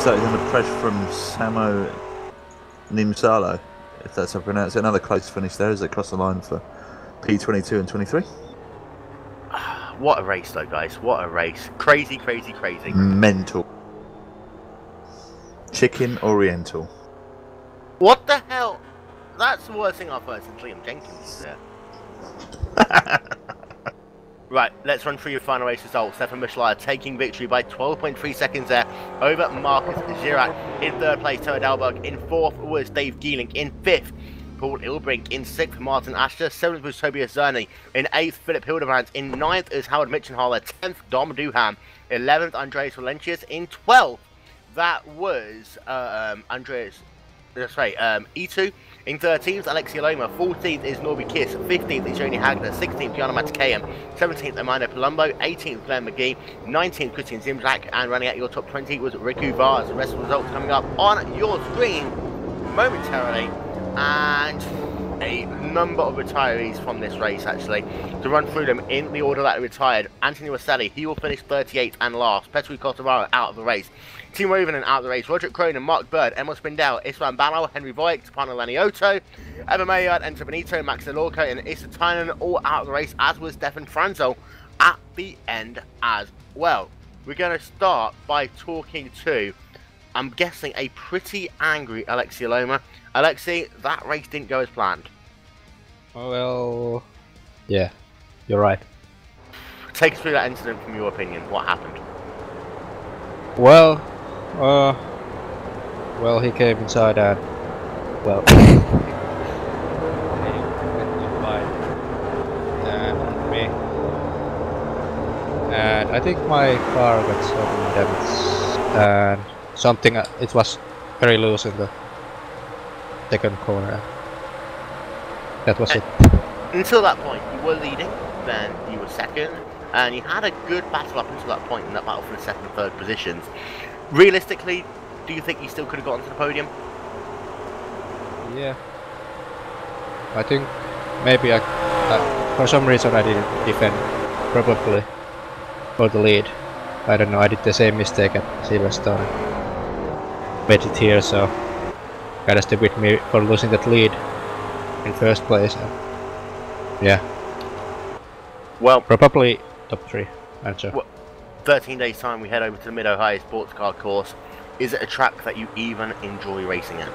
that under pressure from Samo Nimsalo, if that's how I pronounce it? Another close finish there as they cross the line for P22 and 23. What a race though, guys. What a race. Crazy, crazy, crazy. Mental. Chicken Oriental. What the hell? That's the worst thing I've heard since Liam Jenkins there. Right, let's run through your final race results. Stefan Muschler taking victory by 12.3 seconds there over Marcus Girac. In third place, Terry Dalberg. In fourth was Dave Geeling. In fifth, Paul Ilbrink. In sixth, Martin Asher. Seventh was Tobias Zerny. In eighth, Philip Hildebrand. In ninth is Howard Mitchenhaler. 10th, Dom Duham. 11th, Andreas Valentius. In 12th, that was E2. In 13th, Alexei Loma. 14th is Norby Kiss. 15th is Joni Hagner. 16th, Jana Matikayan. 17th, Amanda Palumbo. 18th, Glenn McGee. 19th, Christian Zimzak. And running at your top 20 was Riku Vars. The rest of the results coming up on your screen momentarily. And a number of retirees from this race, actually. To run through them in the order that they retired. Anthony Rosselli, he will finish 38th and last. Petru Cotavaro out of the race. Timo Rovinen out of the race. Roderick Cronin, Mark Bird, Emil Spindell, Isvan Banal, Henry Voigt, Tapano Laniotto, Emma Maillard, Enter Benito, Max Delorco, and Issa Tynan all out of the race, as was Stefan Franzel at the end as well. We're going to start by talking to, I'm guessing, a pretty angry Alexei Loma. Alexei, that race didn't go as planned. Well, yeah, you're right. Take us through that incident from your opinion. What happened? Well, he came inside and, well, and me, and I think my car got some damage, and something, it was very loose in the second corner. That was it. Until that point, you were leading, then you were second, and you had a good battle up until that point in that battle for the second and third positions. Realistically, do you think you still could have gotten to the podium? Yeah. I think maybe for some reason I didn't defend probably for the lead. I don't know, I did the same mistake at Silverstone. Made it here, so kinda stupid me for losing that lead in first place. Yeah. Well, probably top 3 answer. Well, 13 days time we head over to the Mid-Ohio Sports Car course. Is it a track that you even enjoy racing at?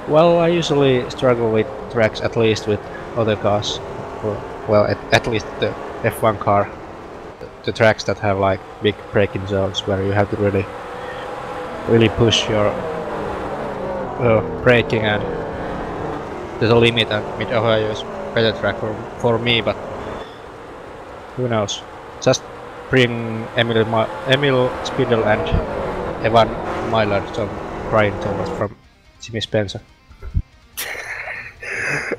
Well, I usually struggle with tracks, at least with other cars. Well, at least the F1 car. The tracks that have like big braking zones where you have to really push your braking, and there's a limit, and Mid-Ohio is better track for me, but who knows. Just bring Emil Spindle and Evan Maillard some crying towards from Jimmy Spencer.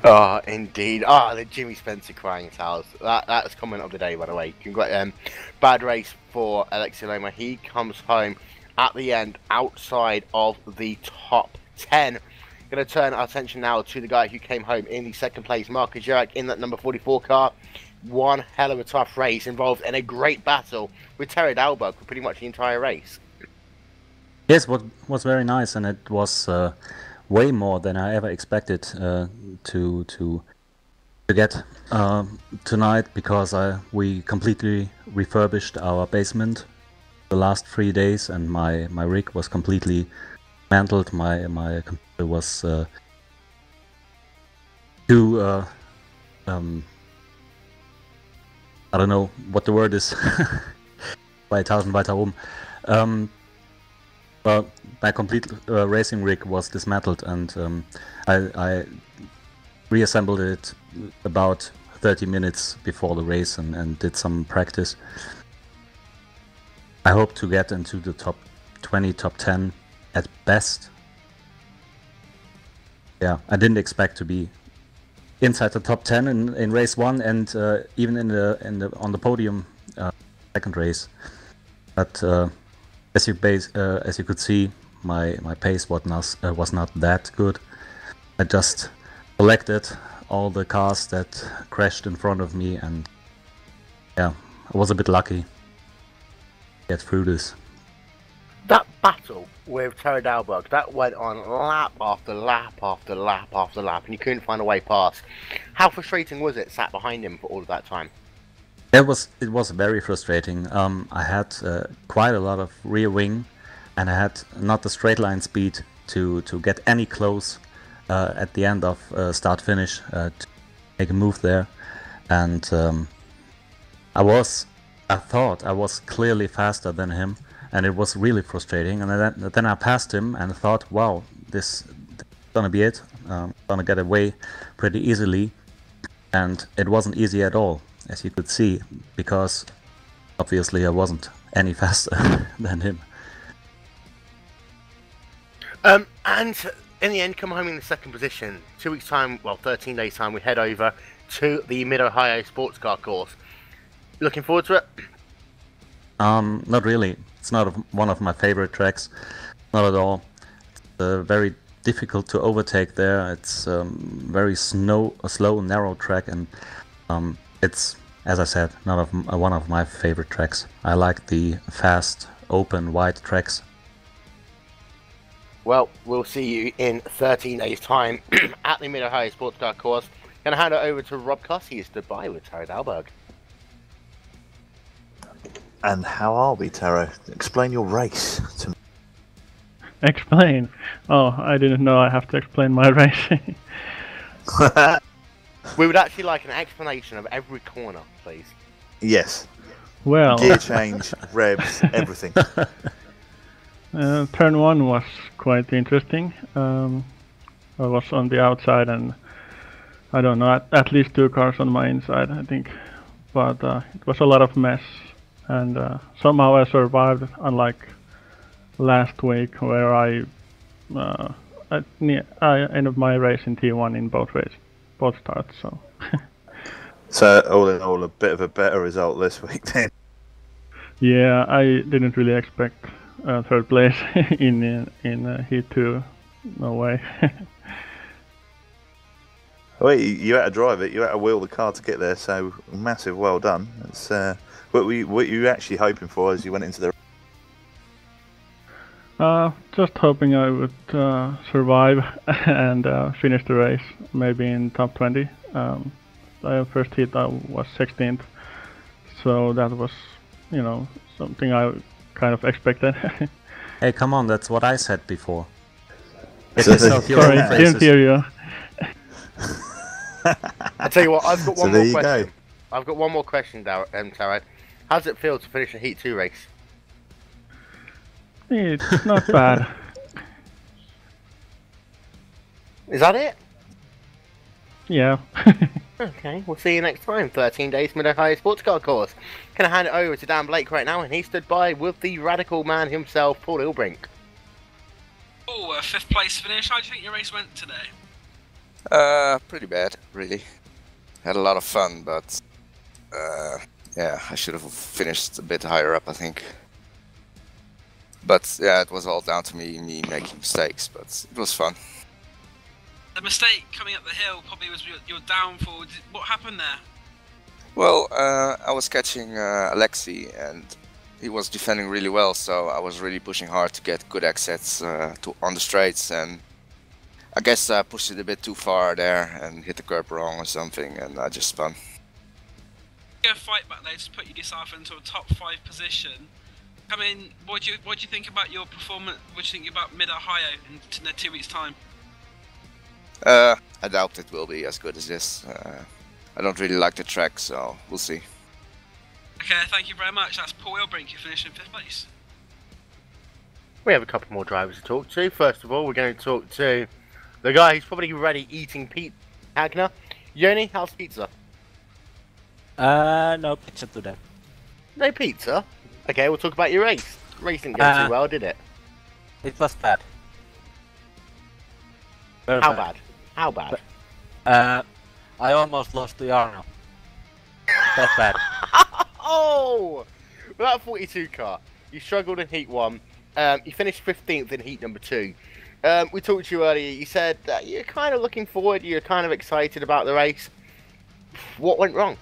Oh, indeed. Oh, the Jimmy Spencer crying towels. That's comment of the day, by the way. Bad race for Alexei Loma. He comes home at the end outside of the top 10. Going to turn our attention now to the guy who came home in the second place, Marcus Jurek, in that number 44 car. One hell of a tough race, involved in a great battle with Terry Dalberg for pretty much the entire race. Yes, what was very nice, and it was way more than I ever expected to get tonight, because we completely refurbished our basement the last 3 days, and my rig was completely dismantled. My computer was too I don't know what the word is. Bei 1000 weiter oben. Well, my complete racing rig was dismantled, and I reassembled it about 30 minutes before the race and did some practice. I hope to get into the top 20, top 10 at best. Yeah, I didn't expect to be inside the top 10 in race 1, and even on the podium second race. But as you could see, my pace was not that good. I just collected all the cars that crashed in front of me, and yeah, I was a bit lucky to get through this. That battle with Terry Dalberg, that went on lap after lap after lap after lap, and you couldn't find a way past. How frustrating was it sat behind him for all of that time? It was very frustrating. I had quite a lot of rear wing, and I had not the straight line speed to get any close at the end of start finish to make a move there, and I thought I was clearly faster than him. And it was really frustrating, and then I passed him and thought, wow, this is gonna be it. Gonna get away pretty easily, and it wasn't easy at all, as you could see, because obviously I wasn't any faster than him. And in the end, come home in the second position. 2 weeks time, well, 13 days time, we head over to the Mid-Ohio Sports Car course. Looking forward to it? Not really. It's not one of my favorite tracks, not at all. It's very difficult to overtake there. It's very a slow, narrow track, and it's, as I said, not one of my favorite tracks. I like the fast, open, wide tracks. Well, we'll see you in 13 days' time at the Mid-Ohio Sports Car course. Gonna hand it over to Rob Cuss. He is stood by with Terry Dalberg. And how are we, Taro? Explain your race to me. Explain? Oh, I didn't know I have to explain my racing. We would actually like an explanation of every corner, please. Yes. Well, gear change, revs, everything. Turn 1 was quite interesting. I was on the outside, and I don't know, at least 2 cars on my inside, I think. But it was a lot of mess. And somehow I survived, unlike last week, where I ended my race in T1 in both starts. So, so all in all, a bit of a better result this week then. Yeah, I didn't really expect third place in Heat 2. No way. Wait, you had to drive it. You had to wheel the car to get there. So massive, well done. It's what were you actually hoping for as you went into the? Just hoping I would survive and finish the race, maybe in top 20. First heat I was 16th, so that was, something I kind of expected. Hey, come on, that's what I said before. Sorry, didn't hear you. I tell you what, I've got one more question. Go. I've got one more question, Taro. How does it feel to finish a Heat 2 race? It's not bad. Is that it? Yeah. Okay, we'll see you next time. 13 days Mid-Ohio Sports Car course. Can I hand it over to Dan Blake right now, and he stood by with the radical man himself, Paul Ilbrink. Oh, a 5th place finish. How do you think your race went today? Pretty bad, really. Had a lot of fun, but yeah, I should have finished a bit higher up, I think. But yeah, it was all down to me making mistakes, but it was fun. The mistake coming up the hill probably was your downfall. What happened there? Well, I was catching Alexei, and he was defending really well, so I was really pushing hard to get good exits on the straights, and I guess I pushed it a bit too far there and hit the curb wrong or something, and I just spun. Go fight back there to put yourself into a top 5 position. I mean, what do you think about your performance? What do you think about Mid-Ohio in 2 weeks' time? I doubt it will be as good as this. I don't really like the track, so we'll see. Okay, thank you very much. That's Paul Wilbrink, who finished in 5th place. We have a couple more drivers to talk to. First of all, we're going to talk to the guy who's probably already eating Pete Hagner. Yoni, how's pizza? No pizza today. No pizza? Okay, we'll talk about your race. Race didn't go too well, did it? It was bad. Very How bad? How bad? I almost lost to Jarno. That's bad. Oh! With that 42 car, you struggled in Heat 1. You finished 15th in Heat number 2. We talked to you earlier. You said that you're kind of looking forward. You're kind of excited about the race. What went wrong?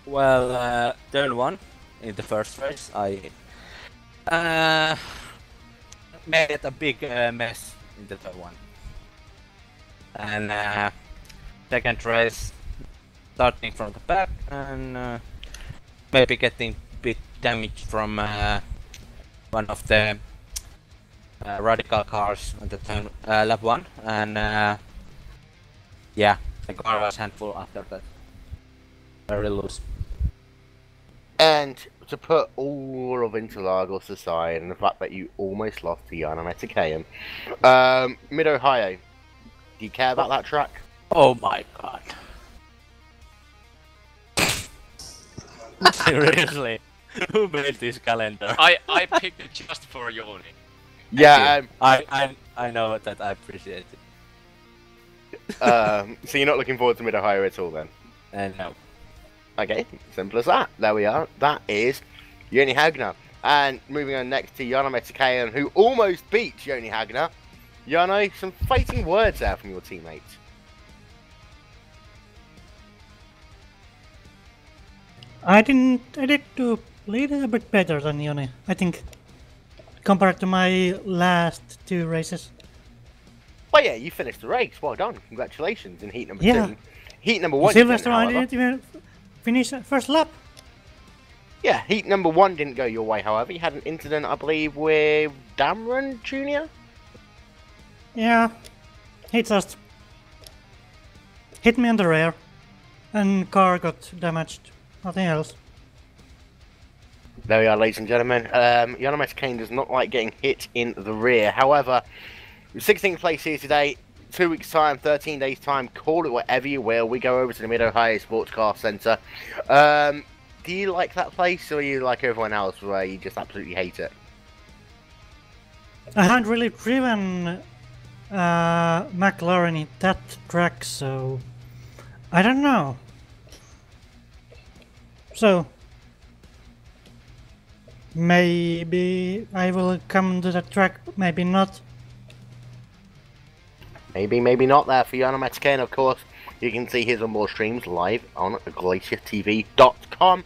Well, turn 1 in the first race, I made a big mess in the third one. And second race, starting from the back and maybe getting a bit damage from one of the radical cars on the turn, lap 1, and yeah, the car was handful after that. Very loose. And to put all of Interlagos aside and the fact that you almost lost to Jana Metakayan, Mid-Ohio, do you care about that track? Oh my god. Seriously? Who made this calendar? I picked it just for Yoni. Yeah, I know that, I appreciate it. so you're not looking forward to Mid-Ohio at all then? No. Okay, simple as that. There we are. That is Yoni Hagner. And moving on next to Jana Metakayan, who almost beat Yoni Hagner. Jano, some fighting words there from your teammates. I did do a little bit better than Yoni, I think, compared to my last 2 races. Well, yeah, you finished the race. Well done. Congratulations in Heat number 2. Heat number 1 Silverstone, didn't, I didn't even finish first lap. Yeah, Heat number 1 didn't go your way, however. You had an incident, I believe, with Damron Jr.? Yeah, he just hit me in the rear, and car got damaged. Nothing else. There we are, ladies and gentlemen. Jana Metakayan does not like getting hit in the rear. However, 16th place here today. 2 weeks' time, 13 days' time. Call it whatever you will. We go over to the Mid-Ohio Sports Car Centre. Do you like that place, or are you like everyone else, where you just absolutely hate it? I hadn't really driven McLaren in that track, so I don't know. So maybe I will come to the track, maybe not. Maybe, maybe not there for Jana Metakayan, of course. You can see his onboard streams live on GlacierTV.com.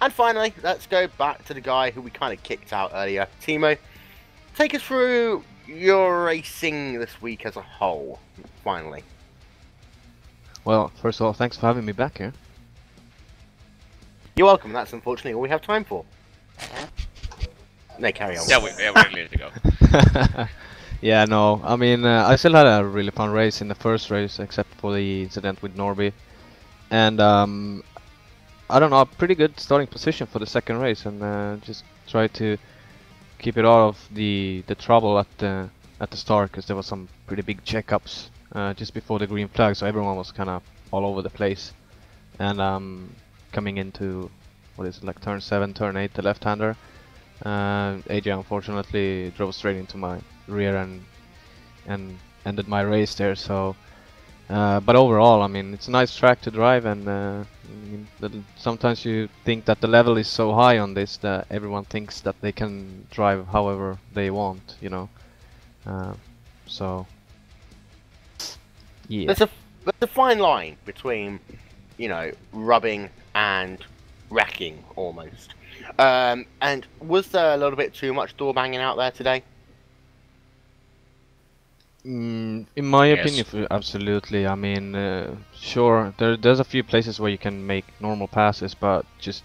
And finally, let's go back to the guy who we kind of kicked out earlier. Timo, take us through your racing this week as a whole, finally. Well, first of all, thanks for having me back here. You're welcome, that's unfortunately all we have time for. No, carry on. Yeah, we're clear to go. Yeah, no, I mean, I still had a really fun race in the first race, except for the incident with Norby. And, I don't know, a pretty good starting position for the second race, and just try to keep it out of the trouble at the start, because there was some pretty big checkups just before the green flag, so everyone was kind of all over the place. And coming into, what is it, like turn 7, turn 8, the left-hander, AJ unfortunately drove straight into my rear and ended my race there. So but overall, I mean, it's a nice track to drive, and I mean, sometimes you think that the level is so high on this that everyone thinks that they can drive however they want, you know. So yeah, there's a fine line between, you know, rubbing and wrecking almost. And was there a little bit too much door banging out there today? In my Yes. opinion, absolutely. I mean, sure, there's a few places where you can make normal passes, but just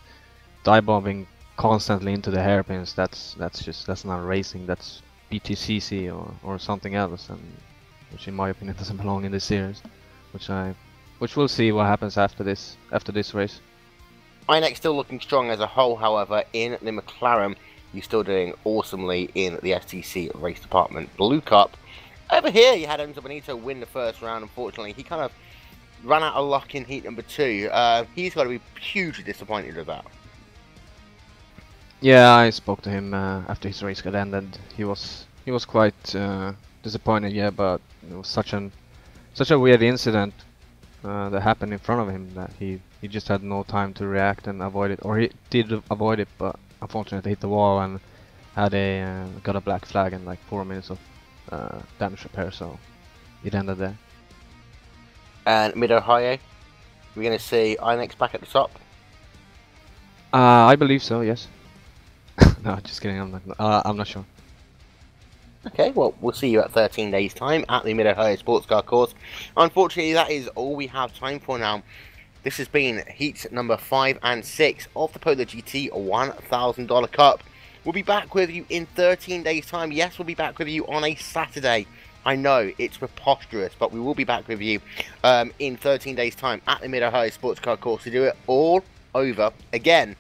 dive bombing constantly into the hairpins, that's not racing. That's BTCC or something else, and which in my opinion doesn't belong in this series. Which we'll see what happens after this race. Inex still looking strong as a whole, however, in the McLaren. He's still doing awesomely in the STC race department. Blue Cup. Over here, you had Enzo Benito win the first round. Unfortunately, he kind of ran out of luck in heat number 2. He's got to be hugely disappointed with that. Yeah, I spoke to him after his race got ended. He was quite disappointed. Yeah, but it was such a weird incident that happened in front of him that he just had no time to react and avoid it, or he did avoid it, but unfortunately hit the wall and had got a black flag and like 4 minutes of damage repair, so it ended there. And Mid-Ohio, we're going to see Inex back at the top. I believe so, yes. No, just kidding. I'm not sure. Okay, well, we'll see you at 13 days' time at the Mid-Ohio Sports Car course. Unfortunately, that is all we have time for now. This has been heats number 5 and 6 of the PolarGT $1,000 Cup. We'll be back with you in 13 days' time. Yes, we'll be back with you on a Saturday. I know, it's preposterous, but we will be back with you in 13 days' time at the Mid-Ohio Sports Car course to do it all over again.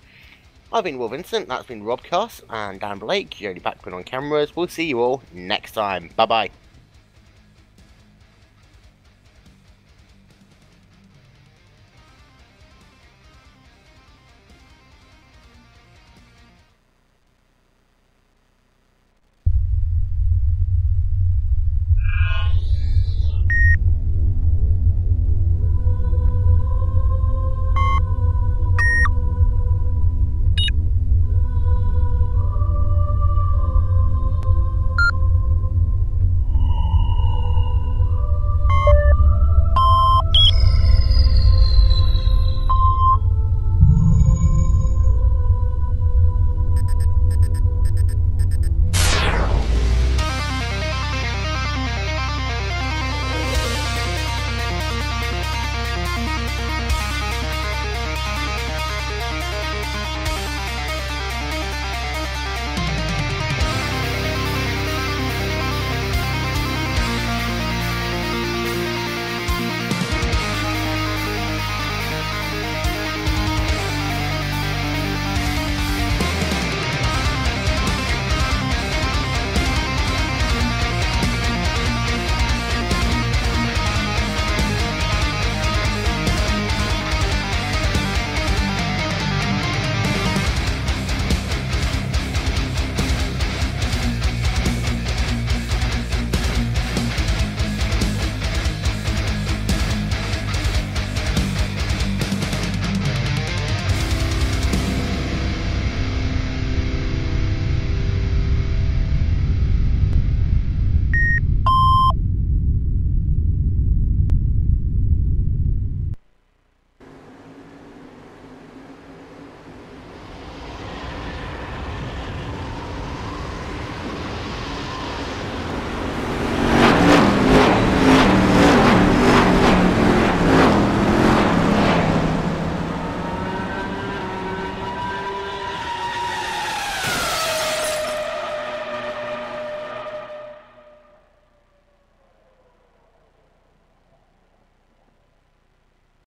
I've been Will Vincent, that's been Rob Cuss, and Dan Blake. You're only back on cameras. We'll see you all next time. Bye-bye.